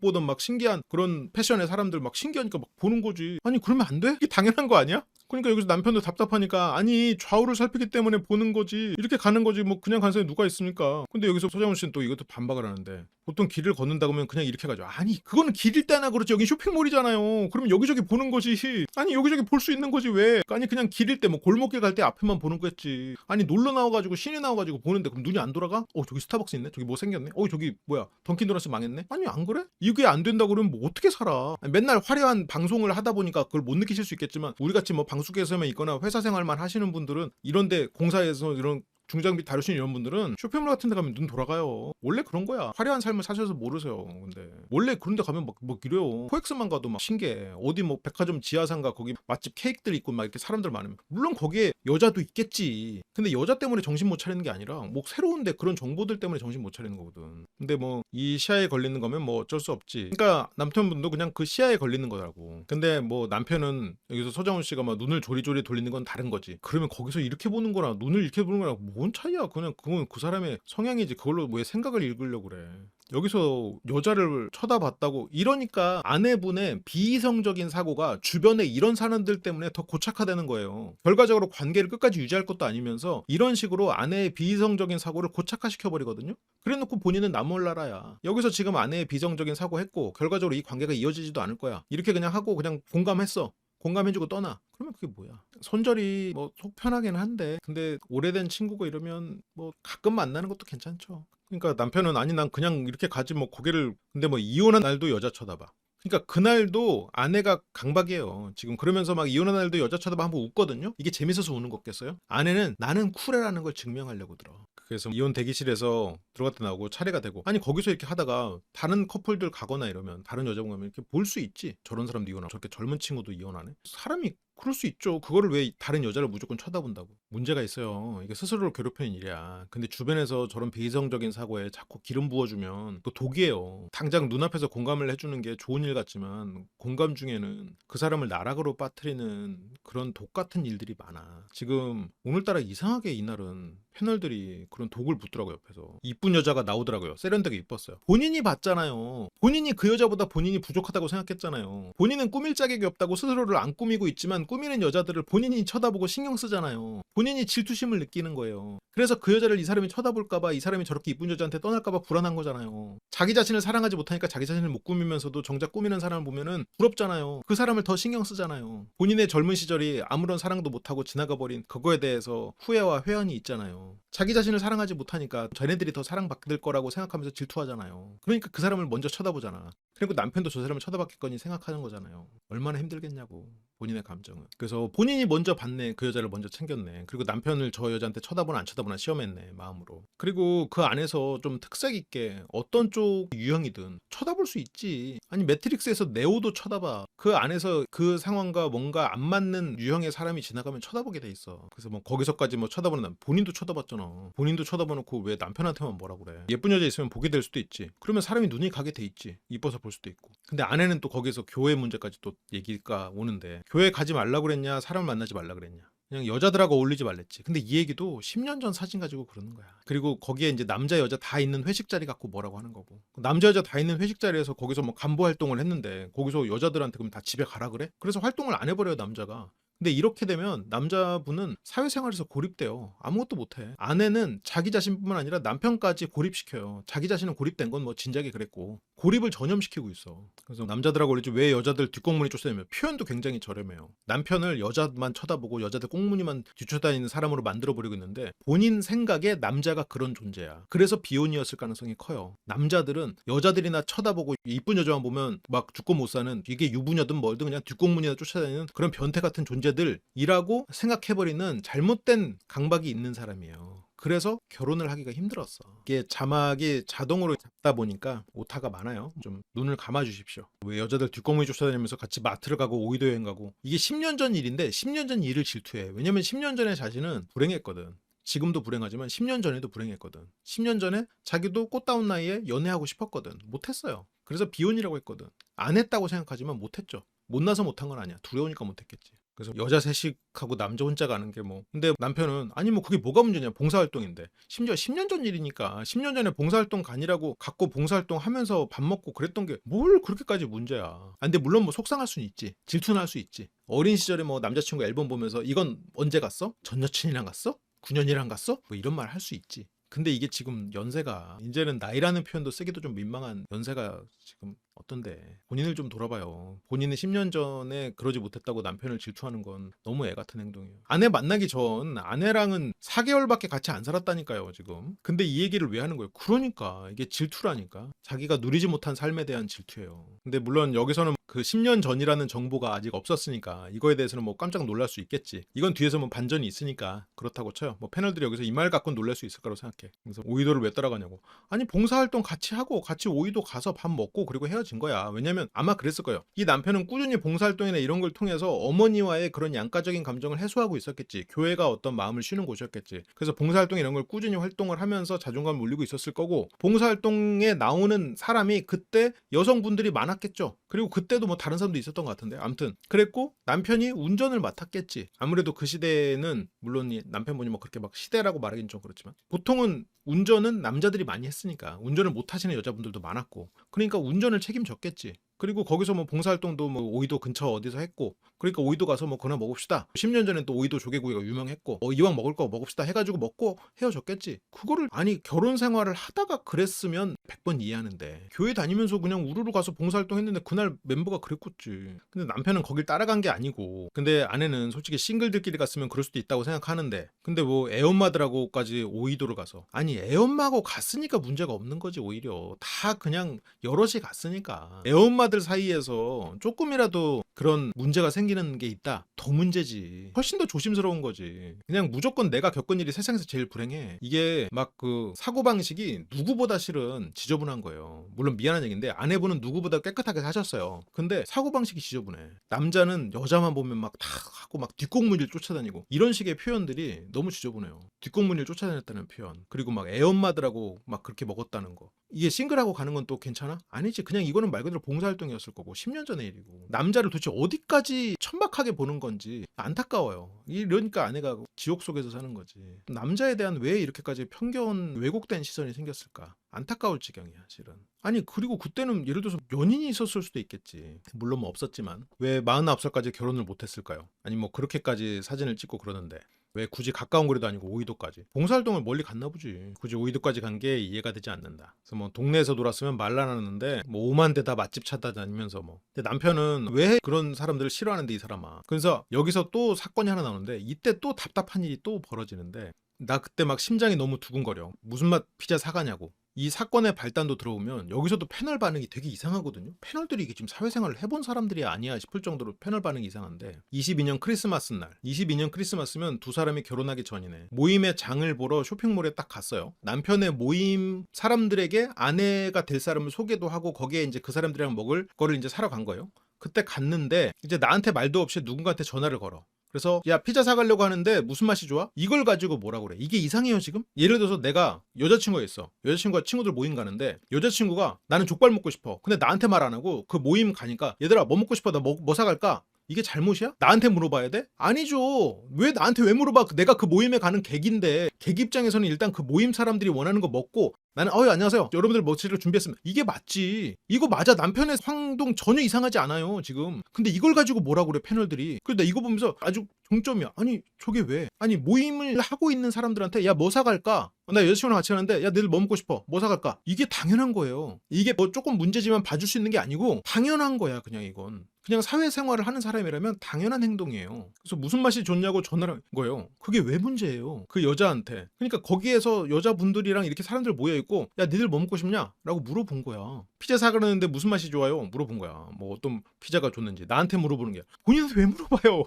[SPEAKER 1] 보던 막 신기한 그런 패션의 사람들 막 신기하니까 막 보는 거지. 아니 그러면 안 돼? 이게 당연한 거 아니야? 그러니까 여기서 남편도 답답하니까 아니 좌우를 살피기 때문에 보는 거지 이렇게 가는 거지 뭐 그냥 가는 사람이 누가 있습니까? 근데 여기서 서장훈 씨는 또 이것도 반박을 하는데 보통 길을 걷는다고 하면 그냥 이렇게 가죠. 아니 그거는 길일 때나 그렇지 여기 쇼핑몰이잖아요. 그러면 여기저기 보는 거지. 아니 여기저기 볼 수 있는 거지 왜? 아니 그냥 길일 때 뭐 골목길 갈 때 앞에만 보는 거겠지. 아니 놀러 나와가지고 시내 나와가지고 보는데 그럼 눈이 안 돌아가? 저기 스타벅스 있네. 저기 뭐 생겼네. 저기 뭐야 던킨도너스 망했네. 아니 안 그래? 이게 안 된다 그러면 뭐 어떻게 살아? 아니, 맨날 화려한 방송을 하다 보니까 그걸 못 느끼실 수 있겠지만 우리같이 뭐 방송국에서만 있거나 회사 생활만 하시는 분들은 이런데 공사에서 이런 중장비 다루시는 이런 분들은 쇼핑몰 같은 데 가면 눈 돌아가요. 원래 그런 거야. 화려한 삶을 사셔서 모르세요. 근데 원래 그런 데 가면 막 이래요. 코엑스만 가도 막 신기해. 어디 뭐 백화점 지하상가 거기 맛집 케이크들 있고 막 이렇게 사람들 많으면 물론 거기에 여자도 있겠지. 근데 여자 때문에 정신 못 차리는 게 아니라 뭐 새로운데 그런 정보들 때문에 정신 못 차리는 거거든. 근데 뭐 이 시야에 걸리는 거면 뭐 어쩔 수 없지. 그러니까 남편분도 그냥 그 시야에 걸리는 거라고. 근데 뭐 남편은 여기서 서장훈 씨가 막 눈을 조리조리 돌리는 건 다른 거지. 그러면 거기서 이렇게 보는 거랑 눈을 이렇게 보는 거랑 뭔 차이야? 그냥 그건 그 사람의 성향이지. 그걸로 왜 생각을 읽으려고 그래. 여기서 여자를 쳐다봤다고 이러니까 아내분의 비이성적인 사고가 주변에 이런 사람들 때문에 더 고착화되는 거예요. 결과적으로 관계를 끝까지 유지할 것도 아니면서 이런 식으로 아내의 비이성적인 사고를 고착화시켜 버리거든요. 그래놓고 본인은 나 몰라라야. 여기서 지금 아내의 비이성적인 사고 했고 결과적으로 이 관계가 이어지지도 않을 거야. 이렇게 그냥 하고 그냥 공감했어. 공감해주고 떠나. 그러면 그게 뭐야? 손절이 뭐 속 편하긴 한데 근데 오래된 친구고 이러면 뭐 가끔 만나는 것도 괜찮죠. 그러니까 남편은 아니 난 그냥 이렇게 가지 뭐 고개를 근데 뭐 이혼한 날도 여자 쳐다봐. 그러니까 그날도 아내가 강박이에요. 지금 그러면서 막 이혼한 날도 여자 쳐다봐 한번 웃거든요. 이게 재밌어서 우는 거겠어요? 아내는 나는 쿨해라는 걸 증명하려고 들어. 그래서 이혼 대기실에서 들어갔다 나오고 차례가 되고 아니 거기서 이렇게 하다가 다른 커플들 가거나 이러면 다른 여자분 가면 이렇게 볼 수 있지. 저런 사람도 이혼하고 저렇게 젊은 친구도 이혼하네. 사람이 그럴 수 있죠. 그거를 왜 다른 여자를 무조건 쳐다본다고. 문제가 있어요. 이게 스스로를 괴롭히는 일이야. 근데 주변에서 저런 비이성적인 사고에 자꾸 기름 부어주면 그 독이에요. 당장 눈앞에서 공감을 해주는 게 좋은 일 같지만 공감 중에는 그 사람을 나락으로 빠뜨리는 그런 독 같은 일들이 많아. 지금 오늘따라 이상하게 이날은 패널들이 그런 독을 붓더라고요. 옆에서 이쁜 여자가 나오더라고요. 세련되게 이뻤어요. 본인이 봤잖아요. 본인이 그 여자보다 본인이 부족하다고 생각했잖아요. 본인은 꾸밀 자격이 없다고 스스로를 안 꾸미고 있지만 꾸미는 여자들을 본인이 쳐다보고 신경 쓰잖아요. 본인이 질투심을 느끼는 거예요. 그래서 그 여자를 이 사람이 쳐다볼까봐 이 사람이 저렇게 이쁜 여자한테 떠날까봐 불안한 거잖아요. 자기 자신을 사랑하지 못하니까 자기 자신을 못 꾸미면서도 정작 꾸미는 사람을 보면은 부럽잖아요. 그 사람을 더 신경 쓰잖아요. 본인의 젊은 시절이 아무런 사랑도 못하고 지나가 버린 그거에 대해서 후회와 회한이 있잖아요. 자기 자신을 사랑하지 못하니까 쟤네들이 더 사랑받을 거라고 생각하면서 질투하잖아요. 그러니까 그 사람을 먼저 쳐다보잖아. 그리고 남편도 저 사람을 쳐다봤겠거니 생각하는 거잖아요. 얼마나 힘들겠냐고. 본인의 감정은. 그래서 본인이 먼저 봤네. 그 여자를 먼저 챙겼네. 그리고 남편을 저 여자한테 쳐다보나 안 쳐다보나 시험했네. 마음으로. 그리고 그 안에서 좀 특색 있게 어떤 쪽 유형이든 쳐다볼 수 있지. 아니 매트릭스에서 네오도 쳐다봐. 그 안에서 그 상황과 뭔가 안 맞는 유형의 사람이 지나가면 쳐다보게 돼 있어. 그래서 뭐 거기서까지 뭐 쳐다보는 남 본인도 쳐다봤잖아. 본인도 쳐다봐놓고 왜 남편한테만 뭐라 그래. 예쁜 여자 있으면 보게 될 수도 있지. 그러면 사람이 눈이 가게 돼 있지. 이뻐서 볼 수도 있고. 근데 아내는 또 거기서 교회 문제까지 또 얘기가 오는데 교회 가지 말라 그랬냐 사람을 만나지 말라 그랬냐. 그냥 여자들하고 어울리지 말랬지. 근데 이 얘기도 10년 전 사진 가지고 그러는 거야. 그리고 거기에 이제 남자 여자 다 있는 회식 자리 갖고 뭐라고 하는 거고. 남자 여자 다 있는 회식 자리에서 거기서 뭐 간부 활동을 했는데 거기서 여자들한테 그럼 다 집에 가라 그래? 그래서 활동을 안 해버려요 남자가. 근데 이렇게 되면 남자분은 사회생활에서 고립돼요. 아무것도 못해. 아내는 자기 자신뿐만 아니라 남편까지 고립시켜요. 자기 자신은 고립된 건 뭐 진작에 그랬고 고립을 전염시키고 있어. 그래서 남자들하고 그러지 왜 여자들 뒷꽁무니 쫓아다니며 표현도 굉장히 저렴해요. 남편을 여자만 쳐다보고 여자들 꽁무니만 뒤쫓아다니는 사람으로 만들어버리고 있는데 본인 생각에 남자가 그런 존재야. 그래서 비혼이었을 가능성이 커요. 남자들은 여자들이나 쳐다보고 이쁜 여자만 보면 막 죽고 못 사는 이게 유부녀든 뭐든 그냥 뒷꽁무니나 쫓아다니는 그런 변태 같은 존재들이라고 생각해버리는 잘못된 강박이 있는 사람이에요. 그래서 결혼을 하기가 힘들었어. 이게 자막이 자동으로 잡다 보니까 오타가 많아요. 좀 눈을 감아 주십시오. 왜 여자들 뒷공무니 쫓아다니면서 같이 마트를 가고 오이도 여행 가고 이게 10년 전 일인데 10년 전 일을 질투해. 왜냐면 10년 전에 자신은 불행했거든. 지금도 불행하지만 10년 전에도 불행했거든. 10년 전에 자기도 꽃다운 나이에 연애하고 싶었거든. 못했어요. 그래서 비혼이라고 했거든. 안 했다고 생각하지만 못했죠. 못나서 못한 건 아니야. 두려우니까 못했겠지. 그래서 여자 셋이하고 남자 혼자 가는 게 뭐. 근데 남편은 아니 뭐 그게 뭐가 문제냐. 봉사활동인데. 심지어 10년 전 일이니까 10년 전에 봉사활동 가니라고 갖고 봉사활동 하면서 밥 먹고 그랬던 게 뭘 그렇게까지 문제야. 아, 근데 물론 뭐 속상할 수는 있지. 질투는 할 수 있지. 어린 시절에 뭐 남자친구 앨범 보면서 이건 언제 갔어? 전 여친이랑 갔어? 9년이랑 갔어? 뭐 이런 말 할 수 있지. 근데 이게 지금 연세가 이제는 나이라는 표현도 쓰기도 좀 민망한 연세가 지금 어떤데 본인을 좀 돌아봐요. 본인은 10년 전에 그러지 못했다고 남편을 질투하는 건 너무 애 같은 행동이에요. 아내 만나기 전 아내랑은 4개월밖에 같이 안 살았다니까요 지금. 근데 이 얘기를 왜 하는 거예요? 그러니까 이게 질투라니까. 자기가 누리지 못한 삶에 대한 질투예요. 근데 물론 여기서는 그 10년 전이라는 정보가 아직 없었으니까 이거에 대해서는 뭐 깜짝 놀랄 수 있겠지. 이건 뒤에서 뭐 반전이 있으니까 그렇다고 쳐요. 뭐 패널들이 여기서 이 말 갖고 놀랄 수 있을 거라고 생각해. 그래서 오이도를 왜 따라가냐고. 아니 봉사활동 같이 하고 같이 오이도 가서 밥 먹고 그리고 헤어진 거야. 왜냐면 아마 그랬을 거예요. 이 남편은 꾸준히 봉사활동이나 이런 걸 통해서 어머니와의 그런 양가적인 감정을 해소하고 있었겠지. 교회가 어떤 마음을 쉬는 곳이었겠지. 그래서 봉사활동 이런 걸 꾸준히 활동을 하면서 자존감을 올리고 있었을 거고 봉사활동에 나오는 사람이 그때 여성분들이 많았겠죠. 그리고 그때도 뭐 다른 사람도 있었던 것 같은데 아무튼 그랬고 남편이 운전을 맡았겠지. 아무래도 그 시대에는 물론 이 남편분이 뭐 그렇게 막 시대라고 말하긴 좀 그렇지만 보통은 운전은 남자들이 많이 했으니까 운전을 못 하시는 여자분들도 많았고 그러니까 운전을 책임졌겠지. 그리고 거기서 뭐 봉사활동도 뭐 오이도 근처 어디서 했고 그러니까 오이도 가서 뭐 그나 먹읍시다. 10년 전엔 또 오이도 조개구이가 유명했고 이왕 먹을 거 먹읍시다 해가지고 먹고 헤어졌겠지. 그거를 아니 결혼 생활을 하다가 그랬으면 100번 이해하는데 교회 다니면서 그냥 우르르 가서 봉사활동 했는데 그날 멤버가 그랬겠지. 근데 남편은 거길 따라간 게 아니고 근데 아내는 솔직히 싱글들끼리 갔으면 그럴 수도 있다고 생각하는데 근데 뭐 애엄마들하고까지 오이도를 가서 아니 애엄마하고 갔으니까 문제가 없는 거지. 오히려 다 그냥 여럿이 갔으니까 애엄마들 사이에서 조금이라도 그런 문제가 생기는 게 있다 더 문제지. 훨씬 더 조심스러운 거지. 그냥 무조건 내가 겪은 일이 세상에서 제일 불행해. 이게 막 그 사고방식이 누구보다 실은 지저분한 거예요. 물론 미안한 얘기인데 아내분은 누구보다 깨끗하게 사셨어요. 근데 사고방식이 지저분해. 남자는 여자만 보면 막 다 하고 막 뒷공무니를 쫓아다니고 이런 식의 표현들이 너무 지저분해요. 뒷공무니를 쫓아다녔다는 표현 그리고 막 애엄마들하고 막 그렇게 먹었다는 거. 이게 싱글하고 가는 건 또 괜찮아? 아니지. 그냥 이거는 말 그대로 봉사활동이었을 거고 10년 전의 일이고 남자를 도대체 어디까지 천박하게 보는 건지 안타까워요. 이러니까 아내가 지옥 속에서 사는 거지. 남자에 대한 왜 이렇게까지 편견 왜곡된 시선이 생겼을까? 안타까울 지경이야 실은. 아니 그리고 그때는 예를 들어서 연인이 있었을 수도 있겠지. 물론 뭐 없었지만 왜 49살까지 결혼을 못했을까요? 아니 뭐 그렇게까지 사진을 찍고 그러는데 왜 굳이 가까운 거리도 아니고 오이도까지 봉사활동을 멀리 갔나 보지. 굳이 오이도까지 간 게 이해가 되지 않는다. 그래서 뭐 동네에서 놀았으면 말라놨는데 뭐 오만 대다 맛집 찾아다니면서 뭐 근데 남편은 왜 그런 사람들을 싫어하는데 이 사람아. 그래서 여기서 또 사건이 하나 나오는데 이때 또 답답한 일이 또 벌어지는데 나 그때 막 심장이 너무 두근거려. 무슨 맛 피자 사가냐고. 이 사건의 발단도 들어오면 여기서도 패널 반응이 되게 이상하거든요. 패널들이 이게 지금 사회생활을 해본 사람들이 아니야 싶을 정도로 패널 반응이 이상한데 22년 크리스마스 날 22년 크리스마스면 두 사람이 결혼하기 전이네. 모임에 장을 보러 쇼핑몰에 딱 갔어요. 남편의 모임 사람들에게 아내가 될 사람을 소개도 하고 거기에 이제 그 사람들이랑 먹을 거를 이제 사러 간 거예요. 그때 갔는데 이제 나한테 말도 없이 누군가한테 전화를 걸어. 그래서 야 피자 사가려고 하는데 무슨 맛이 좋아? 이걸 가지고 뭐라고 그래. 이게 이상해요 지금? 예를 들어서 내가 여자친구가 있어. 여자친구가 친구들 모임 가는데 여자친구가 나는 족발 먹고 싶어. 근데 나한테 말 안 하고 그 모임 가니까 얘들아 뭐 먹고 싶어? 나 뭐 사갈까? 이게 잘못이야? 나한테 물어봐야 돼? 아니죠. 왜 나한테 왜 물어봐? 내가 그 모임에 가는 객인데 객 입장에서는 일단 그 모임 사람들이 원하는 거 먹고 나는 안녕하세요. 여러분들 먹지를 준비했습니다. 이게 맞지. 이거 맞아. 남편의 행동 전혀 이상하지 않아요, 지금. 근데 이걸 가지고 뭐라고 그래, 패널들이. 그래서 나 이거 보면서 아주 종점이야. 아니, 저게 왜? 아니, 모임을 하고 있는 사람들한테 야, 뭐 사갈까? 나 여자친구랑 같이 가는데 야, 너희들 뭐 먹고 싶어? 뭐 사갈까? 이게 당연한 거예요. 이게 뭐 조금 문제지만 봐줄 수 있는 게 아니고 당연한 거야, 그냥 이건. 그냥 사회생활을 하는 사람이라면 당연한 행동이에요. 그래서 무슨 맛이 좋냐고 전화를 한 거예요. 그게 왜 문제예요? 그 여자한테. 그러니까 거기에서 여자분들이랑 이렇게 사람들 모여있고 야, 니들 뭐 먹고 싶냐? 라고 물어본 거야. 피자 사가는데 무슨 맛이 좋아요? 물어본 거야. 뭐 어떤 피자가 좋는지. 나한테 물어보는 게 본인한테 왜 물어봐요?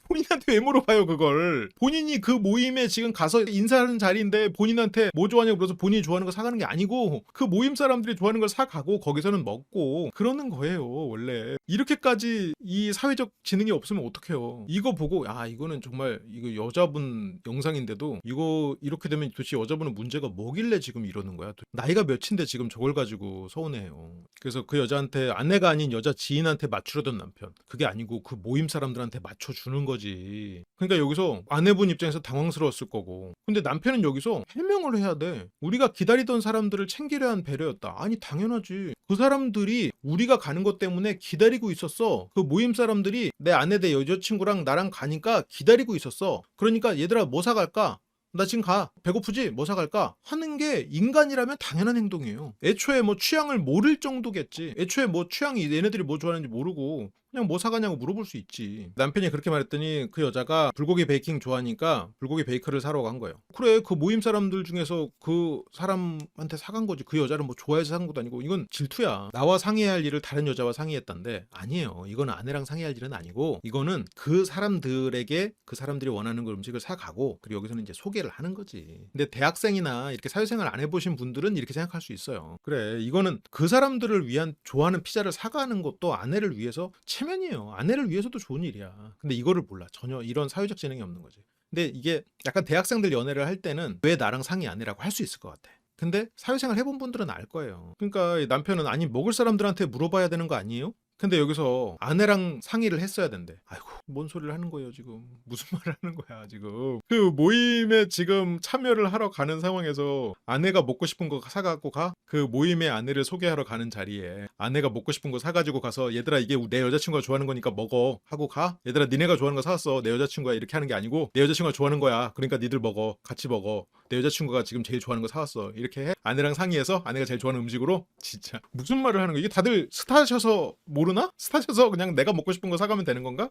[SPEAKER 1] 본인한테 왜 물어봐요, 그걸. 본인이 그 모임에 지금 가서 인사하는 자리인데 본인한테 뭐 좋아하냐고 물어서 본인이 좋아하는 거 사가는 게 아니고 그 모임 사람들이 좋아하는 걸 사가고 거기서는 먹고 그러는 거예요, 원래. 이렇게까지 이 사회적 지능이 없으면 어떡해요. 이거 보고 이거는 정말 이거 여자분 영상인데도 이거 이렇게 되면 도대체 여자분은 문제가 뭐길래 지금 이러는 거야. 나이가 몇인데 지금 저걸 가지고 서운해해요. 그래서 그 여자한테 아내가 아닌 여자 지인한테 맞추려던 남편. 그게 아니고 그 모임 사람들한테 맞춰주는 거지. 그러니까 여기서 아내분 입장에서 당황스러웠을 거고. 근데 남편은 여기서 해명을 해야 돼. 우리가 기다리던 사람들을 챙기려 한 배려였다. 아니, 당연하지. 그 사람들이 우리가 가는 것 때문에 기다리고 있었어. 그 모임 사람들이 내 아내 내 여자친구랑 나랑 가니까 기다리고 있었어. 그러니까 얘들아 뭐 사갈까? 나 지금 가. 배고프지? 뭐 사갈까? 하는 게 인간이라면 당연한 행동이에요. 애초에 뭐 취향을 모를 정도겠지. 애초에 뭐 취향이 얘네들이 뭐 좋아하는지 모르고 그냥 뭐 사가냐고 물어볼 수 있지. 남편이 그렇게 말했더니 그 여자가 불고기 베이킹 좋아하니까 불고기 베이커를 사러 간 거예요. 그래, 그 모임 사람들 중에서 그 사람한테 사간 거지. 그 여자를 뭐 좋아해서 산 것도 아니고 이건 질투야. 나와 상의해야 할 일을 다른 여자와 상의했단데 아니에요. 이거는 아내랑 상의할 일은 아니고 이거는 그 사람들에게 그 사람들이 원하는 그 음식을 사가고 그리고 여기서는 이제 소개를 하는 거지. 근데 대학생이나 이렇게 사회생활 안 해보신 분들은 이렇게 생각할 수 있어요. 그래, 이거는 그 사람들을 위한 좋아하는 피자를 사가는 것도 아내를 위해서 체면이에요. 아내를 위해서도 좋은 일이야. 근데 이거를 몰라. 전혀 이런 사회적 지능이 없는 거지. 근데 이게 약간 대학생들 연애를 할 때는 왜 나랑 상의 안 해라고 할 수 있을 것 같아. 근데 사회생활 해본 분들은 알 거예요. 그러니까 남편은 아니 먹을 사람들한테 물어봐야 되는 거 아니에요? 근데 여기서 아내랑 상의를 했어야 된대. 아이고, 뭔 소리를 하는 거예요, 지금. 무슨 말을 하는 거야, 지금. 그 모임에 지금 참여를 하러 가는 상황에서 아내가 먹고 싶은 거 사갖고 가? 그 모임에 아내를 소개하러 가는 자리에 아내가 먹고 싶은 거 사가지고 가서 얘들아 이게 내 여자친구가 좋아하는 거니까 먹어 하고 가? 얘들아 니네가 좋아하는 거 사왔어. 내 여자친구가 이렇게 하는 게 아니고 내 여자친구가 좋아하는 거야. 그러니까 니들 먹어. 같이 먹어. 내 여자친구가 지금 제일 좋아하는 거 사왔어. 이렇게 해? 아내랑 상의해서 아내가 제일 좋아하는 음식으로? 진짜 무슨 말을 하는 거야? 이게 다들 스타셔서 모르나? 스타셔서 그냥 내가 먹고 싶은 거 사가면 되는 건가?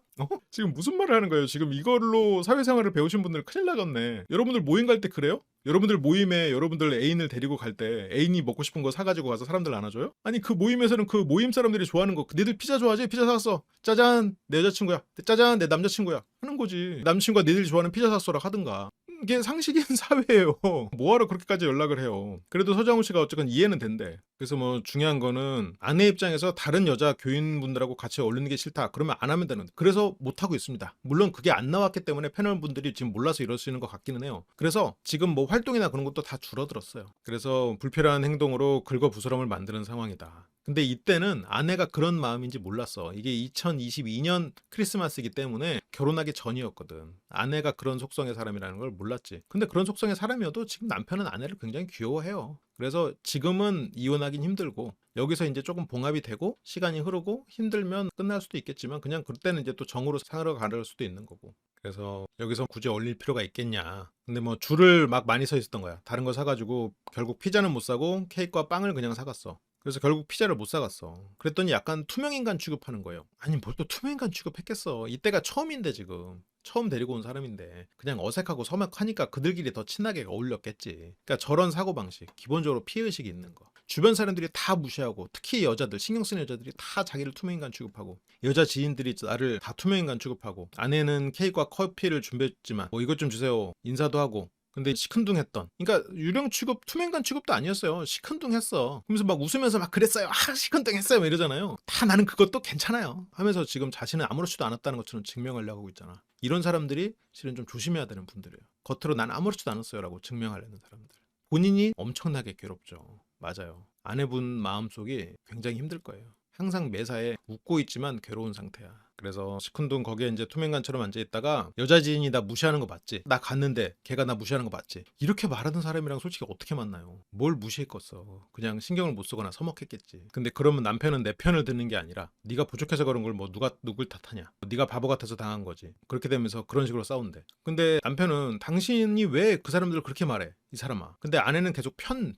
[SPEAKER 1] 지금 무슨 말을 하는 거예요? 지금 이걸로 사회생활을 배우신 분들 큰일 나겠네. 여러분들 모임 갈 때 그래요? 여러분들 모임에 여러분들 애인을 데리고 갈 때 애인이 먹고 싶은 거 사가지고 가서 사람들 안아줘요? 아니 그 모임에서는 그 모임 사람들이 좋아하는 거 니들 피자 좋아하지? 피자 사왔어. 짜잔 내 여자친구야. 짜잔 내 남자친구야. 하는 거지. 남친과 니들이 좋아하는 피자 샀어라 하든가. 이게 상식인 사회예요. 뭐하러 그렇게까지 연락을 해요. 그래도 서장훈 씨가 어쨌건 이해는 된대. 그래서 뭐 중요한 거는 아내 입장에서 다른 여자 교인분들하고 같이 어울리는 게 싫다. 그러면 안 하면 되는. 그래서 못하고 있습니다. 물론 그게 안 나왔기 때문에 패널분들이 지금 몰라서 이러시는 것 같기는 해요. 그래서 지금 뭐 활동이나 그런 것도 다 줄어들었어요. 그래서 불필요한 행동으로 긁어부스럼을 만드는 상황이다. 근데 이때는 아내가 그런 마음인지 몰랐어. 이게 2022년 크리스마스이기 때문에 결혼하기 전이었거든. 아내가 그런 속성의 사람이라는 걸 몰랐지. 근데 그런 속성의 사람이어도 지금 남편은 아내를 굉장히 귀여워해요. 그래서 지금은 이혼하긴 힘들고 여기서 이제 조금 봉합이 되고 시간이 흐르고 힘들면 끝날 수도 있겠지만 그냥 그때는 이제 또 정으로 상으로 가를 수도 있는 거고. 그래서 여기서 굳이 어울릴 필요가 있겠냐. 근데 뭐 줄을 막 많이 서 있었던 거야. 다른 거 사가지고 결국 피자는 못 사고 케이크와 빵을 그냥 사갔어. 그래서 결국 피자를 못 사갔어. 그랬더니 약간 투명인간 취급하는 거예요. 아니 뭘 또 투명인간 취급했겠어. 이때가 처음인데 지금. 처음 데리고 온 사람인데 그냥 어색하고 서먹하니까 그들끼리 더 친하게 어울렸겠지. 그러니까 저런 사고방식, 기본적으로 피해의식이 있는 거. 주변 사람들이 다 무시하고 특히 여자들, 신경 쓰는 여자들이 다 자기를 투명인간 취급하고 여자 지인들이 나를 다 투명인간 취급하고 아내는 케이크와 커피를 준비했지만 뭐 이것 좀 주세요. 인사도 하고 근데 시큰둥했던. 그러니까 유령 취급, 투명인간 취급도 아니었어요. 시큰둥했어. 그러면서 막 웃으면서 막 그랬어요. 시큰둥했어요. 막 이러잖아요. 다 나는 그것도 괜찮아요. 하면서 지금 자신은 아무렇지도 않았다는 것처럼 증명하려고 하고 있잖아. 이런 사람들이 실은 좀 조심해야 되는 분들이에요. 겉으로 난 아무렇지도 않았어요라고 증명하려는 사람들. 본인이 엄청나게 괴롭죠. 맞아요. 아내분 마음속이 굉장히 힘들 거예요. 항상 매사에 웃고 있지만 괴로운 상태야. 그래서 시큰둥 거기에 이제 투명관처럼 앉아있다가 여자 지인이 나 무시하는 거 봤지? 나 갔는데 걔가 나 무시하는 거 봤지? 이렇게 말하는 사람이랑 솔직히 어떻게 만나요? 뭘 무시했겠어. 그냥 신경을 못 쓰거나 서먹했겠지. 근데 그러면 남편은 내 편을 듣는 게 아니라 네가 부족해서 그런 걸 뭐 누가 누굴 탓하냐, 네가 바보 같아서 당한 거지. 그렇게 되면서 그런 식으로 싸운대. 근데 남편은 당신이 왜 그 사람들을 그렇게 말해, 이 사람아. 근데 아내는 계속 편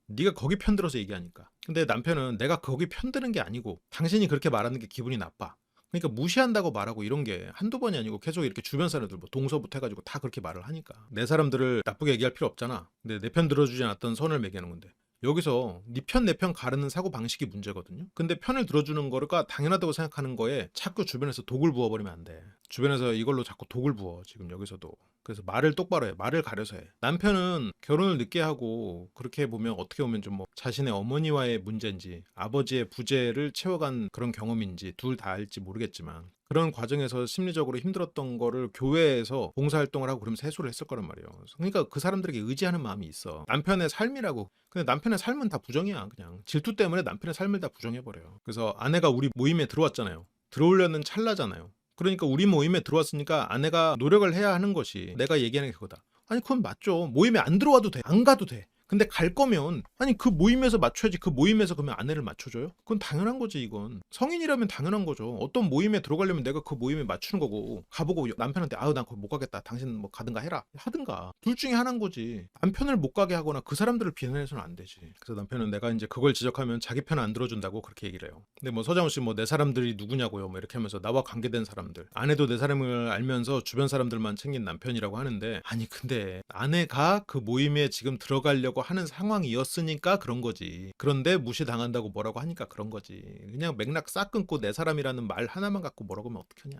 [SPEAKER 1] 네가 거기 편들어서 얘기하니까. 근데 남편은 내가 거기 편드는 게 아니고 당신이 그렇게 말하는 게 기분이 나빠. 그러니까 무시한다고 말하고 이런 게 한두 번이 아니고 계속 이렇게 주변 사람들 뭐 동서부터 해가지고 다 그렇게 말을 하니까 내 사람들을 나쁘게 얘기할 필요 없잖아. 근데 내 편 들어주지 않았던 선을 매기는 건데 여기서 네 편 내 편 가르는 사고 방식이 문제거든요. 근데 편을 들어주는 거가 당연하다고 생각하는 거에 자꾸 주변에서 독을 부어버리면 안 돼. 주변에서 이걸로 자꾸 독을 부어 지금 여기서도. 그래서 말을 똑바로 해. 말을 가려서 해. 남편은 결혼을 늦게 하고 그렇게 보면 어떻게 보면 좀 뭐 자신의 어머니와의 문제인지 아버지의 부재를 채워간 그런 경험인지 둘 다 알지 모르겠지만 그런 과정에서 심리적으로 힘들었던 거를 교회에서 봉사활동을 하고 그러면서 해소를 했을 거란 말이에요. 그러니까 그 사람들에게 의지하는 마음이 있어. 남편의 삶이라고. 근데 남편의 삶은 다 부정이야. 그냥 질투 때문에 남편의 삶을 다 부정해버려요. 그래서 아내가 우리 모임에 들어왔잖아요. 들어오려는 찰나잖아요. 그러니까 우리 모임에 들어왔으니까 아내가 노력을 해야 하는 것이 내가 얘기하는 게 그거다. 아니 그건 맞죠. 모임에 안 들어와도 돼. 안 가도 돼. 근데 갈 거면 아니 그 모임에서 맞춰야지. 그 모임에서 그러면 아내를 맞춰줘요? 그건 당연한 거지. 이건 성인이라면 당연한 거죠. 어떤 모임에 들어가려면 내가 그 모임에 맞추는 거고 가보고 남편한테 아유 난 거기 못 가겠다. 당신 뭐 가든가 해라 하든가 둘 중에 하나인 거지. 남편을 못 가게 하거나 그 사람들을 비난해서는 안 되지. 그래서 남편은 내가 이제 그걸 지적하면 자기 편 안 들어준다고 그렇게 얘기를 해요. 근데 뭐 서장훈 씨 뭐 내 사람들이 누구냐고요 뭐 이렇게 하면서 나와 관계된 사람들, 아내도 내 사람을 알면서 주변 사람들만 챙긴 남편이라고 하는데 아니 근데 아내가 그 모임에 지금 들어가려고 하는 상황이었으니까 그런 거지. 그런데 무시당한다고 뭐라고 하니까 그런 거지. 그냥 맥락 싹 끊고 내 사람이라는 말 하나만 갖고 뭐라고 하면 어떡하냐.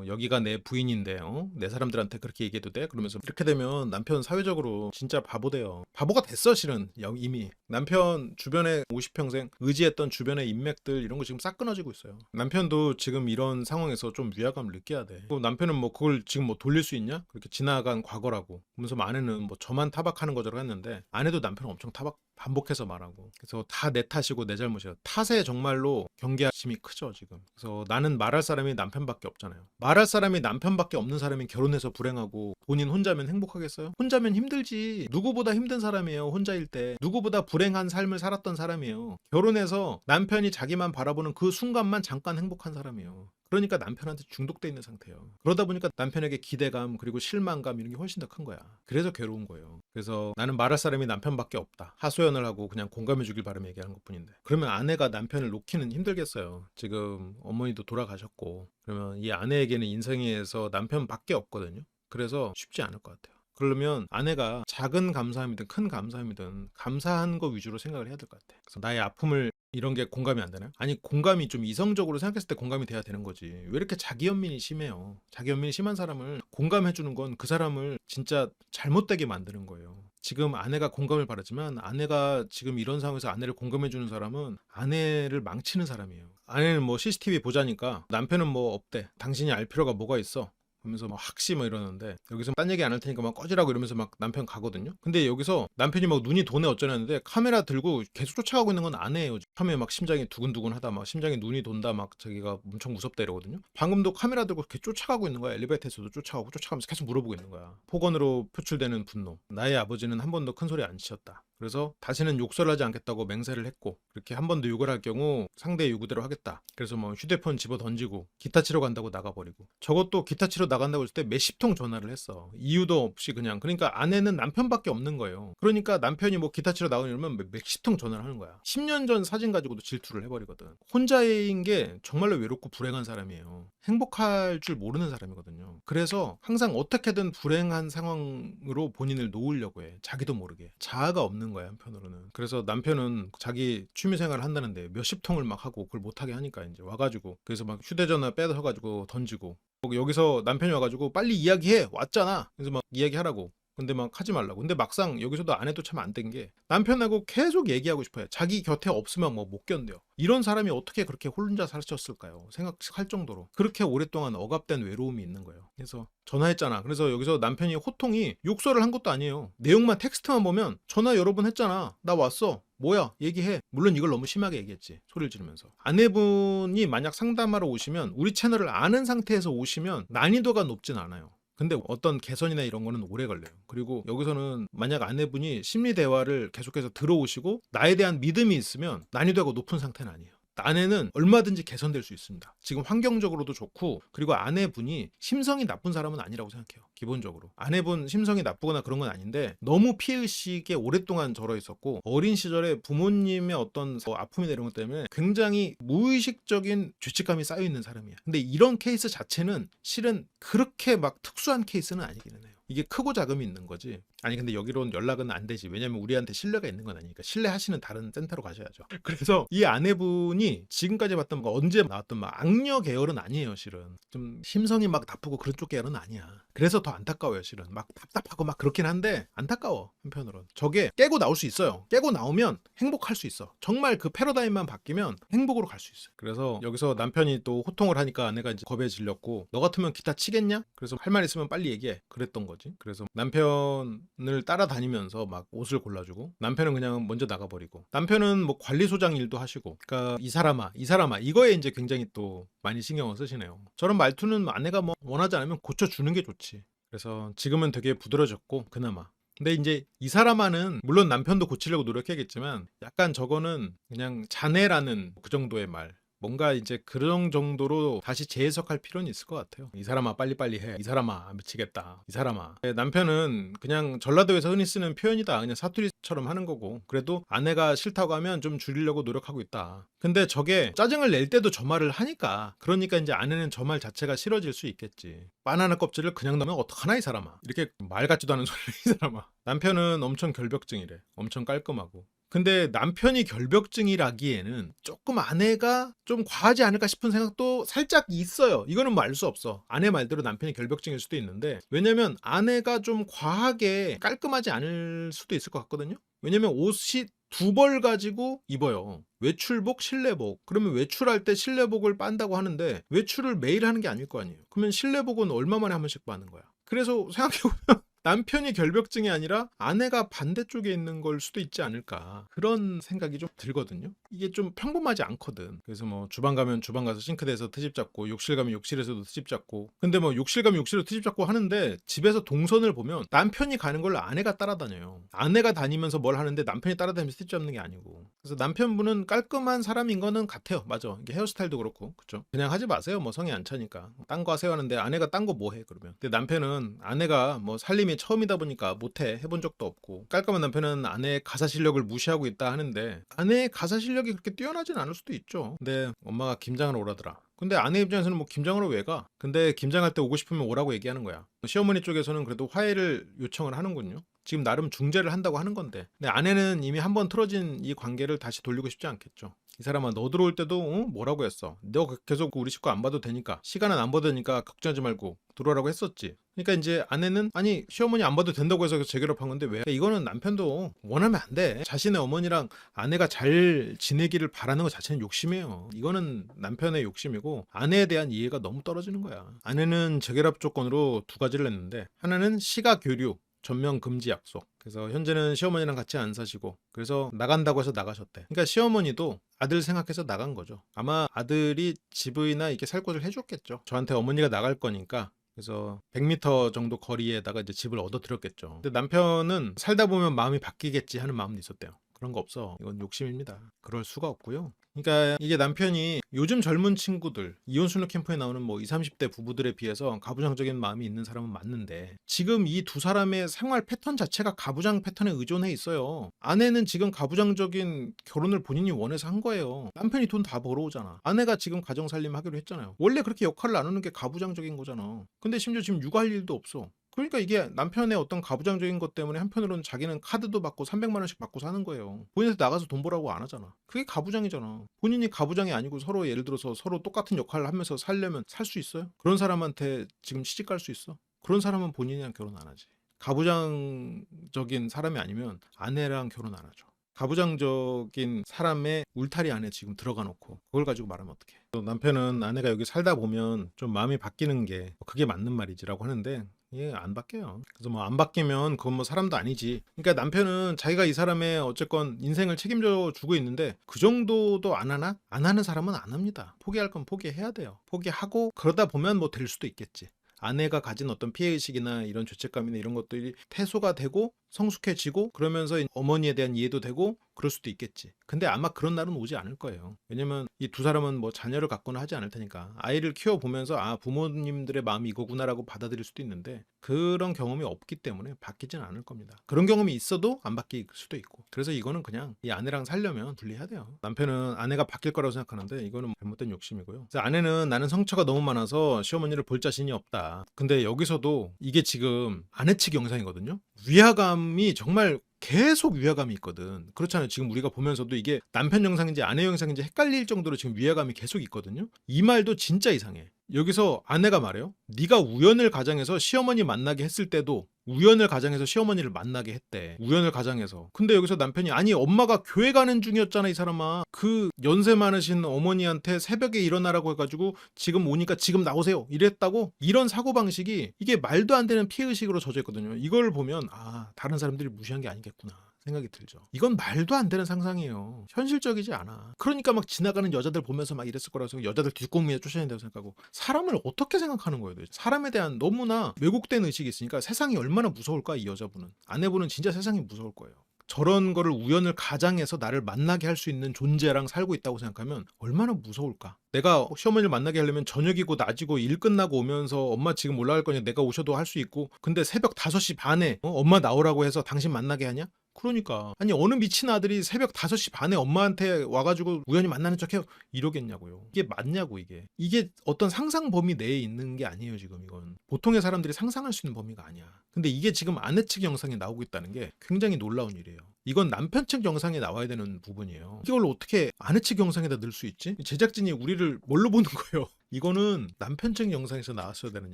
[SPEAKER 1] 여기가 내 부인인데 내 사람들한테 그렇게 얘기해도 돼? 그러면서 이렇게 되면 남편 사회적으로 진짜 바보 돼요. 바보가 됐어 실은 이미. 남편 주변에 50평생 의지했던 주변의 인맥들 이런 거 지금 싹 끊어지고 있어요. 남편도 지금 이런 상황에서 좀 위화감을 느껴야 돼. 남편은 뭐 그걸 지금 뭐 돌릴 수 있냐? 그렇게 지나간 과거라고. 그러면서 아내는 뭐 저만 타박하는 거죠 했는데 아내도 남편을 엄청 반복해서 말하고. 그래서 다 내 탓이고 내 잘못이야. 탓에 정말로 경계심이 크죠 지금. 그래서 나는 말할 사람이 남편밖에 없잖아요. 말할 사람이 남편밖에 없는 사람이 결혼해서 불행하고 본인 혼자면 행복하겠어요? 혼자면 힘들지. 누구보다 힘든 사람이에요. 혼자일 때. 누구보다 불행한 삶을 살았던 사람이에요. 결혼해서 남편이 자기만 바라보는 그 순간만 잠깐 행복한 사람이에요. 그러니까 남편한테 중독돼 있는 상태예요. 그러다 보니까 남편에게 기대감 그리고 실망감 이런 게 훨씬 더 큰 거야. 그래서 괴로운 거예요. 그래서 나는 말할 사람이 남편밖에 없다. 하소연을 하고 그냥 공감해 주길 바라며 얘기하는 것뿐인데 그러면 아내가 남편을 놓기는 힘들겠어요. 지금 어머니도 돌아가셨고 그러면 이 아내에게는 인생에서 남편밖에 없거든요. 그래서 쉽지 않을 것 같아요. 그러면 아내가 작은 감사함이든 큰 감사함이든 감사한 거 위주로 생각을 해야 될 것 같아. 그래서 나의 아픔을 이런 게 공감이 안 되나요? 아니 공감이 좀 이성적으로 생각했을 때 공감이 돼야 되는 거지. 왜 이렇게 자기 연민이 심해요? 자기 연민이 심한 사람을 공감해 주는 건 그 사람을 진짜 잘못되게 만드는 거예요. 지금 아내가 공감을 바라지만 아내가 지금 이런 상황에서 아내를 공감해 주는 사람은 아내를 망치는 사람이에요. 아내는 뭐 CCTV 보자니까 남편은 뭐 없대. 당신이 알 필요가 뭐가 있어? 하면서 막 학시 뭐 이러는데 여기서 딴 얘기 안 할 테니까 막 꺼지라고 이러면서 막 남편 가거든요. 근데 여기서 남편이 막 눈이 도네 어쩌냐는데 카메라 들고 계속 쫓아가고 있는 건 아내예요. 처음에 막 심장이 두근두근 하다 막 심장에 눈이 돈다 막 자기가 엄청 무섭다 이러거든요. 방금도 카메라 들고 이렇게 쫓아가고 있는 거야. 엘리베이터에서도 쫓아가고 쫓아가면서 계속 물어보고 있는 거야. 폭언으로 표출되는 분노. 나의 아버지는 한 번도 큰 소리 안 치셨다. 그래서 다시는 욕설을 하지 않겠다고 맹세를 했고 그렇게 한 번 더 욕을 할 경우 상대의 요구대로 하겠다. 그래서 뭐 휴대폰 집어 던지고 기타 치러 간다고 나가버리고 저것도 기타 치러 나간다고 했을 때 몇십 통 전화를 했어. 이유도 없이 그냥. 그러니까 아내는 남편밖에 없는 거예요. 그러니까 남편이 뭐 기타 치러 나가니 이러면 몇십 통 전화를 하는 거야. 10년 전 사진 가지고도 질투를 해버리거든. 혼자인 게 정말로 외롭고 불행한 사람이에요. 행복할 줄 모르는 사람이거든요. 그래서 항상 어떻게든 불행한 상황으로 본인을 놓으려고 해. 자기도 모르게. 자아가 없는 거야 한편으로는. 그래서 남편은 자기 취미생활을 한다는데 몇십 통을 막 하고 그걸 못하게 하니까 이제 와가지고 그래서 막 휴대전화 빼서가지고 던지고 여기서 남편이 와가지고 빨리 이야기해 왔잖아. 그래서 막 이야기하라고. 근데 막 하지 말라고. 근데 막상 여기서도 아내도 참 안 된 게 남편하고 계속 얘기하고 싶어요. 자기 곁에 없으면 뭐 못 견뎌요. 이런 사람이 어떻게 그렇게 혼자 사셨을까요? 생각할 정도로. 그렇게 오랫동안 억압된 외로움이 있는 거예요. 그래서 전화했잖아. 그래서 여기서 남편이 호통이 욕설을 한 것도 아니에요. 내용만 텍스트만 보면 전화 여러 번 했잖아. 나 왔어. 뭐야 얘기해. 물론 이걸 너무 심하게 얘기했지, 소리를 지르면서. 아내분이 만약 상담하러 오시면, 우리 채널을 아는 상태에서 오시면 난이도가 높진 않아요. 근데 어떤 개선이나 이런 거는 오래 걸려요. 그리고 여기서는 만약 아내분이 심리 대화를 계속해서 들어오시고 나에 대한 믿음이 있으면 난이도가 높은 상태는 아니에요. 아내는 얼마든지 개선될 수 있습니다. 지금 환경적으로도 좋고, 그리고 아내분이 심성이 나쁜 사람은 아니라고 생각해요. 기본적으로 아내분 심성이 나쁘거나 그런 건 아닌데, 너무 피해의식에 오랫동안 절어 있었고, 어린 시절에 부모님의 어떤 아픔이나 이런 것 때문에 굉장히 무의식적인 죄책감이 쌓여 있는 사람이야. 근데 이런 케이스 자체는 실은 그렇게 막 특수한 케이스는 아니기는 해요. 이게 크고 작음이 있는 거지. 아니 근데 여기로는 연락은 안 되지. 왜냐면 우리한테 신뢰가 있는 건 아니니까. 신뢰하시는 다른 센터로 가셔야죠. 그래서 이 아내분이 지금까지 봤던 뭐 언제 나왔던 막 악녀 계열은 아니에요. 실은 좀 심성이 막 나쁘고 그런 쪽 계열은 아니야. 그래서 더 안타까워요. 실은 막 답답하고 막 그렇긴 한데 안타까워. 한편으로는 저게 깨고 나올 수 있어요. 깨고 나오면 행복할 수 있어. 정말 그 패러다임만 바뀌면 행복으로 갈 수 있어요. 그래서 여기서 남편이 또 호통을 하니까 아내가 이제 겁에 질렸고, 너 같으면 기타 치겠냐? 그래서 할 말 있으면 빨리 얘기해. 그랬던 거지. 그래서 남편을 따라다니면서 막 옷을 골라주고, 남편은 그냥 먼저 나가버리고, 남편은 뭐 관리소장 일도 하시고, 그러니까 이 사람아 이거에 이제 굉장히 또 많이 신경을 쓰시네요. 저런 말투는 아내가 뭐 원하지 않으면 고쳐주는 게 좋지. 그래서 지금은 되게 부드러졌고 그나마. 근데 이제 이 사람아는 물론 남편도 고치려고 노력해야겠지만, 약간 저거는 그냥 자네라는 그 정도의 말, 뭔가 이제 그런 정도로 다시 재해석할 필요는 있을 것 같아요. 이 사람아 빨리빨리 해. 이 사람아 미치겠다. 이 사람아. 남편은 그냥 전라도에서 흔히 쓰는 표현이다. 그냥 사투리처럼 하는 거고, 그래도 아내가 싫다고 하면 좀 줄이려고 노력하고 있다. 근데 저게 짜증을 낼 때도 저 말을 하니까, 그러니까 이제 아내는 저 말 자체가 싫어질 수 있겠지. 바나나 껍질을 그냥 넣으면 어떡하나 이 사람아. 이렇게 말 같지도 않은 소리를 이 사람아. 남편은 엄청 결벽증이래. 엄청 깔끔하고. 근데 남편이 결벽증이라기에는 조금 아내가 좀 과하지 않을까 싶은 생각도 살짝 있어요. 이거는 뭐 알 수 없어. 아내 말대로 남편이 결벽증일 수도 있는데, 왜냐면 아내가 좀 과하게 깔끔하지 않을 수도 있을 것 같거든요. 왜냐면 옷이 두 벌 가지고 입어요. 외출복, 실내복. 그러면 외출할 때 실내복을 빤다고 하는데 외출을 매일 하는 게 아닐 거 아니에요. 그러면 실내복은 얼마 만에 한 번씩 빠는 거야. 그래서 생각해보면 남편이 결벽증이 아니라 아내가 반대쪽에 있는 걸 수도 있지 않을까, 그런 생각이 좀 들거든요. 이게 좀 평범하지 않거든. 그래서 뭐 주방 가면 주방 가서 싱크대에서 트집 잡고, 욕실 가면 욕실에서도 트집 잡고. 근데 뭐 욕실 가면 욕실에서 트집 잡고 하는데, 집에서 동선을 보면 남편이 가는 걸 아내가 따라다녀요. 아내가 다니면서 뭘 하는데 남편이 따라다니면서 트집 잡는 게 아니고. 그래서 남편분은 깔끔한 사람인 거는 같아요. 맞아. 이게 헤어스타일도 그렇고, 그쵸? 그냥 하지 마세요. 뭐 성에 안 차니까. 딴 거 하세요 하는데 아내가 딴 거 뭐 해 그러면. 근데 남편은 아내가 뭐 살림이 처음이다 보니까 못해, 해본 적도 없고, 깔끔한 남편은 아내의 가사 실력을 무시하고 있다 하는데, 아내의 가사 실력이 그렇게 뛰어나진 않을 수도 있죠. 근데 엄마가 김장을 오라더라. 근데 아내 입장에서는 뭐 김장으로 왜 가? 근데 김장할 때 오고 싶으면 오라고 얘기하는 거야. 시어머니 쪽에서는 그래도 화해를 요청을 하는군요. 지금 나름 중재를 한다고 하는 건데, 근데 아내는 이미 한번 틀어진 이 관계를 다시 돌리고 싶지 않겠죠. 이 사람아, 너 들어올 때도 뭐라고 했어? 너 계속 우리 식구 안 봐도 되니까, 시간은 안 봐도 되니까 걱정하지 말고 들어오라고 했었지. 그러니까 이제 아내는 아니 시어머니 안 봐도 된다고 해서 재결합한 건데 왜? 이거는 남편도 원하면 안 돼. 자신의 어머니랑 아내가 잘 지내기를 바라는 것 자체는 욕심이에요. 이거는 남편의 욕심이고, 아내에 대한 이해가 너무 떨어지는 거야. 아내는 재결합 조건으로 두 가지를 냈는데, 하나는 시가 교류 전면 금지 약속. 그래서 현재는 시어머니랑 같이 안 사시고, 그래서 나간다고 해서 나가셨대. 그러니까 시어머니도 아들 생각해서 나간 거죠. 아마 아들이 집이나 이렇게 살 곳을 해줬겠죠. 저한테 어머니가 나갈 거니까. 그래서 100m 정도 거리에다가 이제 집을 얻어들였겠죠. 근데 남편은 살다 보면 마음이 바뀌겠지 하는 마음도 있었대요. 그런 거 없어. 이건 욕심입니다. 그럴 수가 없고요. 그러니까 이게 남편이 요즘 젊은 친구들, 이혼수능 캠프에 나오는 뭐 20, 30대 부부들에 비해서 가부장적인 마음이 있는 사람은 맞는데, 지금 이 두 사람의 생활 패턴 자체가 가부장 패턴에 의존해 있어요. 아내는 지금 가부장적인 결혼을 본인이 원해서 한 거예요. 남편이 돈 다 벌어오잖아. 아내가 지금 가정살림 하기로 했잖아요. 원래 그렇게 역할을 나누는 게 가부장적인 거잖아. 근데 심지어 지금 육아할 일도 없어. 그러니까 이게 남편의 어떤 가부장적인 것 때문에 한편으로는 자기는 카드도 받고 300만 원씩 받고 사는 거예요. 본인한테 나가서 돈 벌라고 안 하잖아. 그게 가부장이잖아. 본인이 가부장이 아니고 서로 예를 들어서 서로 똑같은 역할을 하면서 살려면 살 수 있어요? 그런 사람한테 지금 시집 갈 수 있어? 그런 사람은 본인이랑 결혼 안 하지. 가부장적인 사람이 아니면 아내랑 결혼 안 하죠. 가부장적인 사람의 울타리 안에 지금 들어가 놓고 그걸 가지고 말하면 어떡해. 또 남편은 아내가 여기 살다 보면 좀 마음이 바뀌는 게 그게 맞는 말이지라고 하는데, 예, 안 바뀌어요. 그래서 뭐 안 바뀌면 그건 뭐 사람도 아니지. 그러니까 남편은 자기가 이 사람의 어쨌건 인생을 책임져 주고 있는데 그 정도도 안 하나? 안 하는 사람은 안 합니다. 포기할 건 포기해야 돼요. 포기하고 그러다 보면 뭐 될 수도 있겠지. 아내가 가진 어떤 피해의식이나 이런 죄책감이나 이런 것들이 태소가 되고 성숙해지고 그러면서 어머니에 대한 이해도 되고 그럴 수도 있겠지. 근데 아마 그런 날은 오지 않을 거예요. 왜냐면 이 두 사람은 뭐 자녀를 갖고는 하지 않을 테니까 아이를 키워보면서 아, 부모님들의 마음이 이거구나라고 받아들일 수도 있는데 그런 경험이 없기 때문에 바뀌진 않을 겁니다. 그런 경험이 있어도 안 바뀔 수도 있고. 그래서 이거는 그냥 이 아내랑 살려면 분리해야 돼요. 남편은 아내가 바뀔 거라고 생각하는데 이거는 잘못된 욕심이고요. 그래서 아내는 나는 상처가 너무 많아서 시어머니를 볼 자신이 없다. 근데 여기서도 이게 지금 아내 측 영상이거든요. 위화감이 정말 계속 위화감이 있거든. 그렇잖아요. 지금 우리가 보면서도 이게 남편 영상인지 아내 영상인지 헷갈릴 정도로 지금 위화감이 계속 있거든요. 이 말도 진짜 이상해. 여기서 아내가 말해요. 네가 우연을 가장해서 시어머니 만나게 했을 때도 우연을 가장해서 시어머니를 만나게 했대. 우연을 가장해서. 근데 여기서 남편이 아니 엄마가 교회 가는 중이었잖아 이 사람아. 그 연세 많으신 어머니한테 새벽에 일어나라고 해가지고 지금 오니까 지금 나오세요 이랬다고. 이런 사고방식이 이게 말도 안 되는 피해의식으로 젖어 있거든요. 이걸 보면 아, 다른 사람들이 무시한 게 아니겠구나 생각이 들죠. 이건 말도 안 되는 상상이에요. 현실적이지 않아. 그러니까 막 지나가는 여자들 보면서 막 이랬을 거라고 생각, 여자들 뒷공무에 쫓아낸다고 생각하고 사람을 어떻게 생각하는 거예요? 사람에 대한 너무나 왜곡된 의식이 있으니까 세상이 얼마나 무서울까 이 여자분은. 아내분은 진짜 세상이 무서울 거예요. 저런 거를 우연을 가장해서 나를 만나게 할 수 있는 존재랑 살고 있다고 생각하면 얼마나 무서울까. 내가 시어머니를 만나게 하려면 저녁이고 낮이고 일 끝나고 오면서 엄마 지금 올라갈 거냐 내가 오셔도 할 수 있고 근데 새벽 5시 반에 엄마 나오라고 해서 당신 만나게 하냐? 그러니까 아니 어느 미친 아들이 새벽 5시 반에 엄마한테 와가지고 우연히 만나는 척해요 이러겠냐고요. 이게 맞냐고. 이게 어떤 상상 범위 내에 있는 게 아니에요. 지금 이건 보통의 사람들이 상상할 수 있는 범위가 아니야. 근데 이게 지금 아내 측 영상에 나오고 있다는 게 굉장히 놀라운 일이에요. 이건 남편 측 영상에 나와야 되는 부분이에요. 이걸 어떻게 아내 측 영상에다 넣을 수 있지? 제작진이 우리를 뭘로 보는 거예요? 이거는 남편 측 영상에서 나왔어야 되는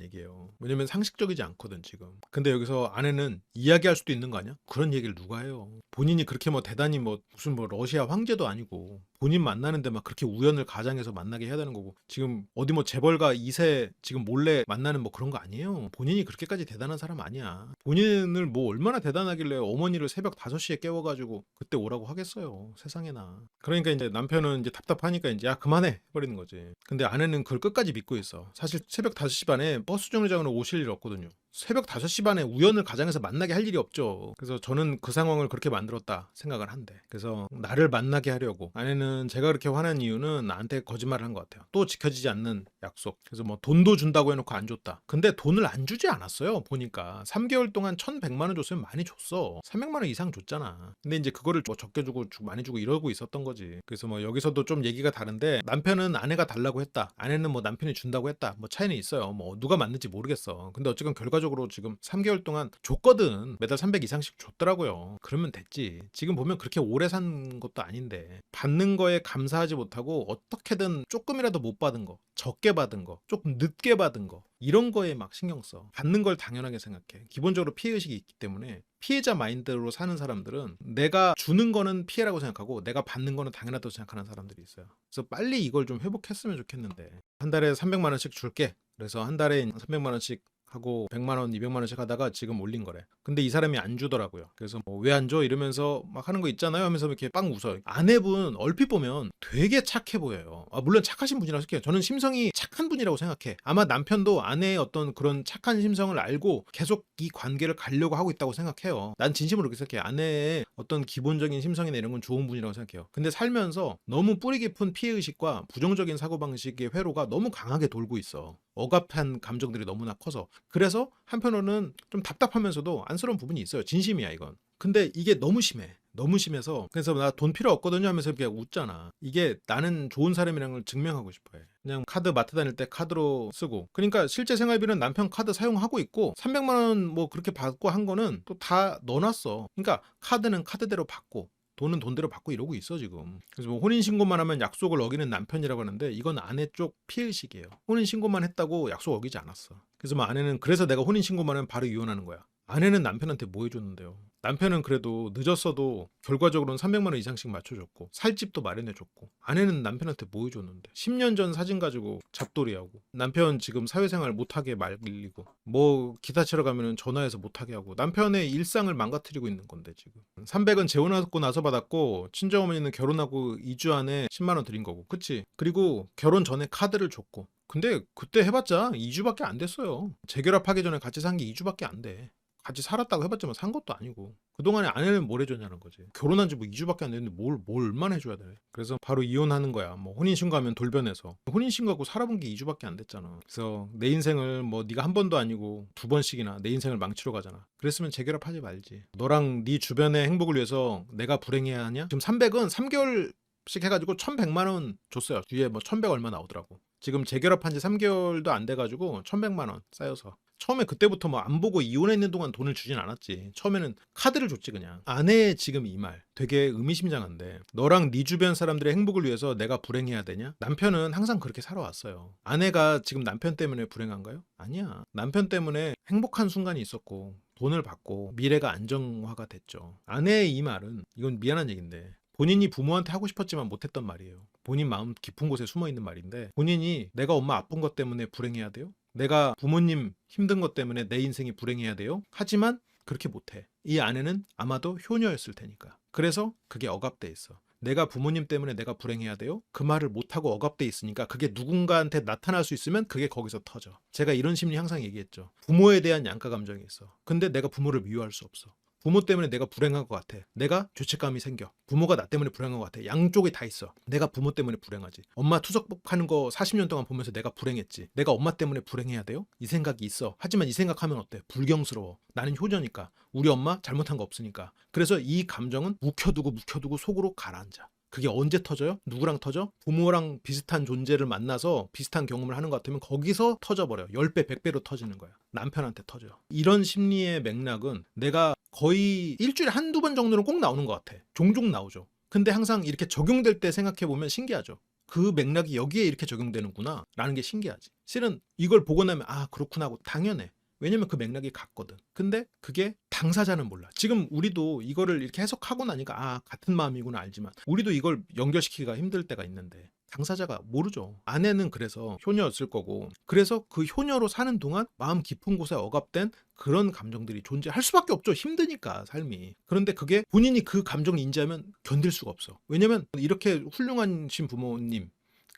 [SPEAKER 1] 얘기예요. 왜냐면 상식적이지 않거든 지금. 근데 여기서 아내는 이야기할 수도 있는 거 아니야? 그런 얘기를 누가 해요? 본인이 그렇게 뭐 대단히 뭐 무슨 뭐 러시아 황제도 아니고 본인 만나는데 막 그렇게 우연을 가장해서 만나게 해야 되는 거고 지금 어디 뭐 재벌가 2세 지금 몰래 만나는 뭐 그런 거 아니에요. 본인이 그렇게까지 대단한 사람 아니야. 본인을 뭐 얼마나 대단하길래 어머니를 새벽 5시에 깨워가지고 그때 오라고 하겠어요. 세상에나. 그러니까 이제 남편은 이제 답답하니까 이제 야 그만해 해버리는 거지. 근데 아내는 그걸 끝까지 믿고 있어. 사실 새벽 5시 반에 버스 정류장으로 오실 일 없거든요. 새벽 5시 반에 우연을 가장해서 만나게 할 일이 없죠. 그래서 저는 그 상황을 그렇게 만들었다 생각을 한대. 그래서 나를 만나게 하려고. 아내는 제가 그렇게 화난 이유는 나한테 거짓말을 한 것 같아요. 또 지켜지지 않는 약속. 그래서 뭐 돈도 준다고 해놓고 안 줬다. 근데 돈을 안 주지 않았어요. 보니까 3개월 동안 1,100만 원 줬으면 많이 줬어. 300만 원 이상 줬잖아. 근데 이제 그거를 뭐 적게 주고 많이 주고 이러고 있었던 거지. 그래서 뭐 여기서도 좀 얘기가 다른데 남편은 아내가 달라고 했다. 아내는 뭐 남편이 준다고 했다. 뭐 차이는 있어요. 뭐 누가 맞는지 모르겠어. 근데 어쨌건 결과적으로 지금 3개월 동안 줬거든. 매달 300 이상씩 줬더라고요. 그러면 됐지. 지금 보면 그렇게 오래 산 것도 아닌데 받는 거에 감사하지 못하고 어떻게든 조금이라도 못 받은 거, 적게 받은 거, 조금 늦게 받은 거 이런 거에 막 신경 써. 받는 걸 당연하게 생각해. 기본적으로 피해의식이 있기 때문에 피해자 마인드로 사는 사람들은 내가 주는 거는 피해라고 생각하고 내가 받는 거는 당연하다고 생각하는 사람들이 있어요. 그래서 빨리 이걸 좀 회복했으면 좋겠는데 한 달에 300만 원씩 줄게. 그래서 한 달에 300만 원씩 하고 100만 원, 200만 원씩 하다가 지금 올린 거래. 근데 이 사람이 안 주더라고요. 그래서 뭐 왜 안 줘? 이러면서 막 하는 거 있잖아요 하면서 이렇게 빵 웃어요. 아내분 얼핏 보면 되게 착해 보여요. 물론 착하신 분이라고 생각해요. 저는 심성이 착한 분이라고 생각해. 아마 남편도 아내의 어떤 그런 착한 심성을 알고 계속 이 관계를 가려고 하고 있다고 생각해요. 난 진심으로 그렇게 생각해. 아내의 어떤 기본적인 심성이나 이런 건 좋은 분이라고 생각해요. 근데 살면서 너무 뿌리 깊은 피해의식과 부정적인 사고방식의 회로가 너무 강하게 돌고 있어. 억압한 감정들이 너무나 커서. 그래서 한편으로는 좀 답답하면서도 안쓰러운 부분이 있어요. 진심이야 이건. 근데 이게 너무 심해. 너무 심해서 그래서 나 돈 필요 없거든요 하면서 그냥 웃잖아. 이게 나는 좋은 사람이라는 걸 증명하고 싶어 해. 그냥 카드 마트 다닐 때 카드로 쓰고. 그러니까 실제 생활비는 남편 카드 사용하고 있고 300만 원 뭐 그렇게 받고 한 거는 또 다 넣어놨어. 그러니까 카드는 카드대로 받고 돈은 돈대로 받고 이러고 있어 지금. 그래서 뭐 혼인신고만 하면 약속을 어기는 남편이라고 하는데 이건 아내 쪽 피해의식이에요. 혼인신고만 했다고 약속 어기지 않았어. 그래서 뭐 아내는 그래서 내가 혼인신고만 하면 바로 이혼하는 거야. 아내는 남편한테 뭐 해줬는데요? 남편은 그래도 늦었어도 결과적으로는 300만 원 이상씩 맞춰줬고 살집도 마련해줬고, 아내는 남편한테 뭐 해줬는데 10년 전 사진 가지고 잡돌이하고, 남편 지금 사회생활 못하게 말리고, 뭐 기타 치러 가면은 전화해서 못하게 하고, 남편의 일상을 망가뜨리고 있는 건데 지금 300은 재혼하고 나서 받았고, 친정어머니는 결혼하고 2주 안에 10만 원 드린 거고, 그치? 그리고 결혼 전에 카드를 줬고, 근데 그때 해봤자 2주밖에 안 됐어요. 재결합하기 전에 같이 산 게 2주밖에 안 돼. 같이 살았다고 해봤지만 산 것도 아니고, 그동안에 아내는 뭘 해줬냐는 거지. 결혼한 지 뭐 2주밖에 안 됐는데 뭘 얼마나 해줘야 돼. 그래서 바로 이혼하는 거야. 뭐 혼인신고하면 돌변해서. 혼인신고하고 살아본 게 2주밖에 안 됐잖아. 그래서 내 인생을 뭐 네가 한 번도 아니고 2번씩이나 내 인생을 망치러 가잖아. 그랬으면 재결합하지 말지. 너랑 네 주변의 행복을 위해서 내가 불행해야 하냐? 지금 300은 3개월씩 해가지고 1100만 원 줬어요. 뒤에 뭐 1100 얼마 나오더라고. 지금 재결합한 지 3개월도 안 돼가지고 1100만 원 쌓여서. 처음에 그때부터 뭐 안 보고 이혼했는 동안 돈을 주진 않았지. 처음에는 카드를 줬지 그냥. 아내의 지금 이 말 되게 의미심장한데, 너랑 네 주변 사람들의 행복을 위해서 내가 불행해야 되냐? 남편은 항상 그렇게 살아왔어요. 아내가 지금 남편 때문에 불행한가요? 아니야. 남편 때문에 행복한 순간이 있었고 돈을 받고 미래가 안정화가 됐죠. 아내의 이 말은, 이건 미안한 얘기인데, 본인이 부모한테 하고 싶었지만 못했던 말이에요. 본인 마음 깊은 곳에 숨어있는 말인데, 본인이 내가 엄마 아픈 것 때문에 불행해야 돼요? 내가 부모님 힘든 것 때문에 내 인생이 불행해야 돼요? 하지만 그렇게 못해. 이 아내는 아마도 효녀였을 테니까. 그래서 그게 억압돼 있어. 내가 부모님 때문에 내가 불행해야 돼요? 그 말을 못하고 억압돼 있으니까 그게 누군가한테 나타날 수 있으면 그게 거기서 터져. 제가 이런 심리 항상 얘기했죠. 부모에 대한 양가 감정이 있어. 근데 내가 부모를 미워할 수 없어. 부모 때문에 내가 불행한 것 같아. 내가 죄책감이 생겨. 부모가 나 때문에 불행한 것 같아. 양쪽이 다 있어. 내가 부모 때문에 불행하지. 엄마 투석하는 거 40년 동안 보면서 내가 불행했지. 내가 엄마 때문에 불행해야 돼요? 이 생각이 있어. 하지만 이 생각하면 어때? 불경스러워. 나는 효녀니까. 우리 엄마 잘못한 거 없으니까. 그래서 이 감정은 묵혀두고 속으로 가라앉아. 그게 언제 터져요? 누구랑 터져? 부모랑 비슷한 존재를 만나서 비슷한 경험을 하는 것 같으면 거기서 터져버려요. 10배, 100배로 터지는 거야. 남편한테 터져요. 이런 심리의 맥락은 내가 거의 일주일에 한두 번 정도는 꼭 나오는 것 같아. 종종 나오죠. 근데 항상 이렇게 적용될 때 생각해보면 신기하죠. 그 맥락이 여기에 이렇게 적용되는구나 라는 게 신기하지. 실은 이걸 보고 나면 아 그렇구나 하고 당연해. 왜냐면 그 맥락이 같거든. 근데 그게 당사자는 몰라. 지금 우리도 이거를 이렇게 해석하고 나니까 아 같은 마음이구나 알지만, 우리도 이걸 연결시키기가 힘들 때가 있는데 당사자가 모르죠. 아내는 그래서 효녀였을 거고, 그래서 그 효녀로 사는 동안 마음 깊은 곳에 억압된 그런 감정들이 존재할 수밖에 없죠. 힘드니까 삶이. 그런데 그게 본인이 그 감정을 인지하면 견딜 수가 없어. 왜냐면 이렇게 훌륭하신 부모님,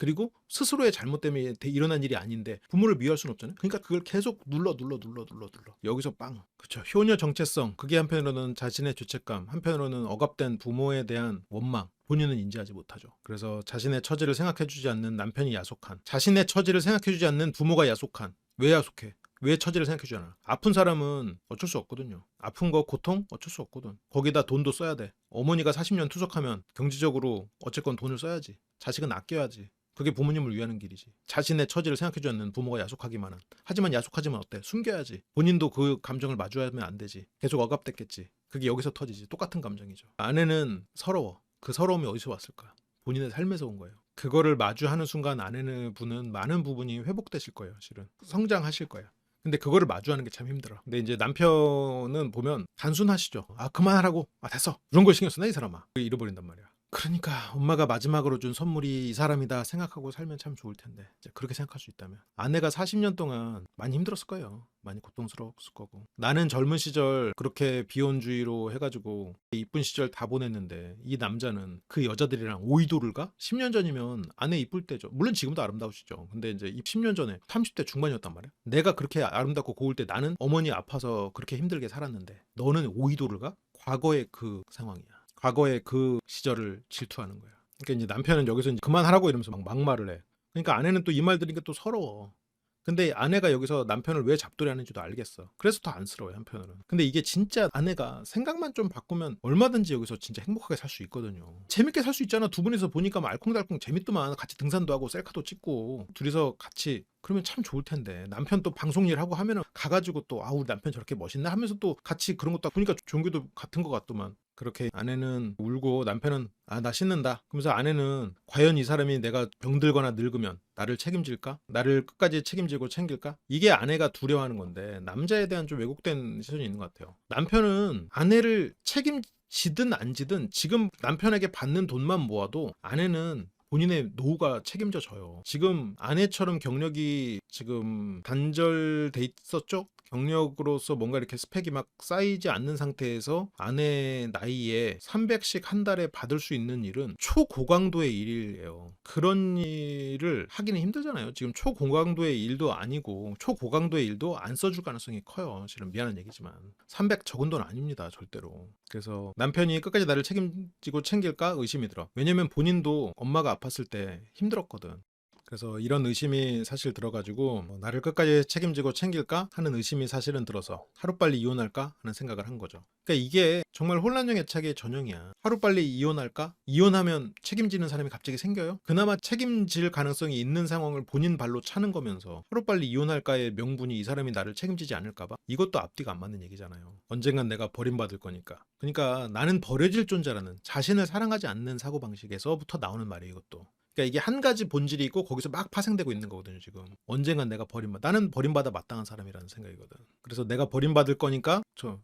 [SPEAKER 1] 그리고 스스로의 잘못 때문에 일어난 일이 아닌데 부모를 미워할 수는 없잖아요. 그러니까 그걸 계속 눌러 여기서 빵. 그렇죠. 효녀 정체성, 그게 한편으로는 자신의 죄책감, 한편으로는 억압된 부모에 대한 원망, 본인은 인지하지 못하죠. 그래서 자신의 처지를 생각해주지 않는 남편이 야속한, 자신의 처지를 생각해주지 않는 부모가 야속한. 왜 야속해? 왜 처지를 생각해주지 않아? 아픈 사람은 어쩔 수 없거든요. 아픈 거 고통 어쩔 수 없거든. 거기다 돈도 써야 돼. 어머니가 40년 투석하면 경제적으로 어쨌건 돈을 써야지. 자식은 아껴야지. 그게 부모님을 위하는 길이지. 자신의 처지를 생각해주지 않는 부모가 야속하기만은. 하지만 야속하지만 어때? 숨겨야지. 본인도 그 감정을 마주하면 안 되지. 계속 억압됐겠지. 그게 여기서 터지지. 똑같은 감정이죠. 아내는 서러워. 그 서러움이 어디서 왔을까? 본인의 삶에서 온 거예요. 그거를 마주하는 순간 아내는 분은 많은 부분이 회복되실 거예요. 실은 성장하실 거예요. 근데 그거를 마주하는 게 참 힘들어. 근데 이제 남편은 보면 단순하시죠. 아 그만하라고. 아 됐어. 그런 걸 신경 쓰나 이 사람아. 잃어버린단 말이야. 그러니까 엄마가 마지막으로 준 선물이 이 사람이다 생각하고 살면 참 좋을 텐데, 이제 그렇게 생각할 수 있다면. 아내가 40년 동안 많이 힘들었을 거예요. 많이 고통스러웠을 거고. 나는 젊은 시절 그렇게 비혼주의로 해가지고 이쁜 시절 다 보냈는데, 이 남자는 그 여자들이랑 오이도를 가? 10년 전이면 아내 이쁠 때죠. 물론 지금도 아름다우시죠. 근데 이제 10년 전에 30대 중반이었단 말이야. 내가 그렇게 아름답고 고울 때 나는 어머니 아파서 그렇게 힘들게 살았는데 너는 오이도를 가? 과거의 그 상황이야. 과거의 그 시절을 질투하는 거야. 그러니까 이제 남편은 여기서 이제 그만하라고 이러면서 막 막말을 해. 그러니까 아내는 또 이 말 들으니까 또 서러워. 근데 아내가 여기서 남편을 왜 잡돌이 하는지도 알겠어. 그래서 더 안쓰러워요 한편으로는. 근데 이게 진짜 아내가 생각만 좀 바꾸면 얼마든지 여기서 진짜 행복하게 살 수 있거든요. 재밌게 살 수 있잖아. 두 분이서 보니까 막 알콩달콩 재밌더만. 같이 등산도 하고 셀카도 찍고 둘이서 같이, 그러면 참 좋을 텐데. 남편 또 방송 일 하고 하면은 가가지고 또 아 우리 남편 저렇게 멋있나 하면서 또 같이 그런 것도 보니까 종교도 같은 것 같더만. 그렇게 아내는 울고 남편은 나 씻는다. 그러면서 아내는 과연 이 사람이 내가 병들거나 늙으면 나를 책임질까? 나를 끝까지 책임지고 챙길까? 이게 아내가 두려워하는 건데 남자에 대한 좀 왜곡된 시선이 있는 것 같아요. 남편은 아내를 책임지든 안 지든 지금 남편에게 받는 돈만 모아도 아내는 본인의 노후가 책임져 져요. 지금 아내처럼 경력이 지금 단절돼 있었죠? 경력으로서 뭔가 이렇게 스펙이 막 쌓이지 않는 상태에서 아내 나이에 300씩 한 달에 받을 수 있는 일은 초고강도의 일이에요. 그런 일을 하기는 힘들잖아요. 지금 초고강도의 일도 아니고 초고강도의 일도 안 써줄 가능성이 커요. 실은 미안한 얘기지만 300 적은 돈 아닙니다. 절대로. 그래서 남편이 끝까지 나를 책임지고 챙길까 의심이 들어. 왜냐면 본인도 엄마가 아팠을 때 힘들었거든. 그래서 이런 의심이 사실 들어가지고 나를 끝까지 책임지고 챙길까 하는 의심이 사실은 들어서 하루빨리 이혼할까 하는 생각을 한 거죠. 그러니까 이게 정말 혼란형 애착의 전형이야. 하루빨리 이혼할까? 이혼하면 책임지는 사람이 갑자기 생겨요? 그나마 책임질 가능성이 있는 상황을 본인 발로 차는 거면서 하루빨리 이혼할까의 명분이 이 사람이 나를 책임지지 않을까 봐? 이것도 앞뒤가 안 맞는 얘기잖아요. 언젠간 내가 버림받을 거니까. 그러니까 나는 버려질 존재라는 자신을 사랑하지 않는 사고방식에서부터 나오는 말이에요. 이것도. 그러니까 이게 한 가지 본질이 있고 거기서 막 파생되고 있는 거거든요. 지금 언젠간 내가 나는 버림받아 마땅한 사람이라는 생각이거든. 그래서 내가 버림받을 거니까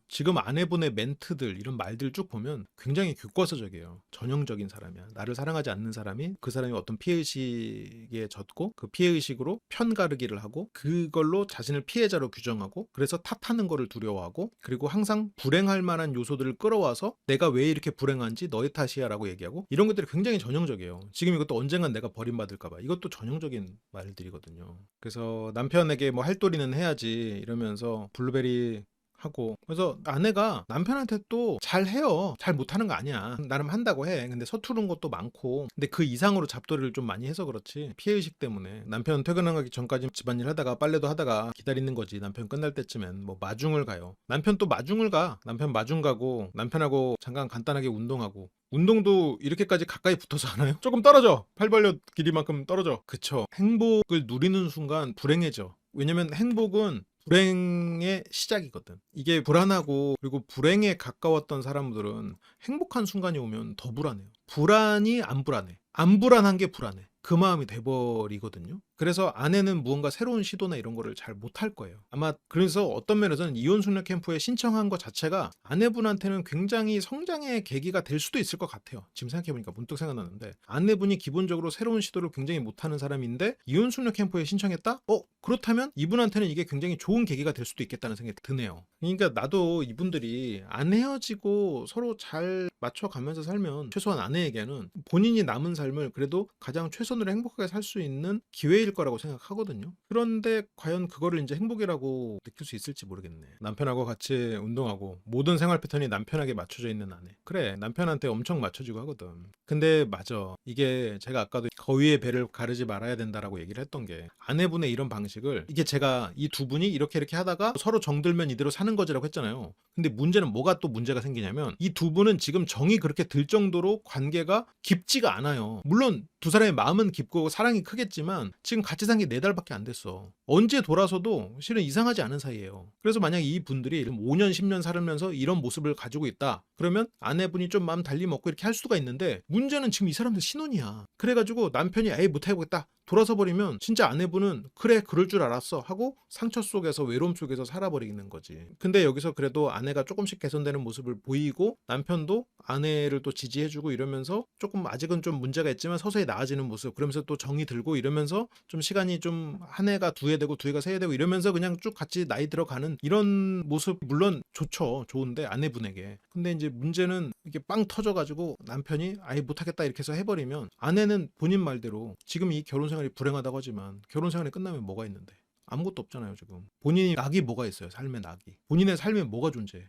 [SPEAKER 1] 지금 아내분의 멘트들 이런 말들 쭉 보면 굉장히 교과서적이에요. 전형적인 사람이야. 나를 사랑하지 않는 사람이 그 사람이 어떤 피해의식에 젖고 그 피해의식으로 편가르기를 하고 그걸로 자신을 피해자로 규정하고 그래서 탓하는 거를 두려워하고 그리고 항상 불행할 만한 요소들을 끌어와서 내가 왜 이렇게 불행한지 너의 탓이야 라고 얘기하고 이런 것들이 굉장히 전형적이에요. 지금 이것도 언젠간 내가 버림받을까봐 이것도 전형적인 말들이거든요. 그래서 남편에게 뭐 할도리는 해야지 이러면서 블루베리 하고 그래서 아내가 남편한테 또 잘해요. 잘 못하는 거 아니야. 나름 한다고 해. 근데 서투른 것도 많고 근데 그 이상으로 잡돌이를 좀 많이 해서 그렇지 피해의식 때문에 남편 퇴근하기 전까지 집안일 하다가 빨래도 하다가 기다리는 거지. 남편 끝날 때쯤엔 뭐 마중을 가요. 남편 또 마중을 가. 남편 마중 가고 남편하고 잠깐 간단하게 운동하고 운동도 이렇게까지 가까이 붙어서 하나요? 조금 떨어져. 팔 벌려 길이만큼 떨어져. 그쵸. 행복을 누리는 순간 불행해져. 왜냐면 행복은 불행의 시작이거든. 이게 불안하고 그리고 불행에 가까웠던 사람들은 행복한 순간이 오면 더 불안해요. 불안이 안 불안해. 안 불안한 게 불안해. 그 마음이 돼버리거든요. 그래서 아내는 무언가 새로운 시도나 이런 거를 잘 못할 거예요. 아마 그래서 어떤 면에서는 이혼 숙녀 캠프에 신청한 것 자체가 아내분한테는 굉장히 성장의 계기가 될 수도 있을 것 같아요. 지금 생각해보니까 문득 생각나는데 아내분이 기본적으로 새로운 시도를 굉장히 못하는 사람인데 이혼 숙녀 캠프에 신청했다? 그렇다면 이분한테는 이게 굉장히 좋은 계기가 될 수도 있겠다는 생각이 드네요. 그러니까 나도 이분들이 안 헤어지고 서로 잘 맞춰가면서 살면 최소한 아내에게는 본인이 남은 삶을 그래도 가장 최선으로 행복하게 살 수 있는 기회일 거라고 생각하거든요. 그런데 과연 그거를 이제 행복이라고 느낄 수 있을지 모르겠네. 남편하고 같이 운동하고 모든 생활 패턴이 남편에게 맞춰져 있는 아내. 그래, 남편한테 엄청 맞춰지고 하거든. 근데 맞아. 이게 제가 아까도 거위의 배를 가르지 말아야 된다라고 얘기를 했던 게 아내분의 이런 방식을 이게 제가 이 두 분이 이렇게 하다가 서로 정들면 이대로 사는 거지라고 했잖아요. 근데 문제는 뭐가 또 문제가 생기냐면 이 두 분은 지금 정이 그렇게 들 정도로 관계가 깊지가 않아요. 물론 두 사람의 마음은 깊고 사랑이 크겠지만 지금 같이 산 게 4달밖에 안 됐어. 언제 돌아서도 실은 이상하지 않은 사이예요. 그래서 만약 이 분들이 5년 10년 살면서 이런 모습을 가지고 있다. 그러면 아내분이 좀 마음 달리 먹고 이렇게 할 수가 있는데 문제는 지금 이 사람들 신혼이야. 그래가지고 남편이 에이 못해보겠다. 돌아서 버리면 진짜 아내분은 그래 그럴 줄 알았어 하고 상처 속에서 외로움 속에서 살아버리는 거지. 근데 여기서 그래도 아내가 조금씩 개선되는 모습을 보이고 남편도 아내를 또 지지해주고 이러면서 조금 아직은 좀 문제가 있지만 서서히 나아지는 모습 그러면서 또 정이 들고 이러면서 좀 시간이 좀 한 해가 두 해 되고 두 해가 세 해 되고 이러면서 그냥 쭉 같이 나이 들어가는 이런 모습 물론 좋죠. 좋은데 아내분에게. 근데 이제 문제는 이게 빵 터져가지고 남편이 아예 못하겠다 이렇게 해서 해버리면 아내는 본인 말대로 지금 이 결혼 생활이 불행하다고 하지만 결혼 생활이 끝나면 뭐가 있는데 아무것도 없잖아요. 지금 본인이 낙이 뭐가 있어요. 삶의 낙이 본인의 삶에 뭐가 존재해.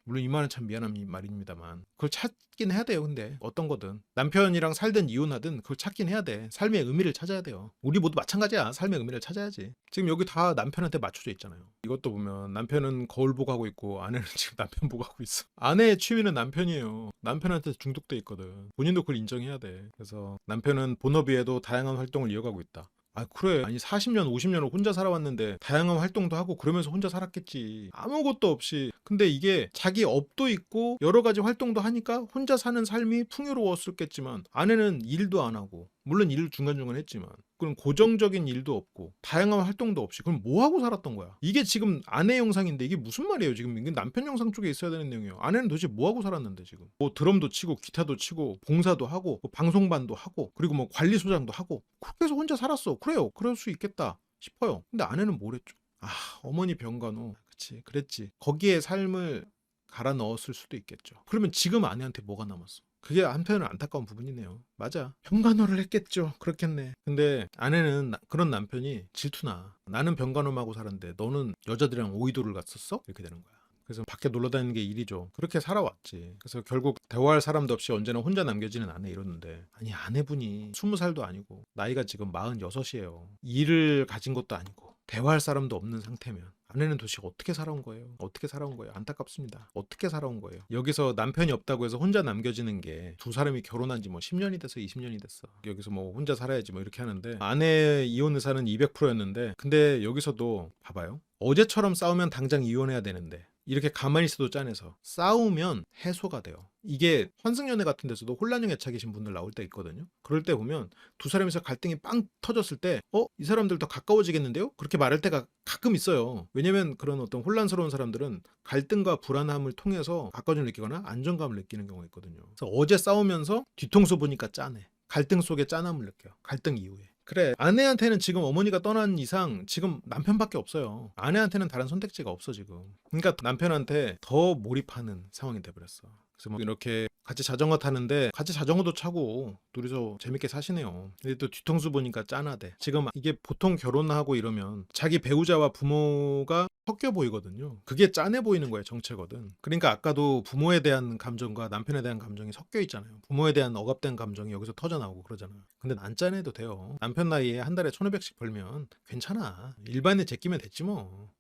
[SPEAKER 1] 물론 이 말은 참 미안한 말입니다만 그걸 찾긴 해야 돼요. 근데 어떤 거든 남편이랑 살든 이혼하든 그걸 찾긴 해야 돼. 삶의 의미를 찾아야 돼요. 우리 모두 마찬가지야. 삶의 의미를 찾아야지. 지금 여기 다 남편한테 맞춰져 있잖아요. 이것도 보면 남편은 거울 보고 하고 있고 아내는 지금 남편 보고 하고 있어. 아내의 취미는 남편이에요. 남편한테 중독돼 있거든. 본인도 그걸 인정해야 돼. 그래서 남편은 본업 외에도 다양한 활동을 이어가고 있다. 아 그래. 아니 40년 50년을 혼자 살아왔는데 다양한 활동도 하고 그러면서 혼자 살았겠지. 아무것도 없이. 근데 이게 자기 업도 있고 여러 가지 활동도 하니까 혼자 사는 삶이 풍요로웠었겠지만 아내는 일도 안 하고 물론 일을 중간중간 했지만 그럼 고정적인 일도 없고 다양한 활동도 없이 그럼 뭐 하고 살았던 거야? 이게 지금 아내 영상인데 이게 무슨 말이에요? 지금 이게 남편 영상 쪽에 있어야 되는 내용이에요. 아내는 도대체 뭐 하고 살았는데 지금? 뭐 드럼도 치고 기타도 치고 봉사도 하고 뭐 방송반도 하고 그리고 뭐 관리소장도 하고 그렇게 해서 혼자 살았어. 그래요. 그럴 수 있겠다 싶어요. 근데 아내는 뭘 했죠? 아 어머니 병간호 그치 그랬지. 거기에 삶을 갈아 넣었을 수도 있겠죠. 그러면 지금 아내한테 뭐가 남았어? 그게 한편은 안타까운 부분이네요. 맞아. 병간호를 했겠죠. 그렇겠네. 근데 아내는 그런 남편이 질투나. 나는 병간호하고 살았는데 너는 여자들이랑 오이도를 갔었어? 이렇게 되는 거야. 그래서 밖에 놀러 다니는 게 일이죠. 그렇게 살아왔지. 그래서 결국 대화할 사람도 없이 언제나 혼자 남겨지는 아내 이러는데 아니 아내분이 20살도 아니고 나이가 지금 46이에요. 일을 가진 것도 아니고 대화할 사람도 없는 상태면 아내는 도대체 어떻게 살아온 거예요? 어떻게 살아온 거예요? 안타깝습니다. 어떻게 살아온 거예요? 여기서 남편이 없다고 해서 혼자 남겨지는 게 두 사람이 결혼한 지 뭐 10년이 됐어, 20년이 됐어. 여기서 뭐 혼자 살아야지 뭐 이렇게 하는데 아내 이혼 의사는 200%였는데 근데 여기서도 봐봐요. 어제처럼 싸우면 당장 이혼해야 되는데 이렇게 가만히 있어도 짠해서 싸우면 해소가 돼요. 이게 환승연애 같은 데서도 혼란형 애착 계신 분들 나올 때 있거든요. 그럴 때 보면 두 사람이서 갈등이 빵 터졌을 때 이 사람들 더 가까워지겠는데요? 그렇게 말할 때가 가끔 있어요. 왜냐면 그런 어떤 혼란스러운 사람들은 갈등과 불안함을 통해서 가까워짐을 느끼거나 안정감을 느끼는 경우가 있거든요. 그래서 어제 싸우면서 뒤통수 보니까 짠해. 갈등 속에 짠함을 느껴요. 갈등 이후에. 그래 아내한테는 지금 어머니가 떠난 이상 지금 남편밖에 없어요. 아내한테는 다른 선택지가 없어 지금. 그러니까 남편한테 더 몰입하는 상황이 돼버렸어. 그래서 뭐 이렇게 같이 자전거 타는데 같이 자전거도 차고 둘이서 재밌게 사시네요. 근데 또 뒤통수 보니까 짠하대. 지금 이게 보통 결혼하고 이러면 자기 배우자와 부모가 섞여 보이거든요. 그게 짠해 보이는 거예요, 정체거든. 그러니까 아까도 부모에 대한 감정과 남편에 대한 감정이 섞여 있잖아요. 부모에 대한 억압된 감정이 여기서 터져 나오고 그러잖아요. 근데 안 짠해도 돼요. 남편 나이에 한 달에 1,500씩 벌면 괜찮아. 일반에 제끼면 됐지 뭐.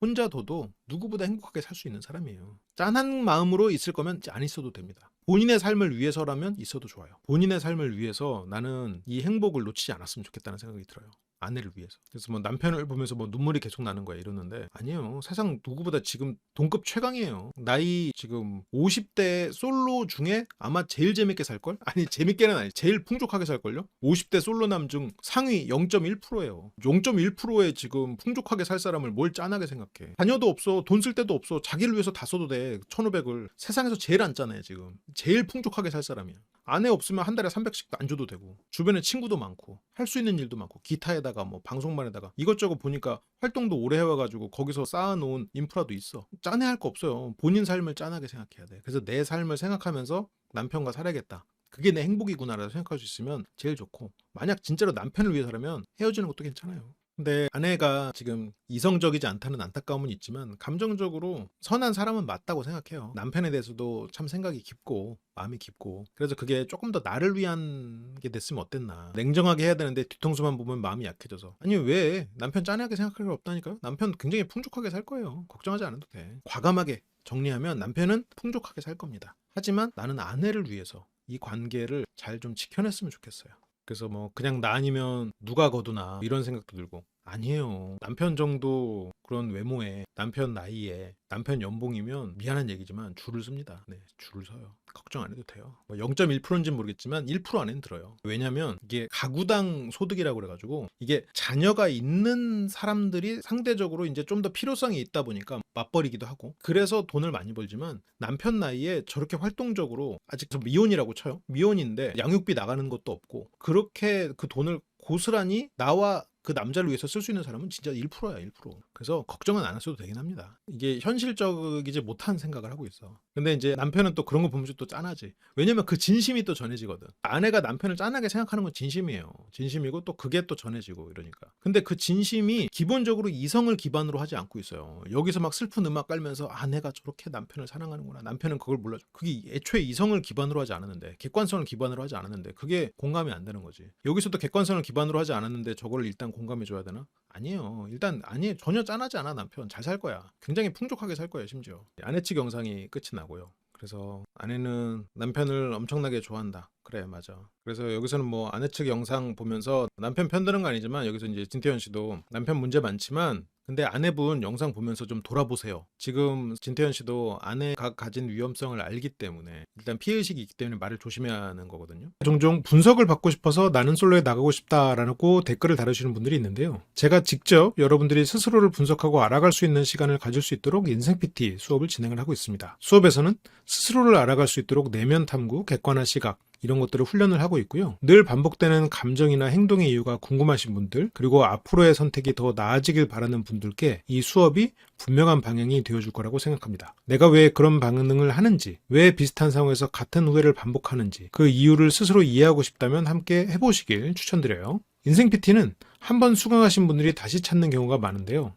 [SPEAKER 1] 혼자 둬도 누구보다 행복하게 살 수 있는 사람이에요. 짠한 마음으로 있을 거면 안 있어도 됩니다. 본인의 삶을 위해서라면 있어도 좋아요. 본인의 삶을 위해서 나는 이 행복을 놓치지 않았으면 좋겠다는 생각이 들어요. 아내를 위해서. 그래서 뭐 남편을 보면서 뭐 눈물이 계속 나는 거야 이러는데 아니에요. 세상 누구보다 지금 동급 최강이에요. 나이 지금 50대 솔로 중에 아마 제일 재밌게 살걸? 아니 재밌게는 아니 제일 풍족하게 살걸요? 50대 솔로남 중 상위 0.1%예요. 0.1%에 지금 풍족하게 살 사람을 뭘 짠하게 생각해. 자녀도 없어. 돈 쓸 데도 없어. 자기를 위해서 다 써도 돼. 1,500을. 세상에서 제일 안 짠해 지금. 제일 풍족하게 살 사람이야. 아내 없으면 한 달에 300씩도 안 줘도 되고 주변에 친구도 많고 할 수 있는 일도 많고 기타에다가 뭐 방송반에다가 이것저것 보니까 활동도 오래 해와가지고 거기서 쌓아놓은 인프라도 있어. 짠해할 거 없어요. 본인 삶을 짠하게 생각해야 돼. 그래서 내 삶을 생각하면서 남편과 살아야겠다. 그게 내 행복이구나라고 생각할 수 있으면 제일 좋고 만약 진짜로 남편을 위해서라면 헤어지는 것도 괜찮아요. 근데 아내가 지금 이성적이지 않다는 안타까움은 있지만 감정적으로 선한 사람은 맞다고 생각해요. 남편에 대해서도 참 생각이 깊고 마음이 깊고 그래서 그게 조금 더 나를 위한 게 됐으면 어땠나. 냉정하게 해야 되는데 뒤통수만 보면 마음이 약해져서 아니 왜 남편 짠하게 생각할 게 없다니까요. 남편 굉장히 풍족하게 살 거예요. 걱정하지 않아도 돼. 과감하게 정리하면 남편은 풍족하게 살 겁니다. 하지만 나는 아내를 위해서 이 관계를 잘 좀 지켜냈으면 좋겠어요. 그래서 뭐 그냥 나 아니면 누가 거두나 이런 생각도 들고 아니에요. 남편 정도 그런 외모에 남편 나이에 남편 연봉이면 미안한 얘기지만 줄을 섭니다. 네, 줄을 서요. 걱정 안 해도 돼요. 뭐 0.1%인지는 모르겠지만 1% 안에는 들어요. 왜냐면 이게 가구당 소득이라고 그래가지고 이게 자녀가 있는 사람들이 상대적으로 이제 좀 더 필요성이 있다 보니까 맞벌이기도 하고 그래서 돈을 많이 벌지만 남편 나이에 저렇게 활동적으로 아직 저 미혼이라고 쳐요. 미혼인데 양육비 나가는 것도 없고 그렇게 그 돈을 고스란히 나와 그 남자를 위해서 쓸 수 있는 사람은 진짜 1%야 1%. 그래서 걱정은 안 하셔도 되긴 합니다. 이게 현실적이지 못한 생각을 하고 있어. 근데 이제 남편은 또 그런 거 보면서 또 짠하지. 왜냐면 그 진심이 또 전해지거든. 아내가 남편을 짠하게 생각하는 건 진심이에요. 진심이고 또 그게 또 전해지고 이러니까. 근데 그 진심이 기본적으로 이성을 기반으로 하지 않고 있어요. 여기서 막 슬픈 음악 깔면서 아내가 저렇게 남편을 사랑하는구나. 남편은 그걸 몰라줘. 그게 애초에 이성을 기반으로 하지 않았는데 객관성을 기반으로 하지 않았는데 그게 공감이 안 되는 거지. 여기서도 객관성을 기반으로 하지 않았는데 저걸 일단 공감해 줘야 되나? 아니에요. 일단 아니 전혀 짠하지 않아. 남편 잘 살 거야. 굉장히 풍족하게 살 거야. 심지어 아내 측 영상이 끝이 나고요. 그래서 아내는 남편을 엄청나게 좋아한다. 그래, 맞아. 그래서 여기서는 뭐 아내 측 영상 보면서 남편 편드는 거 아니지만 여기서 이제 진태현 씨도 남편 문제 많지만 근데 아내분 영상 보면서 좀 돌아보세요. 지금 진태현 씨도 아내가 가진 위험성을 알기 때문에 일단 피해의식이 있기 때문에 말을 조심해야 하는 거거든요. 종종 분석을 받고 싶어서 나는 솔로에 나가고 싶다라고 댓글을 달아주시는 분들이 있는데요. 제가 직접 여러분들이 스스로를 분석하고 알아갈 수 있는 시간을 가질 수 있도록 인생 PT 수업을 진행을 하고 있습니다. 수업에서는 스스로를 알아갈 수 있도록 내면 탐구, 객관화 시각, 이런 것들을 훈련을 하고 있고요. 늘 반복되는 감정이나 행동의 이유가 궁금하신 분들, 그리고 앞으로의 선택이 더 나아지길 바라는 분들께 이 수업이 분명한 방향이 되어줄 거라고 생각합니다. 내가 왜 그런 반응을 하는지, 왜 비슷한 상황에서 같은 후회를 반복하는지, 그 이유를 스스로 이해하고 싶다면 함께 해보시길 추천드려요. 인생 PT는 한번 수강하신 분들이 다시 찾는 경우가 많은데요.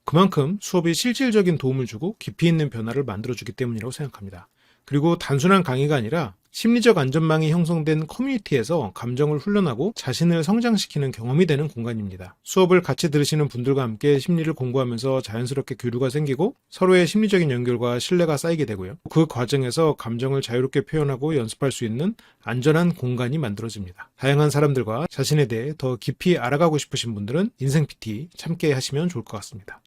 [SPEAKER 1] 그만큼 수업이 실질적인 도움을 주고 깊이 있는 변화를 만들어주기 때문이라고 생각합니다. 그리고 단순한 강의가 아니라 심리적 안전망이 형성된 커뮤니티에서 감정을 훈련하고 자신을 성장시키는 경험이 되는 공간입니다. 수업을 같이 들으시는 분들과 함께 심리를 공부하면서 자연스럽게 교류가 생기고 서로의 심리적인 연결과 신뢰가 쌓이게 되고요. 그 과정에서 감정을 자유롭게 표현하고 연습할 수 있는 안전한 공간이 만들어집니다. 다양한 사람들과 자신에 대해 더 깊이 알아가고 싶으신 분들은 인생 PT 함께 하시면 좋을 것 같습니다.